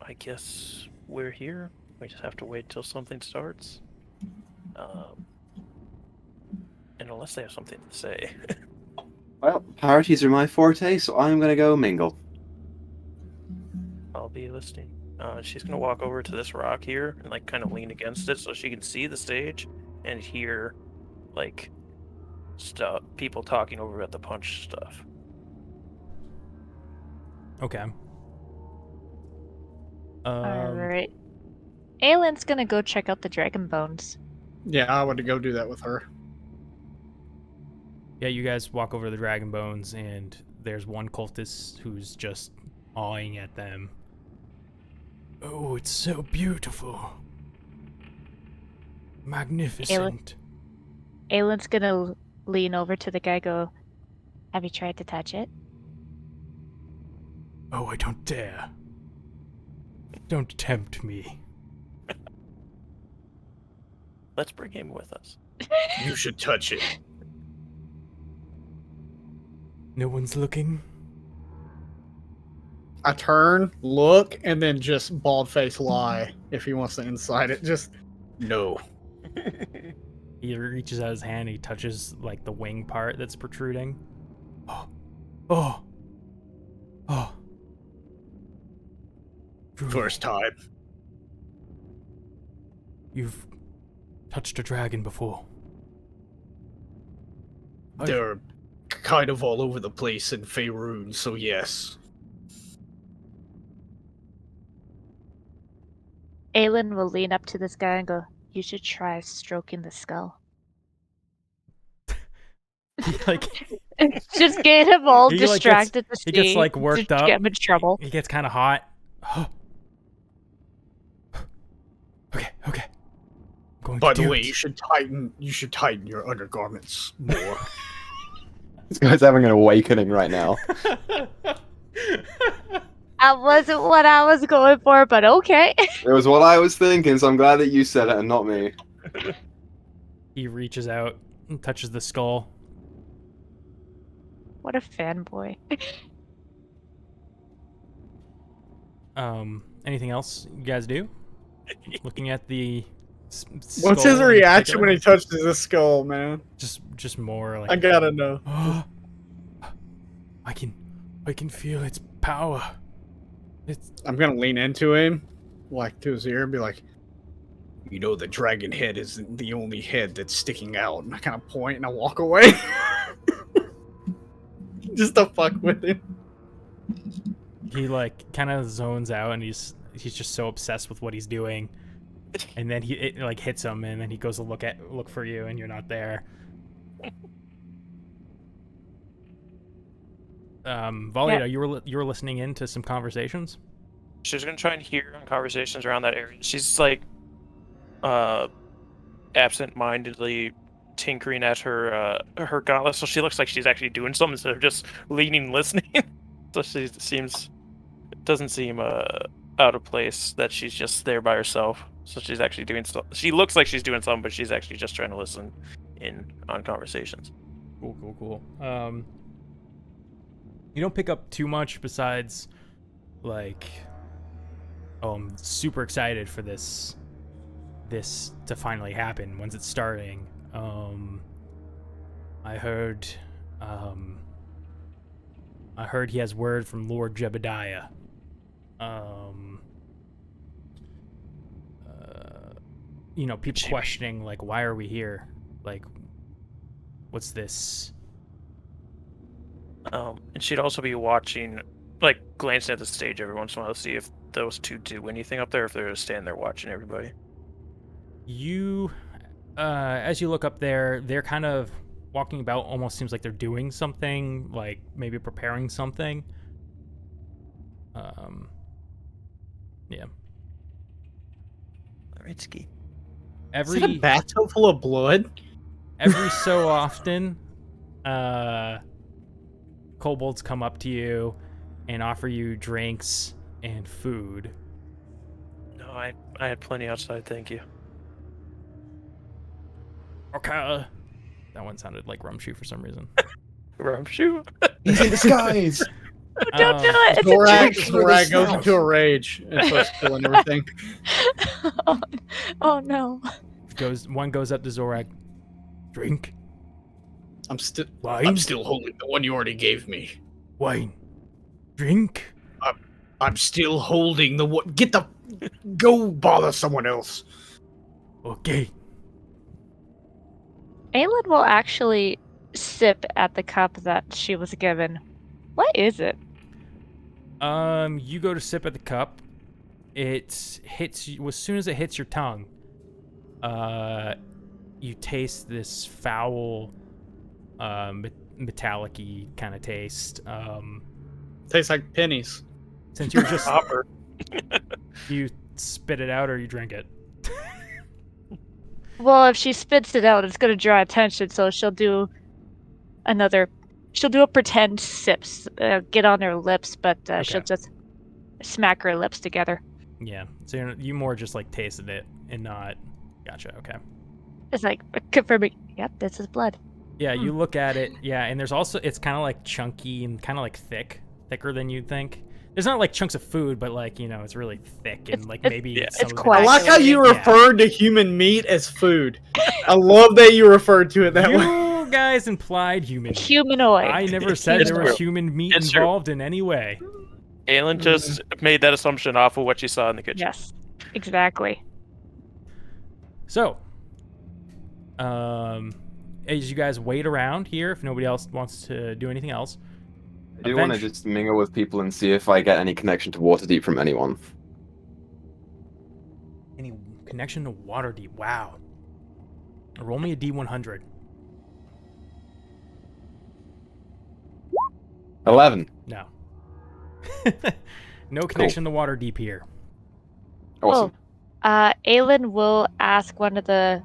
I guess we're here. We just have to wait till something starts. And unless they have something to say. Well, parties are my forte, so I'm gonna go mingle. I'll be listening. She's gonna walk over to this rock here and kind of lean against it so she can see the stage and hear stuff, people talking over at the punch stuff. Okay. Alright. Aylin's gonna go check out the dragon bones. Yeah, I would go do that with her. Yeah, you guys walk over to the dragon bones, and there's one cultist who's just awing at them. Oh, it's so beautiful. Magnificent. Aylin's gonna lean over to the guy, go, have you tried to touch it? Oh, I don't dare. Don't tempt me. Let's bring him with us. You should touch it. No one's looking? I turn, look, and then just bald face lie if he wants to inside it. Just no. He reaches out his hand, he touches, like, the wing part that's protruding. Oh. Oh. Oh. First time. You've touched a dragon before. They're kind of all over the place in Faerun, so yes. Aylin will lean up to this guy and go, you should try stroking the skull. He, like, Just get him all He, like, distracted to see. he gets, like, worked to up. get him in trouble. he gets kind of hot. Okay. I'm going By to the do way, it. you should tighten your undergarments more. This guy's having an awakening right now. That wasn't what I was going for, but okay. It was what I was thinking, so I'm glad that you said it and not me. He reaches out and touches the skull. What a fanboy. Anything else you guys do? Looking at the What's his skull in reaction when particular? he touches the skull, man? Just more like I gotta know. I can feel its power. I'm gonna lean into him, like to his ear, and be like, you know, the dragon head isn't the only head that's sticking out. And I kind of point and I walk away. Just to fuck with him. He like kind of zones out and he's just so obsessed with what he's doing. And then it like hits him and then he goes to look for you and you're not there. Volita, Yeah. you were listening in to some conversations? She's gonna try and hear conversations around that area. She's like, absent-mindedly tinkering at her gauntlet, so she looks like she's actually doing something instead of just leaning, listening. So she doesn't seem out of place that she's just there by herself. So she's actually doing stuff. She looks like she's doing something, but she's actually just trying to listen in on conversations. Cool. You don't pick up too much besides, like, oh, I'm super excited for this to finally happen. When's it starting? I heard he has word from Lord Jebediah. People questioning, like, why are we here? Like, what's this? And she'd also be watching, like, glancing at the stage every once in a while to see if those two do anything up there, if they're just standing there watching everybody. As you look up there, they're kind of walking about, almost seems like they're doing something, like maybe preparing something. Yeah. Alright, Ski. Is it a bathtub full of blood? Every so often, kobolds come up to you and offer you drinks and food. No, I had plenty outside, thank you. Okay. That one sounded like Rumshoe for some reason. Rumshoe? He's in disguise! Don't do it! It's a trick! Zorak goes into a rage and starts killing everything. Oh no. One goes up to Zorak. Drink. I'm still Wine. holding the one you already gave me. Wine. Drink. I'm still holding the one. Go bother someone else. Okay. Aylin will actually sip at the cup that she was given. What is it? You go to sip at the cup. It hits you as soon as it hits your tongue. You taste this foul, metallic-y kind of taste. Tastes like pennies. Since you're just Hopper. you spit it out or you drink it. Well, if she spits it out, it's gonna draw attention, so she'll do a pretend sips, get on her lips, but she'll just smack her lips together. Yeah. So you more just like tasted it and not. Gotcha. Okay. It's like confirming. Yep, this is blood. Yeah, you look at it. Yeah, and there's also it's kind of like chunky and kind of like thicker than you'd think. There's not like chunks of food, but like it's really thick and like maybe yeah, some it's of it- quite- I like how you Yeah. referred to human meat as food. I love that you referred to it that way. You guys implied human. Humanoid. I never said It's there was true. human meat It's true. involved in any way. Aelin just made that assumption off of what she saw in the kitchen. Yes, exactly. So, as you guys wait around here, if nobody else wants to do anything else, I do want to just mingle with people and see if I get any connection to Waterdeep from anyone. any connection to Waterdeep? Wow. Roll me a D100. 11. No. No connection to Waterdeep here. Awesome. Aelin will ask one of the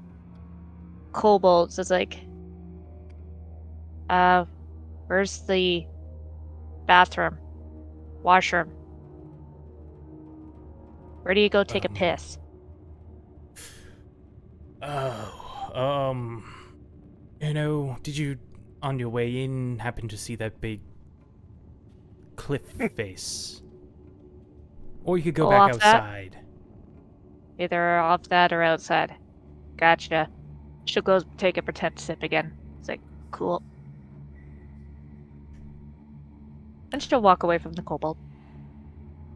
kobolds, it's like, where's the bathroom? Washroom? Where do you go take a piss? Oh, did you, on your way in, happen to see that big cliff face? Or you could go Go back off that? outside. Either off that or outside. Gotcha. She'll go take a pretend sip again. It's like, cool. And she'll walk away from the kobold.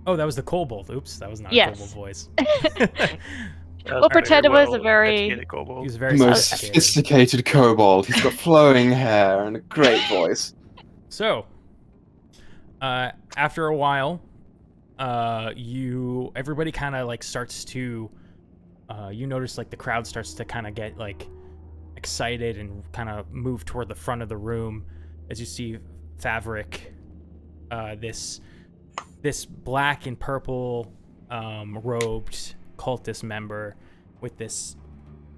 Oh, that was the kobold. Oops, that was not Yes. a kobold voice. We'll pretend it was a very- He was very Most sophisticated. sophisticated kobold. He's got flowing hair and a great voice. So, after a while, everybody kind of like starts to, you notice like the crowd starts to kind of get like excited and kind of move toward the front of the room as you see Favrik, this black and purple robed cultist member with this.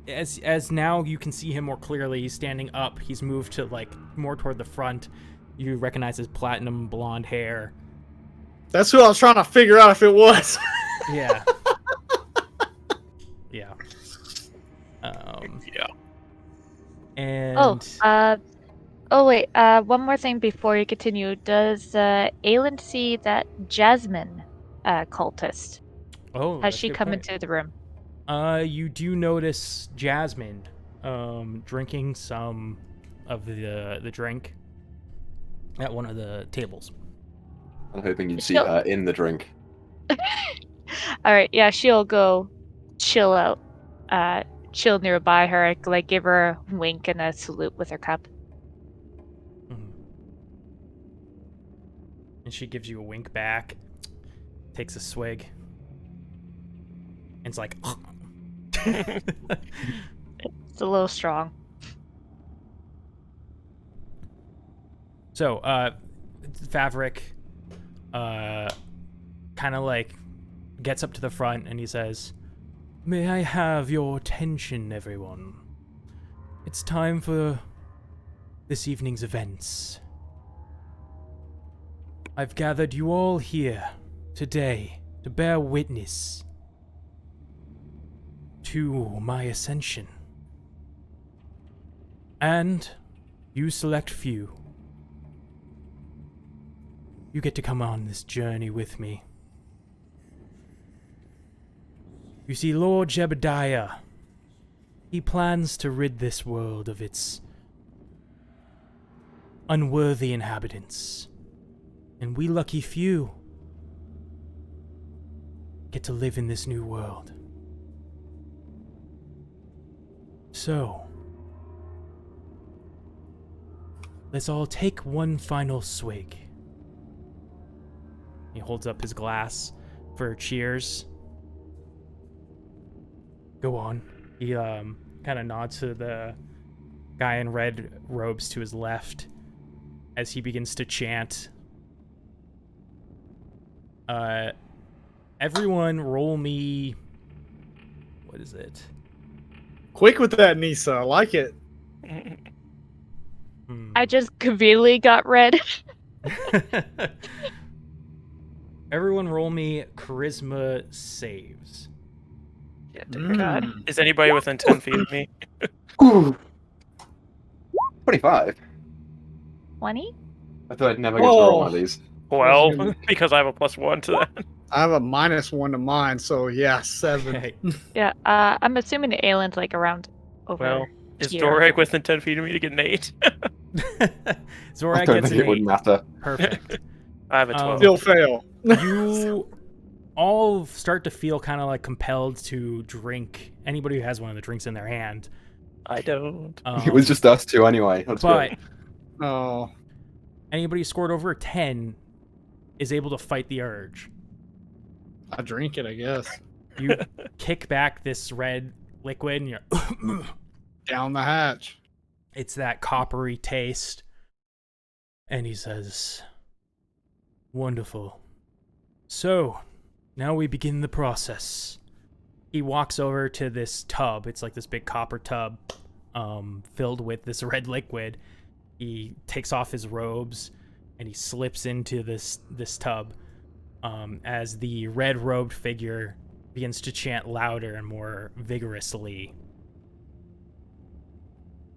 As now you can see him more clearly, he's standing up. He's moved to like more toward the front. You recognize his platinum blonde hair. That's who I was trying to figure out if it was. Yeah. Yeah. Yeah. And wait, one more thing before you continue. Does Aelin see that Jasmine cultist? oh, Has that's she a good come point. into the room? You do notice Jasmine drinking some of the drink at one of the tables. I'm hoping you'd see She'll- her in the drink. Alright, yeah, she'll go chill out. Chill nearby her, like give her a wink and a salute with her cup. Mhm. And she gives you a wink back, takes a swig, and it's like, It's a little strong. So, Favrik, kind of like gets up to the front and he says, "May I have your attention, everyone? It's time for this evening's events. I've gathered you all here today to bear witness to my ascension. And you select few. You get to come on this journey with me. You see, Lord Jebediah, he plans to rid this world of its unworthy inhabitants. And we lucky few get to live in this new world. So, let's all take one final swig. He holds up his glass for cheers. Go on. He kind of nods to the guy in red robes to his left as he begins to chant. Everyone roll me... What is it? Quick with that, Nyssa. I like it. I just conveniently got red. Everyone roll me charisma saves. Yeah, dear God. Is anybody within 10 feet of me? Ooh. 25. 20? I thought I'd never get to roll one of these. 12, because I have a +1 to that. I have a -1 to mine, so yeah, 7. Okay. Yeah, I'm assuming the alien's like around over Well, is here. Dorag within 10 feet of me to get an 8? Zorak I don't gets think an it would 8. matter. Perfect. I have a 12. Still fail. You all start to feel kind of like compelled to drink. Anybody who has one of the drinks in their hand. I don't. It was just us two anyway. That's But good. Oh, anybody who scored over a 10 is able to fight the urge. I drink it, I guess. You kick back this red liquid and you're Down the hatch. it's that coppery taste. And he says, wonderful. So, now we begin the process. He walks over to this tub. It's like this big copper tub filled with this red liquid. He takes off his robes and he slips into this tub as the red-robed figure begins to chant louder and more vigorously.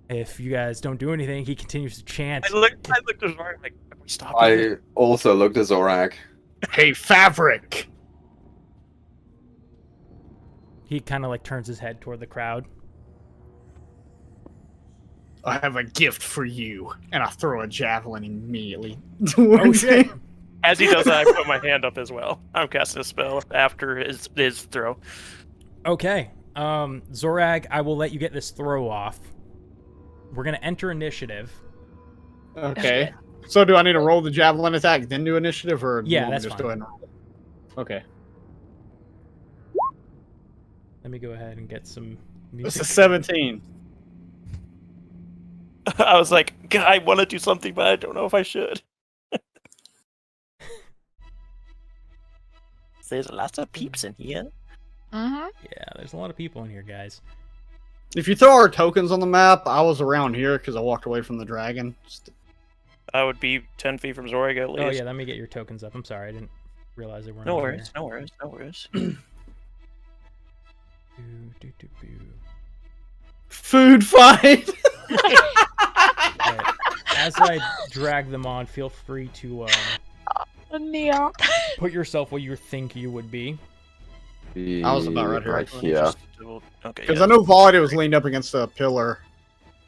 If you guys don't do anything, he continues to chant. I looked at Dorag like, are we stopping? I also looked at Zorak. Hey, Fabric! He kind of like turns his head toward the crowd. I have a gift for you. And I throw a javelin immediately. Oh shit! As he does that, I put my hand up as well. I'm casting a spell after his throw. Okay, Zorag, I will let you get this throw off. We're gonna enter initiative. Okay. So do I need to roll the javelin attack, then do initiative, or do you Yeah, want me that's just fine. go ahead and roll it? Okay. Let me go ahead and get some It's music. a 17. I was like, God, I want to do something, but I don't know if I should. There's lots of peeps in here. Mm-hmm. Yeah, there's a lot of people in here, guys. If you throw our tokens on the map, I was around here because I walked away from the dragon. I would be 10 feet from Zorag at least. Oh yeah, let me get your tokens up. I'm sorry, I didn't realize they weren't. No on worries, here. no worries, no worries. Boo. Food fight! Right. As I drag them on, feel free to Yeah. put yourself where you think you would be. I was about right here, Right actually. here. Okay. Because Yeah. I know Volley was leaned up against a pillar.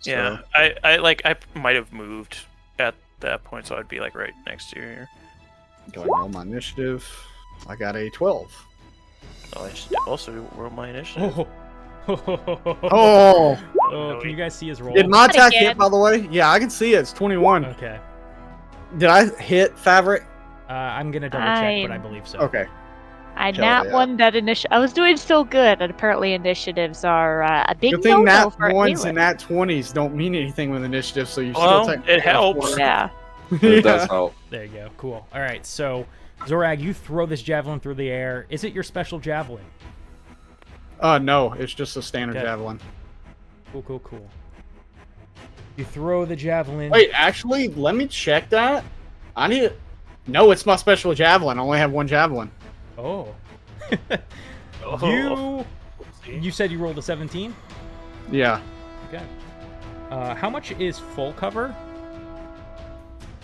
So. Yeah, I might have moved at that point, so I'd be like right next to you here. Go ahead and roll my initiative. I got a 12. Oh, I should also roll my initiative. Oh! Oh, can you guys see his roll? Did my Not attack again. hit, by the way? Yeah, I can see it. It's 21. Okay. Did I hit Fabric? I'm gonna double check, but I believe so. Okay. I Hell nat yeah. one that initiative. I was doing so good, and apparently initiatives are a big Good thing no-no nat for 1s Aelin. and nat 20s don't mean anything with initiative, so you Well, still take it helps. Yeah. It does help. There you go. Cool. All right. So, Zorag, you throw this javelin through the air. Is it your special javelin? No, it's just a standard Okay. javelin. Cool. You throw the javelin. Wait, actually, let me check that. I need. No, it's my special javelin. I only have one javelin. Oh. Oh. You said you rolled a 17? Yeah. Okay. How much is full cover?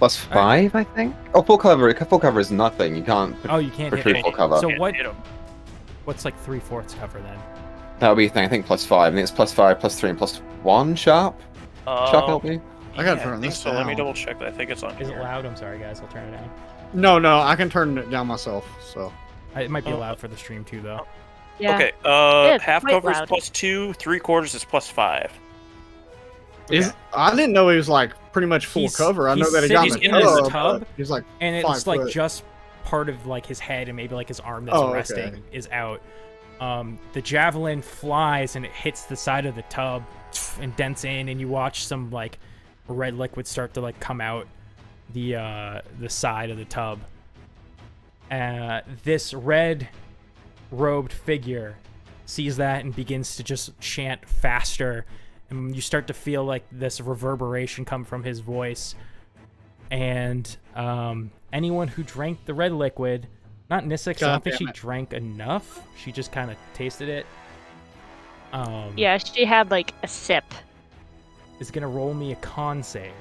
+5, I think. Oh, full cover. Full cover is nothing. You can't. Oh, you can't hit Retreat me. full cover. So Can't what? hit 'em. What's like 3/4 cover then? That would be a thing. I think +5. I think it's +5, +3, and +1 sharp. Sharp help me. I gotta yeah, turn I think this so. Let me down. double check that. I think it's on Is it here. loud? I'm sorry, guys. I'll turn it down. No, I can turn it down myself. So. It might be Oh. loud for the stream too, though. Yeah. Okay, it's half quite cover is loud. +2, 3/4 is +5. I didn't know he was like pretty much full He's- cover. I know he's that he got sitting in in the this tub. tub, but He's like And 5 it's like foot. just part of like his head and maybe like his arm that's Oh, okay. resting is out. The javelin flies and it hits the side of the tub and dents in, and you watch some like red liquid start to like come out the side of the tub. This red robed figure sees that and begins to just chant faster, and you start to feel like this reverberation come from his voice. And anyone who drank the red liquid, not Nyssa, 'cause I God don't think she damn it. drank enough. She just kind of tasted it. Yeah, she had like a sip. Is gonna roll me a con save.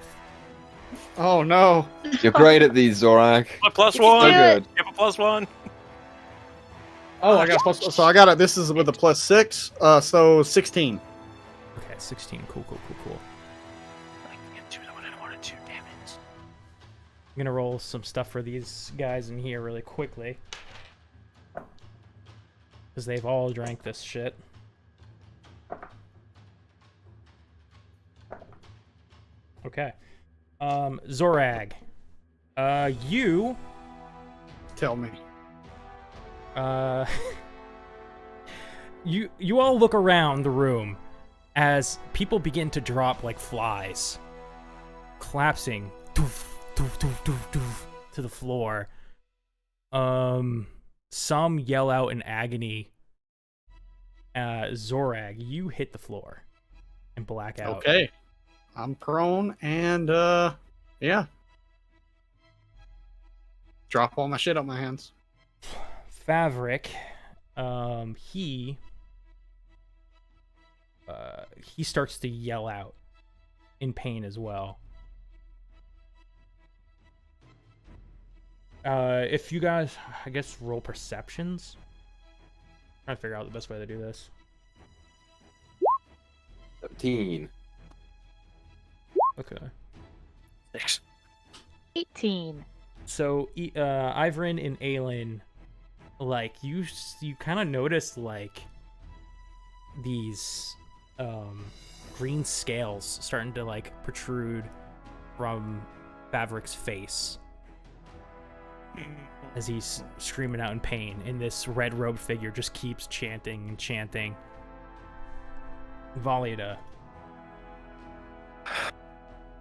Oh no. You're great at these, Zorak. A plus can one. do So it. good. You have a plus one. Oh, I got plus. So I got it. This is with a +6. So 16. Okay, 16. Cool. I can't do that one I wanted to. Damn it. I'm gonna roll some stuff for these guys in here really quickly, because they've all drank this shit. Okay. Zorag. You Tell me. you all look around the room as people begin to drop like flies, collapsing doof, doof, doof, doof, doof, to the floor. Some yell out in agony. Zorag, you hit the floor and black out. Okay. I'm prone and yeah. Drop all my shit out my hands. Favrik, he starts to yell out in pain as well. If you guys, I guess, roll perceptions. Trying to figure out the best way to do this. 17. Okay. 6. 18. So, Ivrin and Aelin, like, you kind of notice, like, these, green scales starting to, like, protrude from Favrik's face as he's screaming out in pain, and this red-robed figure just keeps chanting and chanting. Valida.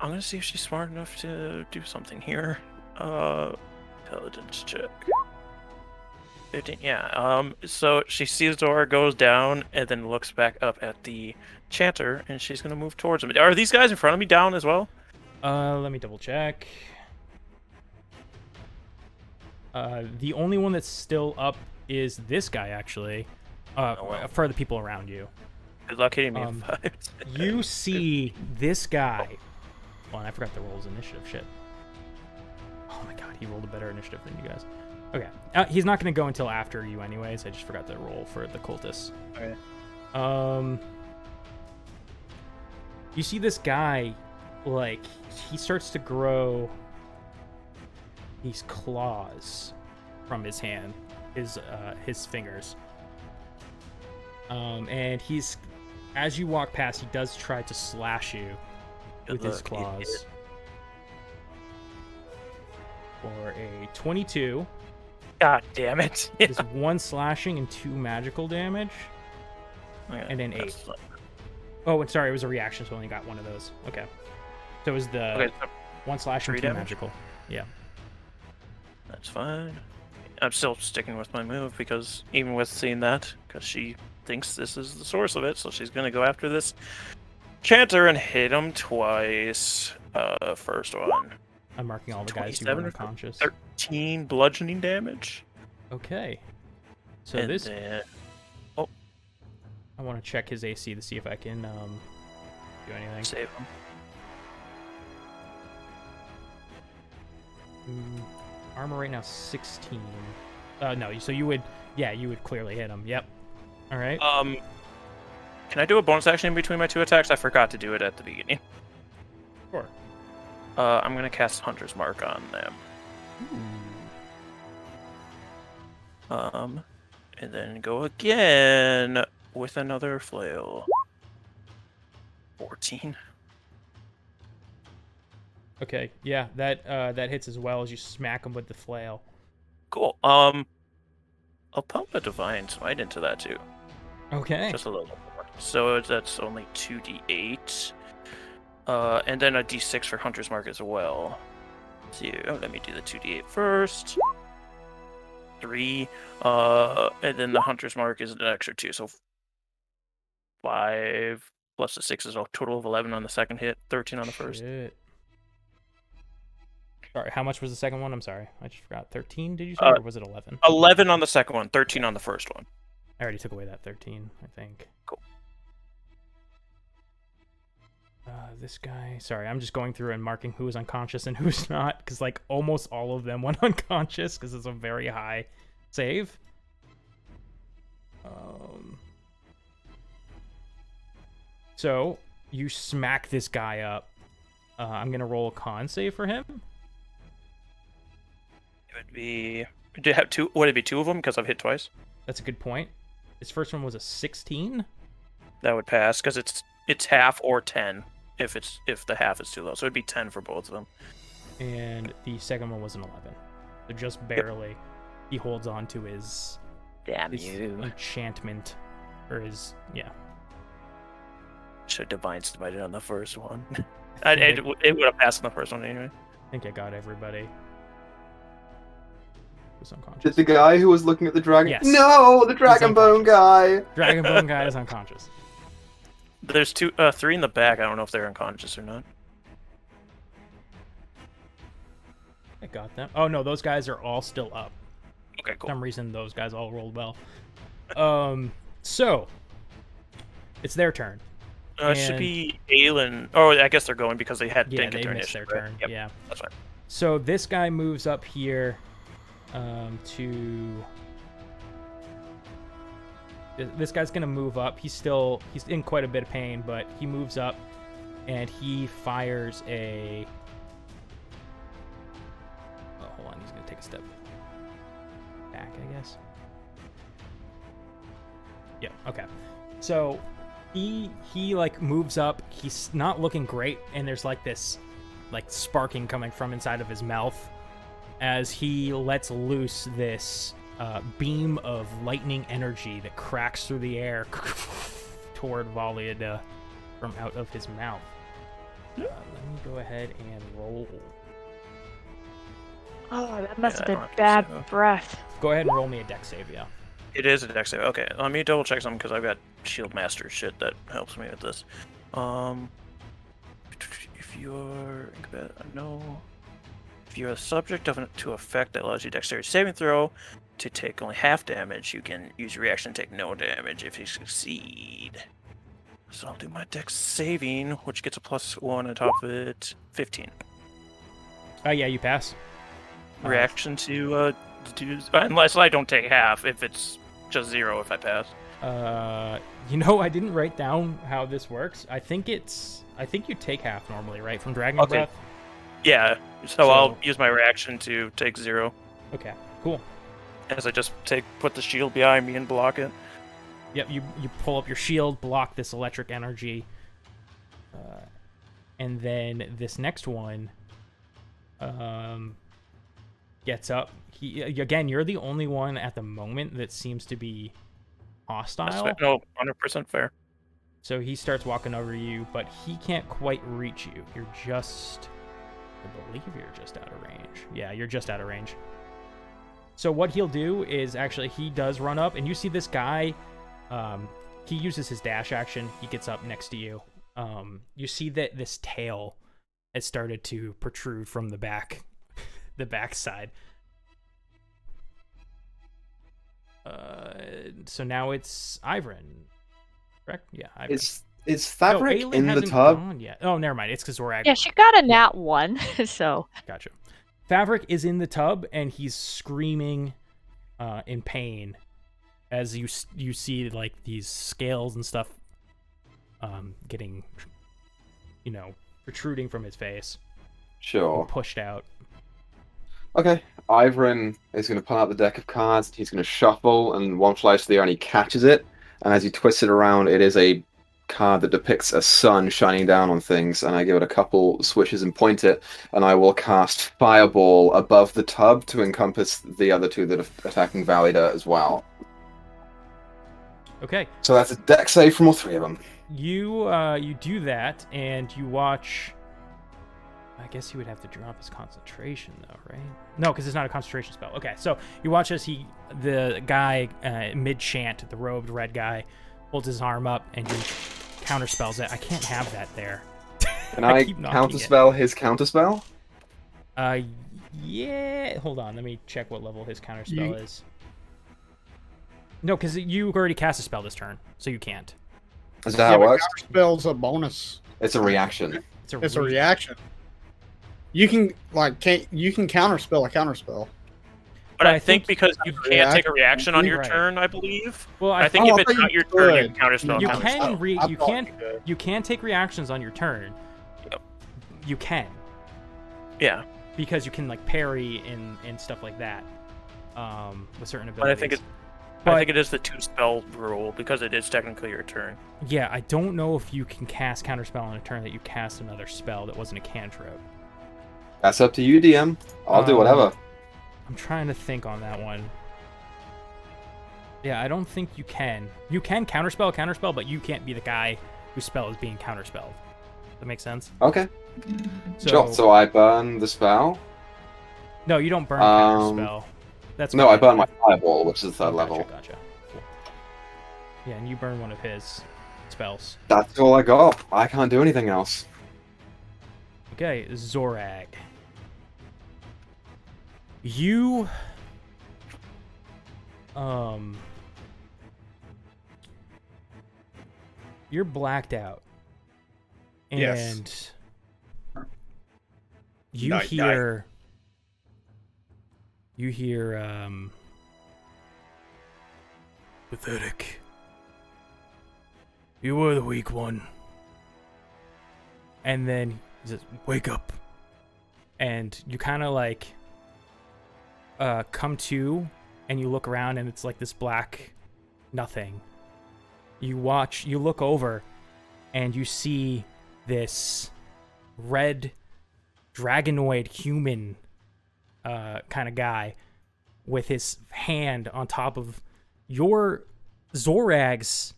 I'm gonna see if she's smart enough to do something here. Intelligence check. 15. Yeah. So she sees Dora goes down and then looks back up at the chanter, and she's gonna move towards him. Are these guys in front of me down as well? Let me double check. The only one that's still up is this guy, actually. wow. For the people around you. Good luck hitting me. You see this guy. Well, I forgot to roll his initiative. Shit. Oh my god, he rolled a better initiative than you guys. Okay. He's not going to go until after you anyways. I just forgot to roll for the cultists. Okay. You see this guy, like, he starts to grow these claws from his hand, his fingers. And he's, as you walk past, he does try to slash you with his claws. For a 22. God damn it. Is 1 slashing and 2 magical damage. Okay, And an 8. that's fine. Oh, and sorry, it was a reaction, so I only got one of those. Okay. So it was the Okay, so 1 slashing, 3 2 damage? magical. Yeah. that's fine. I'm still sticking with my move because even with seeing that, because she thinks this is the source of it, so she's gonna go after this chanter and hit him twice. First one, I'm marking all the guys who 27 were or unconscious. 13 bludgeoning damage. Okay. So And this, then- I want to check his AC to see if I can do anything. save him. Armor right now 16. No, so you would, yeah, you would clearly hit him. Yep. All right. Can I do a bonus action in between my 2 attacks? I forgot to do it at the beginning. Sure. I'm gonna cast Hunter's Mark on them. And then go again with another flail. 14. Okay. Yeah, that hits as well as you smack him with the flail. Cool. I'll pump a divine smite into that too. Okay. Just a little more. So that's only 2d8. And then a d6 for Hunter's Mark as well. So let me do the 2d8 first. 3. And then the Hunter's Mark is an extra 2, so 5 plus the 6 is a total of 11 on the second hit, 13 on the first. Shit. Sorry, how much was the second one? I'm sorry, I just forgot. 13, did you say, or was it 11? 11 on the second one, 13 on the first one. I already took away that 13, I think. Cool. This guy... Sorry, I'm just going through and marking who is unconscious and who's not, because, like, almost all of them went unconscious, because it's a very high save. So, you smack this guy up. I'm going to roll a con save for him. It would be... Do you have two? Would it be 2 of them, because I've hit twice? That's a good point. His first one was a 16. That would pass, because it's half or 10. If the half is too low, so it'd be 10 for both of them. And the second one was an 11, so just barely. Yep. He holds on to his enchantment, or his Should divine smite it on the first one. It would have passed on the first one anyway. I think I got everybody. Was unconscious. Did the guy who was looking at the dragon? Yes. No, the dragon bone guy. Dragon bone guy is unconscious. There's 3 in the back. I don't know if they're unconscious or not. I got them. Oh no, those guys are all still up. Okay, cool. For some reason, those guys all rolled well. So it's their turn. It should be Aelin. Oh, I guess they're going because they didn't get their missed their initiative. turn. Yep, Yeah, that's fine. So this guy moves up here to. This guy's gonna move up. He's in quite a bit of pain, but he moves up and he fires a. Oh, hold on. He's gonna take a step back, I guess. Yeah. Okay. So he like moves up. He's not looking great, and there's like this like sparking coming from inside of his mouth as he lets loose this beam of lightning energy that cracks through the air toward Valiada from out of his mouth. Let me go ahead and roll. Oh, that must have been bad breath. Go ahead and roll me a dex save, yeah. It is a dex save. Okay, let me double check something because I've got Shield Master shit that helps me with this. If you're if you're a subject to effect that allows you dexterity saving throw to take only half damage, you can use your reaction to take no damage if you succeed. So I'll do my dex saving, which gets a +1 on top of it. 15. Yeah, you pass. Reaction to do, unless I don't take half. If it's just 0, if I pass. I didn't write down how this works. I think you take half normally, right, from Dragon Breath. Yeah. So I'll use my reaction to take 0. Okay. Cool. As I just put the shield behind me and block it. Yep, you pull up your shield, block this electric energy, and then this next one gets up. Again, you're the only one at the moment that seems to be hostile. No, 100% fair. So he starts walking over you, but he can't quite reach you. I believe you're just out of range. Yeah, you're just out of range. So what he'll do is actually he does run up, and you see this guy. He uses his dash action. He gets up next to you. You see that this tail has started to protrude from the back, the backside. So now it's Ivrin, correct? Yeah, Ivrin. Is Fabric in the tub? Oh, never mind. It's because we're Yeah, she got a nat 1, so. Gotcha. Fabric is in the tub, and he's screaming in pain as you see like these scales and stuff getting, protruding from his face. Sure. Pushed out. Okay. Ivrin is going to pull out the deck of cards. He's going to shuffle, and one flies to the air, and he catches it. And as he twists it around, it is a card that depicts a sun shining down on things, and I give it a couple swishes and point it, and I will cast Fireball above the tub to encompass the other two that are attacking Valida as well. Okay. So that's a dex save from all three of them. You do that, and you watch. I guess he would have to drop his concentration, though, right? No, because it's not a concentration spell. Okay, so you watch as the guy mid-chant, the robed red guy, holds his arm up and he counterspells it. I can't have that there. Can I keep knocking counterspell his counterspell? Yeah. Hold on, let me check what level his counterspell is. No, because you already cast a spell this turn, so you can't. Is that how it works? Counterspell's a bonus. It's a reaction. It's a reaction. You can counterspell a counterspell. But I think because you can't take a reaction on your Right. turn, I believe. Well, I think if it's not your turn, you could. can counterspell. You counterspell. can you can take reactions on your turn. Yep. You can, Yeah, because you can like parry and stuff like that. With certain abilities. but I think it is the 2-spell rule because it is technically your turn. Yeah, I don't know if you can cast counterspell on a turn that you cast another spell that wasn't a cantrip. That's up to you, DM. I'll do whatever. I'm trying to think on that one. Yeah, I don't think you can. You can counterspell a counterspell, but you can't be the guy whose spell is being counterspelled. That makes sense? Okay. Sure. So I burn the spell? No, you don't burn a counterspell. That's No, I burn my Fireball, which is third level. Gotcha. Cool. Yeah, and you burn one of his spells. That's all I got. I can't do anything else. Okay, Zorag. You you're blacked out. And Yes. you hear pathetic. You were the weak one. And then he says, wake up. And you kind of like come to, and you look around, and it's like this black nothing. You look over, and you see this red dragonoid human kind of guy with his hand on top of your Zorag's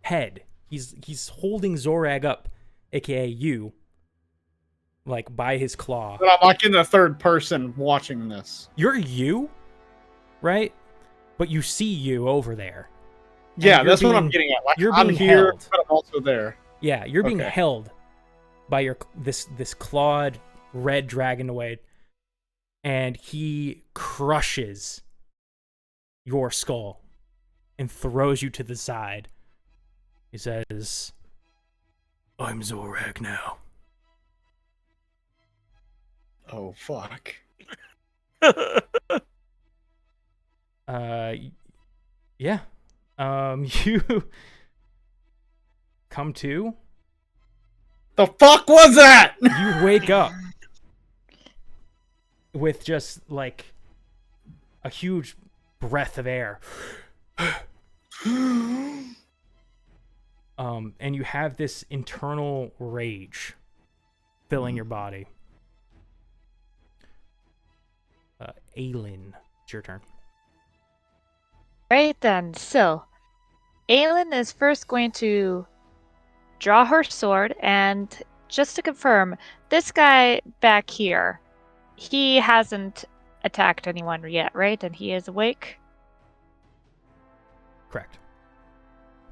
head. He's holding Zorag up, aka you, like by his claw. But I'm like in the third person watching this. You're you, right? But you see you over there. And Yeah, you're that's what being- I'm getting at. Like you're I'm being here, held. but I'm also there. Yeah, you're being Okay. held by your this clawed red dragonoid, and he crushes your skull and throws you to the side. He says, "I'm Zorag now." Oh fuck. Yeah. You come to. The fuck was that? You wake up with just like a huge breath of air. And you have this internal rage filling your body. Aelin, it's your turn. Right then, so Aelin is first going to draw her sword, and just to confirm, this guy back here, he hasn't attacked anyone yet, right? And he is awake? Correct.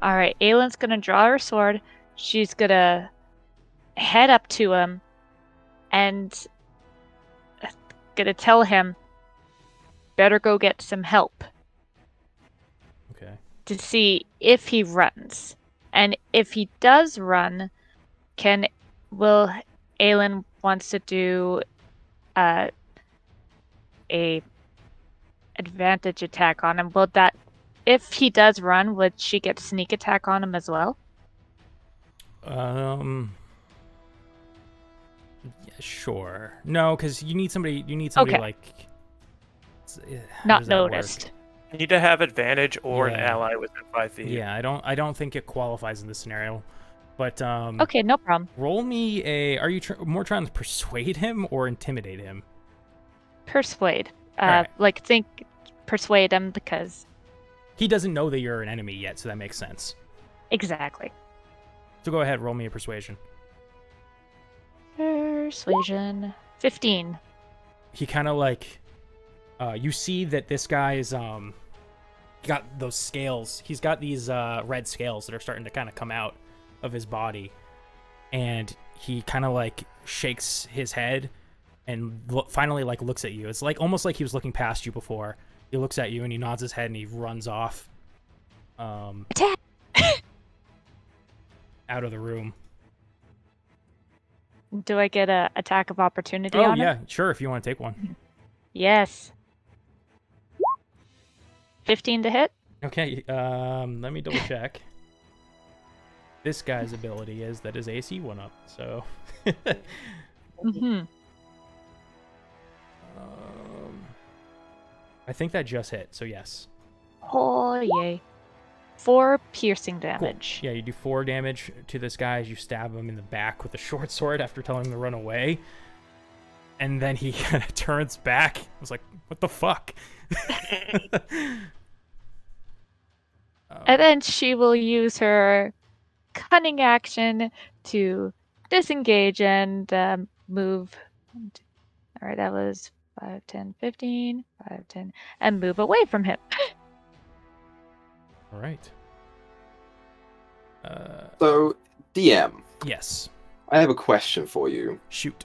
Alright, Aelin's gonna draw her sword. She's gonna head up to him and gonna tell him, better go get some help, Okay. to see if he runs. And if he does run, will Aelin wants to do a advantage attack on him. Will that, if he does run, would she get sneak attack on him as well? Yeah, sure. No, because you need somebody. Okay. Like. How Not does that work? noticed. You need to have advantage or an Yeah. ally within 5 feet. Yeah, I don't think it qualifies in this scenario. But Okay, no problem. roll me a. Are you more trying to persuade him or intimidate him? Persuade. Alright. Think persuade him because He doesn't know that you're an enemy yet, so that makes sense. exactly. So go ahead, roll me a persuasion. Persuasion 15. He kind of like, you see that this guy is got those scales. He's got these red scales that are starting to kind of come out of his body, and he kind of like shakes his head and finally like looks at you. It's like almost like he was looking past you before. He looks at you and he nods his head and he runs off Attack! out of the room. Do I get a attack of opportunity Oh on yeah, him? sure, if you want to take one. Yes. 15 to hit? Okay, let me double check. This guy's ability is that his AC went up, so Mm-hmm. I think that just hit, so yes. Oh, yay. 4 piercing Cool. damage. Yeah, you do 4 damage to this guy as you stab him in the back with a short sword after telling him to run away. And then he kind of turns back. I was like, what the fuck? And then she will use her cunning action to disengage and move. Alright, that was 5, 10, 15, 5, 10, and move away from him. All right. So, DM, Yes. I have a question for you. Shoot.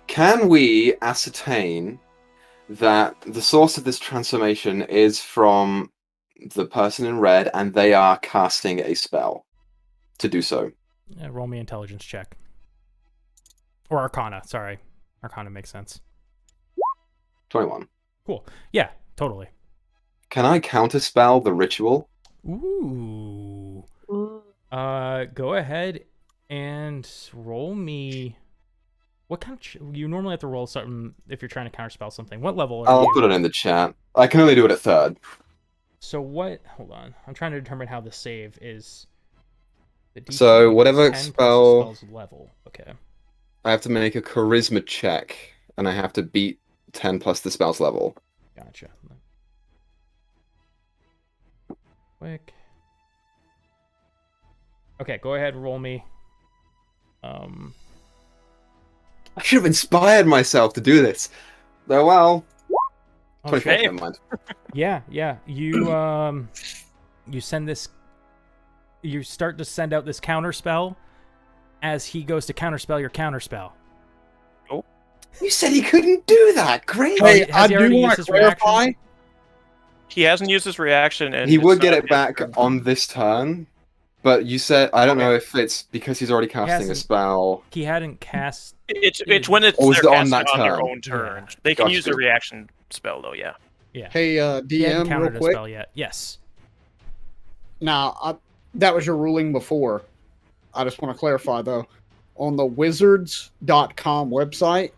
Can we ascertain that the source of this transformation is from the person in red and they are casting a spell to do so? Yeah, roll me intelligence check. Or Arcana, sorry. Arcana makes sense. 21. Cool. Yeah, totally. Can I counterspell the ritual? Ooh. Ooh. Go ahead and roll me. What kind of? You normally have to roll something if you're trying to counterspell something. What level are I'll you? put it in the chat. I can only do it at 3rd. So what? Hold on. I'm trying to determine how the save is. The DC So is whatever 10 plus the spell- spell's level. Okay. I have to make a charisma check, and I have to beat 10 plus the spell's level. Gotcha. Quick. Okay, go ahead. Roll me. I should have inspired myself to do this. Oh well. Oh, 24, shit. never mind. Yeah. You you send this. You start to send out this counterspell as he goes to counterspell your counterspell. You said he couldn't do that. Great. Oh, Hey, has I he do already want used to his reaction? clarify. He hasn't used his reaction, and He it's would get not it his back turn. on this turn, but you said I don't Okay. know if it's because he's already casting a hasn't- spell. He hadn't cast. It's when it's Or was they're it on casting that on their turn? own turn. Yeah. They can Gotcha. use the reaction spell though. Yeah. Yeah. Hey, He hadn't DM, real countered a quick. spell yet. Yes. Now, that was your ruling before. I just want to clarify, though. On the wizards.com website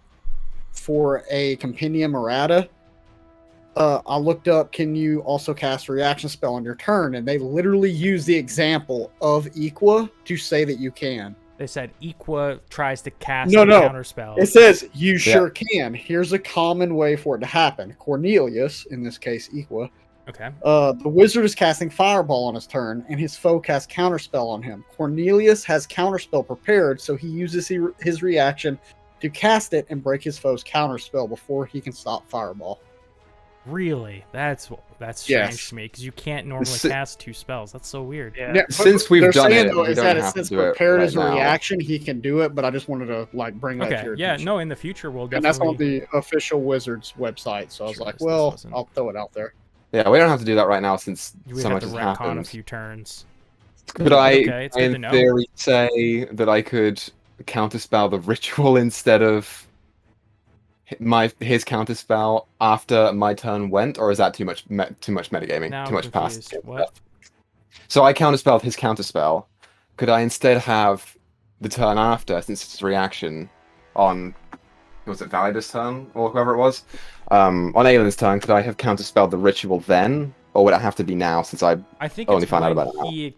for a compendium errata, I looked up, can you also cast a reaction spell on your turn? And they literally use the example of Equa to say that you can. They said Equa tries to cast No, a no. counterspell. It says you sure can. Here's a common way for it to happen. Cornelius, in this case Equa, Okay. the wizard is casting Fireball on his turn, and his foe casts Counterspell on him. Cornelius has Counterspell prepared, so he uses his reaction to cast it and break his foe's Counterspell before he can stop Fireball. Really? That's strange Yes. to me because you can't normally Si- cast 2 spells. That's so weird. Yeah. Yeah, but Since we've they're done saying, it, though, we is don't that have since to do it prepared right as a now. reaction, he can do it. But I just wanted to bring that to Okay. your Yeah. attention. No. In the future, we'll And that's on definitely. the official Wizards website. So I was Sure, like, this well, wasn't- I'll throw it out there. Yeah, we don't have to do that right now since We so have much to has retcon a happened. few turns. Could I, Okay, it's good to in know. theory, say that I could counterspell the ritual instead of his counterspell after my turn went, or is that too much metagaming? Now Too I'm much past. confused. What? So I counterspelled his counterspell. Could I instead have the turn after, since it's reaction, on was it Validus' turn or whoever it was? On Aylin's turn, could I have counterspelled the ritual then, or would it have to be now since I I think only it's found out when about it now. he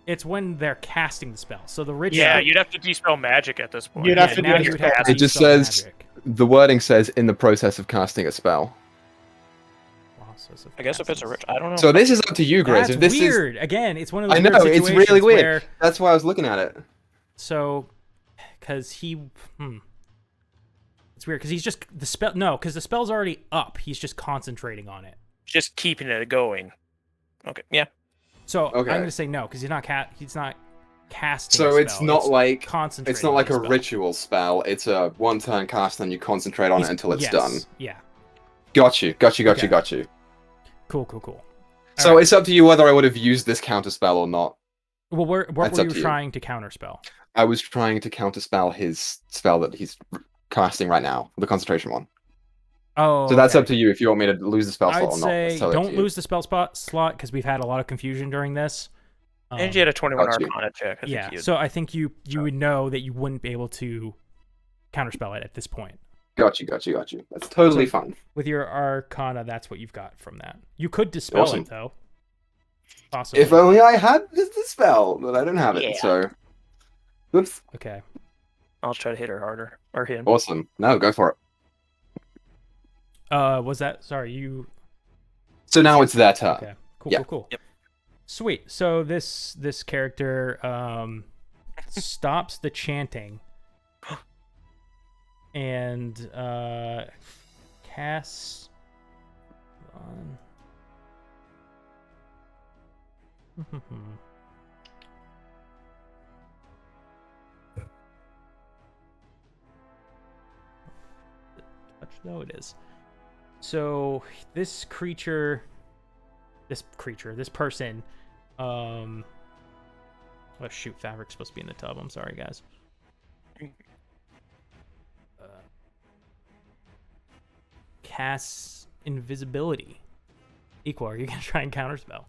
It's when they're casting the spell. So the ritual. Yeah, you'd have to dispel magic at this point. You'd have to now do you it. would have to It just dispel says magic. the wording says in the process of casting a spell. Process of I guess if it's a casting rich, I don't know. So this is up to you, Grizz. That's If this weird. Again, it's one of is, those I know weird it's situations really weird. where That's why I was looking at it. so because it's weird because he's just the spell. No, because the spell's already up. He's just concentrating on it. Just keeping it going. Okay, yeah. So Okay. I'm gonna say no because he's not casting. So a it's spell. not like concentrating. it's not like on a the spell. ritual spell. It's a one-turn cast, and you concentrate on it until it's yes, done. Yeah. Got you. Okay. Cool. So Alright. it's up to you whether I would have used this counter spell or not. Well, what That's were up you to you. trying to counterspell? I was trying to counterspell his spell that he's casting right now, the concentration one. Oh, So that's okay. up to you if you want me to lose the spell slot I'd or not. say That's totally up don't to you. lose the spell slot because we've had a lot of confusion during this. And you had a 21 got you. Arcana check. I think Yeah, you'd- so I think you would know that you wouldn't be able to counterspell it at this point. Got you. That's totally So- fine. With your Arcana, that's what you've got from that. You could dispel Awesome. it though. Possibly. If only I had the spell, but I don't have it. Yeah. So, whoops. Okay. I'll try to hit her harder. Or him. Awesome. No, go for it. Was that? Sorry, you. So now it's their turn. Okay. Yeah. Cool. Yep. Sweet. So this character stops the chanting and casts on. No, it is. So this person, oh shoot, Fabric's supposed to be in the tub. I'm sorry, guys. Casts invisibility. Equal, are you gonna try and counterspell?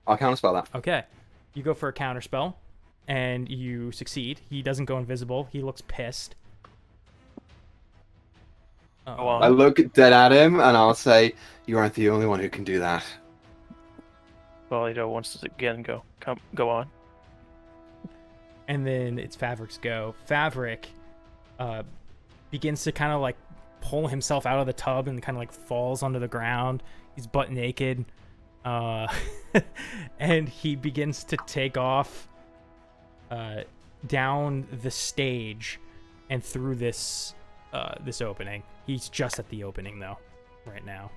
I'll counterspell that. Okay. You go for a counterspell, and you succeed. He doesn't go invisible. He looks pissed. Go on. I look dead at him and I'll say, "You aren't the only one who can do that." Volledo wants to again go on. And then it's Favric's go. Favric begins to kind of like pull himself out of the tub and kind of like falls onto the ground. He's butt naked. And he begins to take off down the stage and through this opening. He's just at the opening though, right now.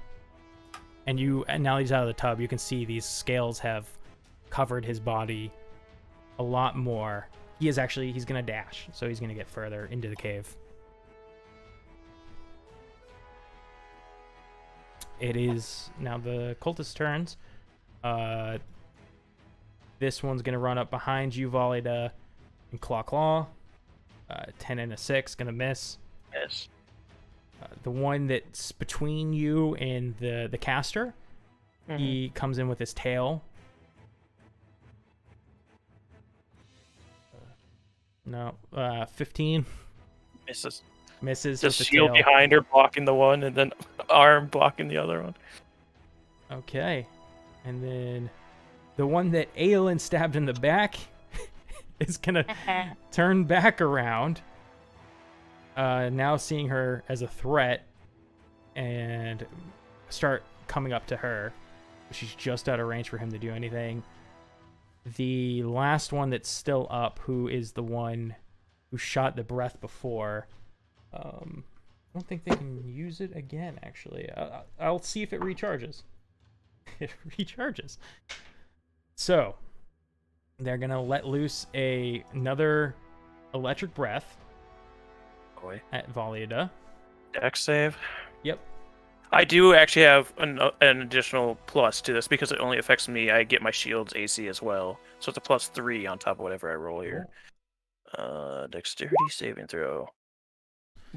And now he's out of the tub. You can see these scales have covered his body a lot more. He's gonna dash, so he's gonna get further into the cave. It is now the cultist turns. This one's gonna run up behind you, Volleyball, and claw. 10 and a 6, gonna miss. Yes. The one that's between you and the caster, Mhm. he comes in with his tail. No, 15 Misses. misses. Just with the shield tail. behind her, blocking the one, and then arm blocking the other one. Okay, and then the one that Aelin stabbed in the back is gonna turn back around. Now seeing her as a threat, and start coming up to her. She's just out of range for him to do anything. The last one that's still up, who is the one who shot the breath before, I don't think they can use it again, actually. I'll see if it recharges. It recharges. So, they're going to let loose another electric breath Boy. at Valiada. Dex save. Yep. I do actually have an additional plus to this because it only affects me. I get my shield's AC as well, so it's a +3 on top of whatever I roll here. Dexterity saving throw.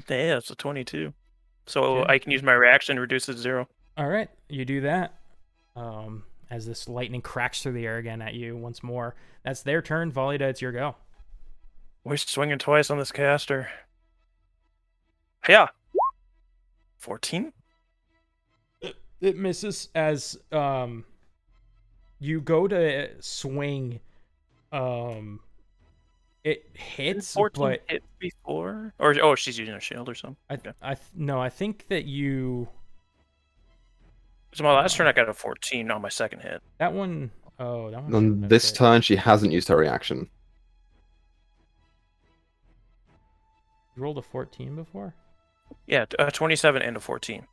Yeah, it's a 22. So Okay. I can use my reaction to reduce it to 0. All right, you do that. As this lightning cracks through the air again at you once more. That's their turn. Valiada, it's your go. We're swinging twice on this caster. Yeah. 14. It misses as you go to swing. It hits, 14 but hit before, or she's using a shield or something. No, I think that you. So my last turn, I got a 14 on my second hit. That one. Oh, that one. On shouldn't have this hit. turn, she hasn't used her reaction. You rolled a 14 before. Yeah, a 27 and a 14.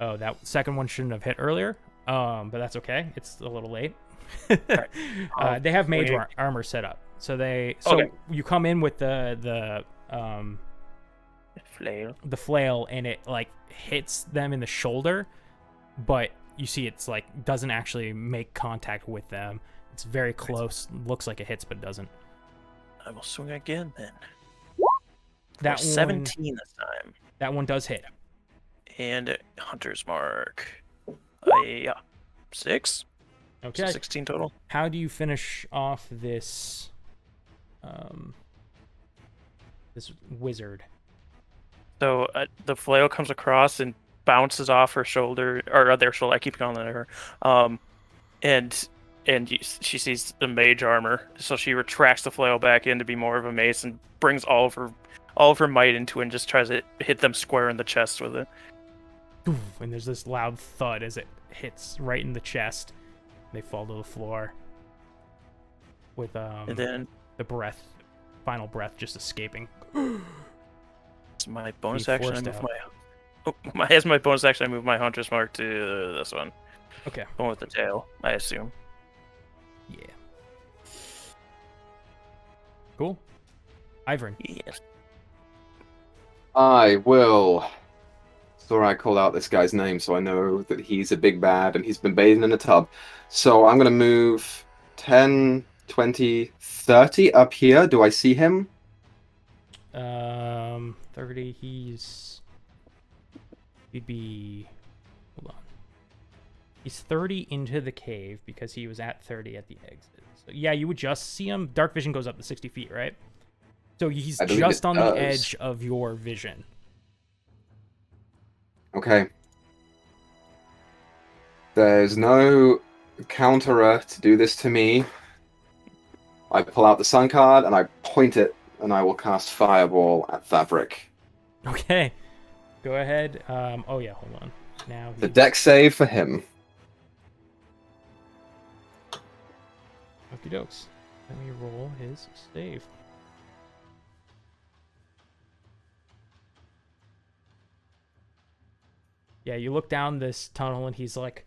Oh, that second one shouldn't have hit earlier. But that's okay. It's a little late. Right. They have mage wait. armor set up, so Okay. you come in with the Flail. the flail, and it like hits them in the shoulder, but you see it's like doesn't actually make contact with them. It's very close. Looks like it hits, but doesn't. I will swing again then. That For one- 17 this time. That one does hit. And Hunter's Mark. 6? Okay. So 16 total. How do you finish off this this wizard? So the flail comes across and bounces off her shoulder, or their shoulder. I keep calling it her. And she sees the mage armor, so she retracts the flail back in to be more of a mace and brings all of her might into it and just tries to hit them square in the chest with it. And there's this loud thud as it hits right in the chest. They fall to the floor with And then the final breath just escaping. it's my bonus Being action. I forced move as my bonus action, I move my Hunter's Mark to this one. Okay. One with the tail, I assume. Yeah. Cool. Ivern. Yes. I will. Sorry, I called out this guy's name, so I know that he's a big bad and he's been bathing in a tub. So I'm going to move 10, 20, 30 up here. Do I see him? 30. He'd be. Hold on. He's 30 into the cave because he was at 30 at the exit. So yeah, you would just see him. Dark vision goes up to 60 feet, right? So he's I believe just it on the does. edge of your vision. Okay. There's no counterer to do this to me. I pull out the sun card and I point it, and I will cast Fireball at Fabric. Okay. Go ahead. Oh yeah, hold on. Now The deck save for him. Okie dokes. Let me roll his save. Yeah, you look down this tunnel and he's like,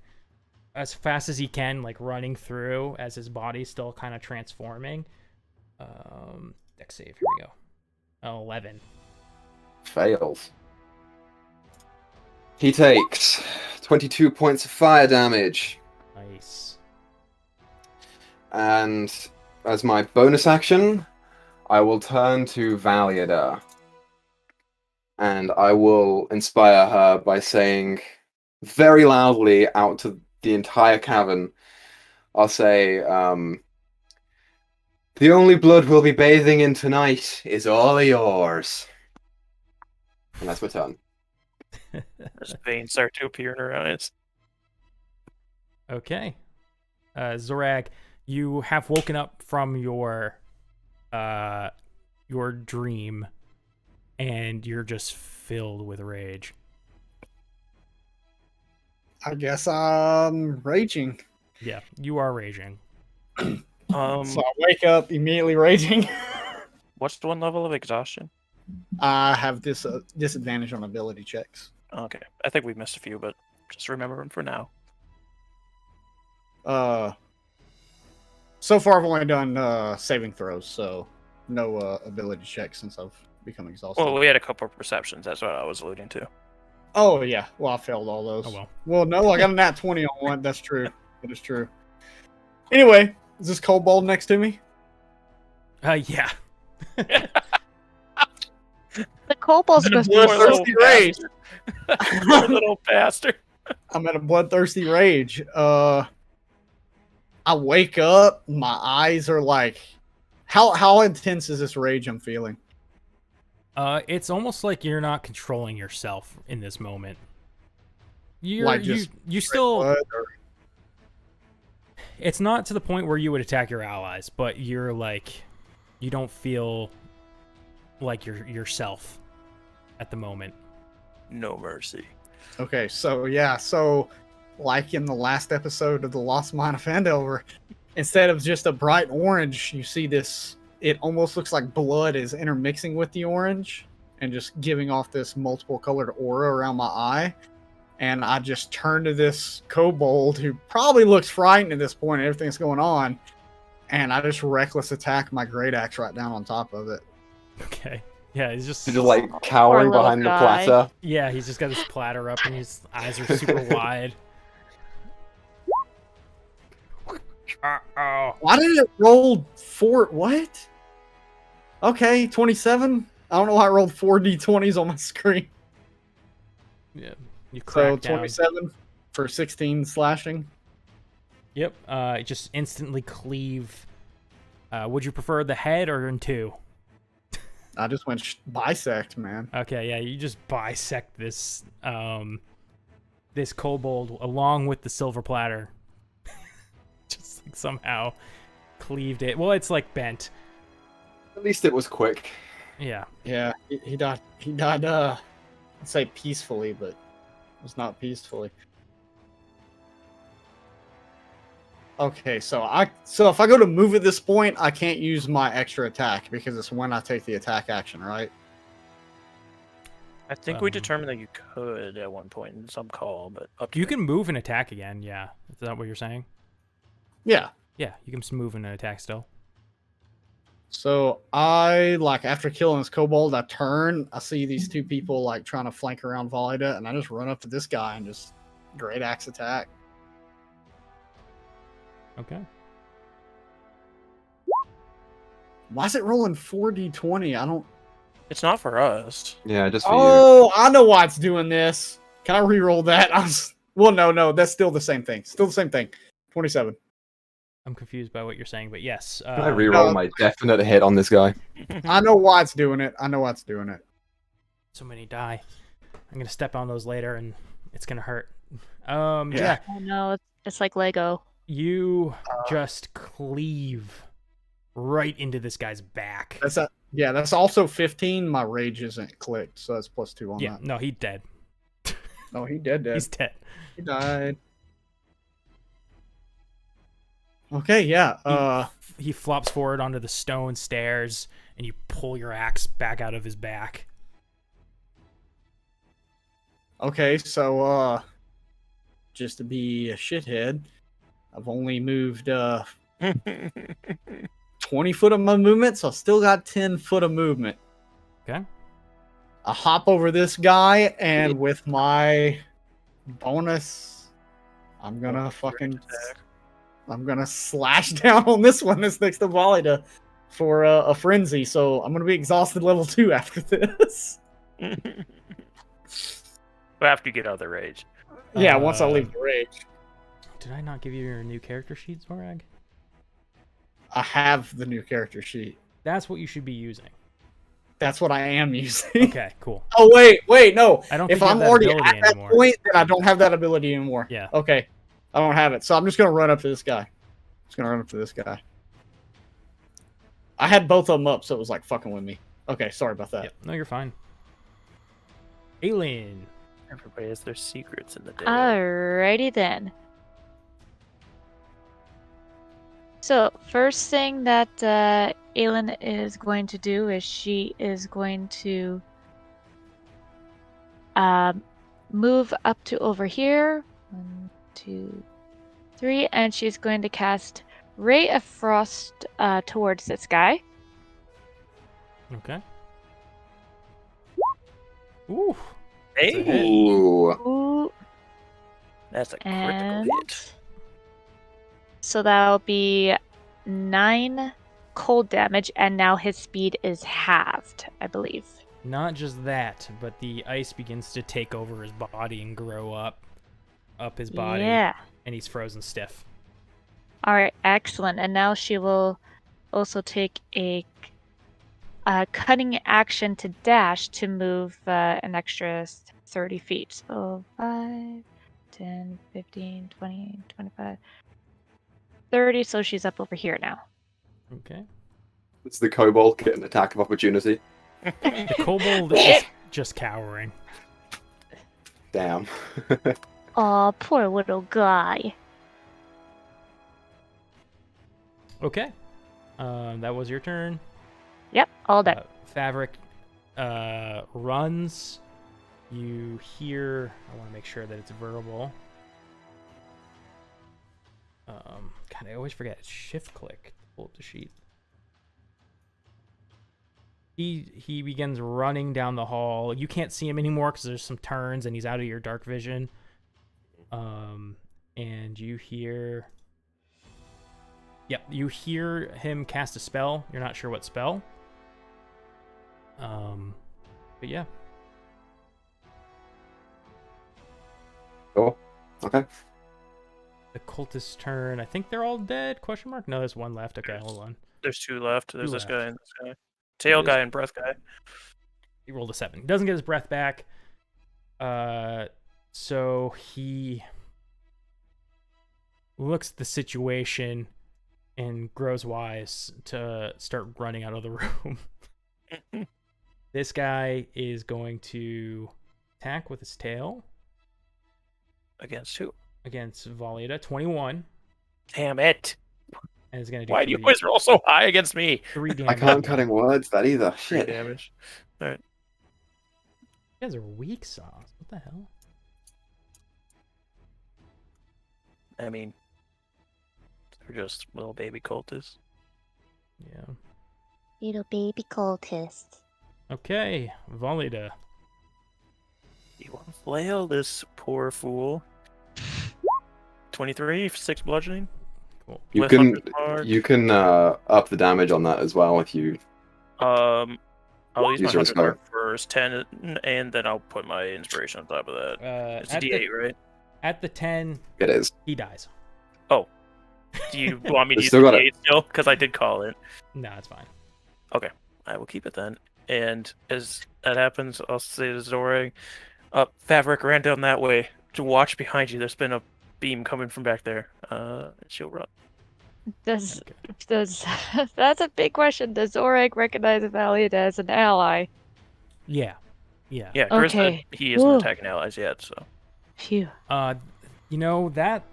as fast as he can, like running through as his body's still kind of transforming. Deck save, here we go. 11. Fails. He takes 22 points of fire damage. Nice. And as my bonus action, I will turn to Valiada. And I will inspire her by saying very loudly out to the entire cavern, I'll say, the only blood we'll be bathing in tonight is all yours. And that's my turn. As veins start to appear in her eyes. Okay. Zorag, you have woken up from your dream, and you're just filled with rage. I guess I'm raging. Yeah, you are raging. So I wake up immediately raging. What's the one level of exhaustion? I have this disadvantage on ability checks. Okay, I think we missed a few, but just remember them for now. So far I've only done saving throws, so no ability checks since I've become exhausted. Well, we had a couple of perceptions. That's what I was alluding to. Oh yeah, well I failed all those. Oh well. Well, no, I got a nat 20 on one. That's true. That is true. Anyway, is this kobold next to me? Yeah. The kobold's I'm in a supposed to be bloodthirsty rage. Poor little bastard. I'm at a bloodthirsty rage. I wake up, my eyes are like, how intense is this rage I'm feeling? It's almost like you're not controlling yourself in this moment. Like just you still blood or- It's not to the point where you would attack your allies, but you're like, you don't feel like you're yourself at the moment. No mercy. Okay, so yeah, so like in the last episode of the Lost Mine of Phandelver, instead of just a bright orange, you see this. It almost looks like blood is intermixing with the orange and just giving off this multiple colored aura around my eye. And I just turn to this kobold who probably looks frightened at this point and everything's going on. And I just reckless attack my great axe right down on top of it. Okay. Yeah, he's just like cowering little behind the guy. platter. yeah, he's just got his platter up and his eyes are super wide. Uh-oh. Why did it roll 4? What? Okay, 27. I don't know why I rolled 4 d20s on my screen. Yeah, you So crack down. 27 for 16 slashing. Yep. Just instantly cleave. Would you prefer the head or in two? I just went bisect, man. Okay, yeah, you just bisect this this kobold along with the silver platter. Just like somehow cleaved it. Well, it's like bent. At least it was quick. Yeah. Yeah, he died. He died. I'd say peacefully, but it was not peacefully. Okay, so if I go to move at this point, I can't use my extra attack because it's when I take the attack action, right? I think we determined that you could at one point in some call, but up to You can move and attack again, yeah. Is that what you're saying? Yeah. Yeah, you can move and attack still. So I after killing this kobold, I turn. I see these two people trying to flank around Valida, and I just run up to this guy and just great axe attack. Okay. Why is it rolling 4d20? I don't. It's not for us. Yeah, just for you. Oh, I know why it's doing this. Can I re-roll that? Well, no, that's still the same thing. Still the same thing. 27. I'm confused by what you're saying, but yes. Can I reroll my definite hit on this guy? I know why it's doing it. I know why it's doing it. So many die. I'm gonna step on those later, and it's gonna hurt. Yeah. Oh no, it's like Lego. You just cleave right into this guy's back. That's also 15. My rage isn't clicked, so that's +2 on Yeah, that. no, he's dead. No, he dead. He's dead. He died. Okay, yeah. He flops forward onto the stone stairs, and you pull your axe back out of his back. Okay, so just to be a shithead, I've only moved 20 foot of my movement, so I still got 10 foot of movement. Okay. I hop over this guy, and with my bonus, I'm gonna slash down on this one that's next to Valida for a frenzy. So I'm gonna be exhausted level 2 after this. After you get out of the rage. Yeah, once I leave the rage. Did I not give you your new character sheet, Zorag? I have the new character sheet. That's what you should be using. That's what I am using. Okay, cool. Oh wait, no. I don't If think you have I'm that already at ability that anymore. point, then I don't have that ability anymore. Yeah. Okay. I don't have it. So I'm just gonna run up to this guy. I had both of them up, so it was like fucking with me. Okay, sorry about that. Yep. No, you're fine. Alien. Everybody has their secrets in the day. Alrighty then. So, first thing that Aelin is going to do is she is going to move up to over here. 1, 2, 3. And she's going to cast Ray of Frost towards this guy. Okay. Ooh. Hey, Ooh. Ooh. that's a critical And hit. so that'll be 9 cold damage, and now his speed is halved, I believe. Not just that, but the ice begins to take over his body and grow up his body. Yeah. And he's frozen stiff. Alright, excellent. And now she will also take a cutting action to dash to move an extra 30 feet. So 5, 10, 15, 20, 25. 30, so she's up over here now. Okay. It's the kobold getting attack of opportunity. The kobold is just cowering. Damn. Aw, poor little guy. Okay. That was your turn. Yep, all done. Fabric runs. You hear. I want to make sure that it's verbal. God, I always forget. It's shift click to pull up the sheet. He begins running down the hall. You can't see him anymore because there's some turns and he's out of your dark vision. And you hear. Yep, you hear him cast a spell. You're not sure what spell. But yeah. Oh, okay. The cultist's turn. I think they're all dead? Question mark? No, there's one left. Okay, hold on. There's 2 left. There's Two this left. guy and this guy. Tail guy and breath guy. He rolled a 7. He doesn't get his breath back. So he looks at the situation and grows wise to start running out of the room. This guy is going to attack with his tail. Against who? Against Volida. 21. Damn it. And is going to do Why do you always roll so high against me? 3 damage. I can't cutting words that either. 3 Shit. damage. Alright. You guys are weak sauce. What the hell? I mean, they're just little baby cultists. Yeah. Little baby cultist. Okay, Volida. You want to flail this poor fool? 23, 6 bludgeoning. Cool. You With can 100 hard. up the damage on that as well if you I'll use my Use your 100 scar. hard first, 10, and then I'll put my inspiration on top of that. It's a At D8, right? at the 10, it is. he dies. Do you want me to I use still the got D8 still? Because I did call it. No, it's fine. I will keep it then. And as that happens, I'll say to Zorag, Fabric ran down that way to watch behind you. There's been a beam coming from back there. She'll run. Does that's a big question. Does Zorag recognize Valiant as an ally? Yeah. Yeah. Yeah, Grizlocke, Okay. he isn't Whew. attacking allies yet, so. Phew. You know, that,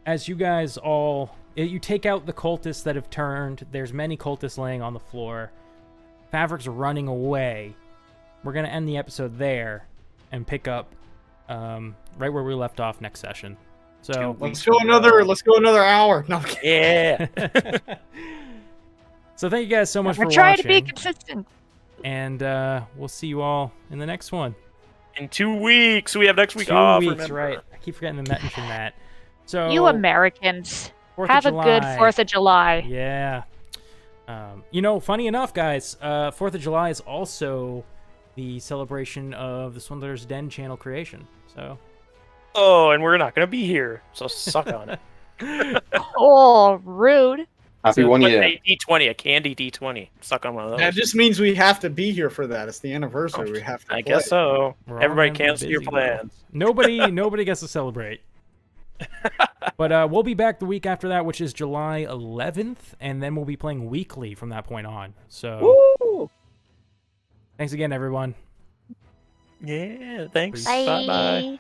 as you guys all, you take out the cultists that have turned, there's many cultists laying on the floor. Fabric's running away. We're going to end the episode there and pick up right where we left off next session. So Let's go another hour. No, I'm kidding. Yeah. So thank you guys so much We're for trying watching. to be consistent. And we'll see you all in the next one. In 2 weeks, we have next week 2 off. weeks, remember. right? I keep forgetting to mention that. So You Americans, 4th of have a good July. 4th of July. Yeah. You know, funny enough, guys, 4th of July is also the celebration of the Swindler's Den channel creation. So Oh, and we're not going to be here, so suck on it. Oh, rude. Happy So- 1 But year. a D20, a candy D20. Suck on one of those. That just means we have to be here for that. It's the anniversary. We have to. I play. guess so. we're all Everybody gonna be cancel your busy, though. plans. Nobody gets to celebrate. But we'll be back the week after that, which is July 11th, and then we'll be playing weekly from that point on. So Woo! thanks again, everyone. Yeah, thanks. Bye. Bye-bye. Bye.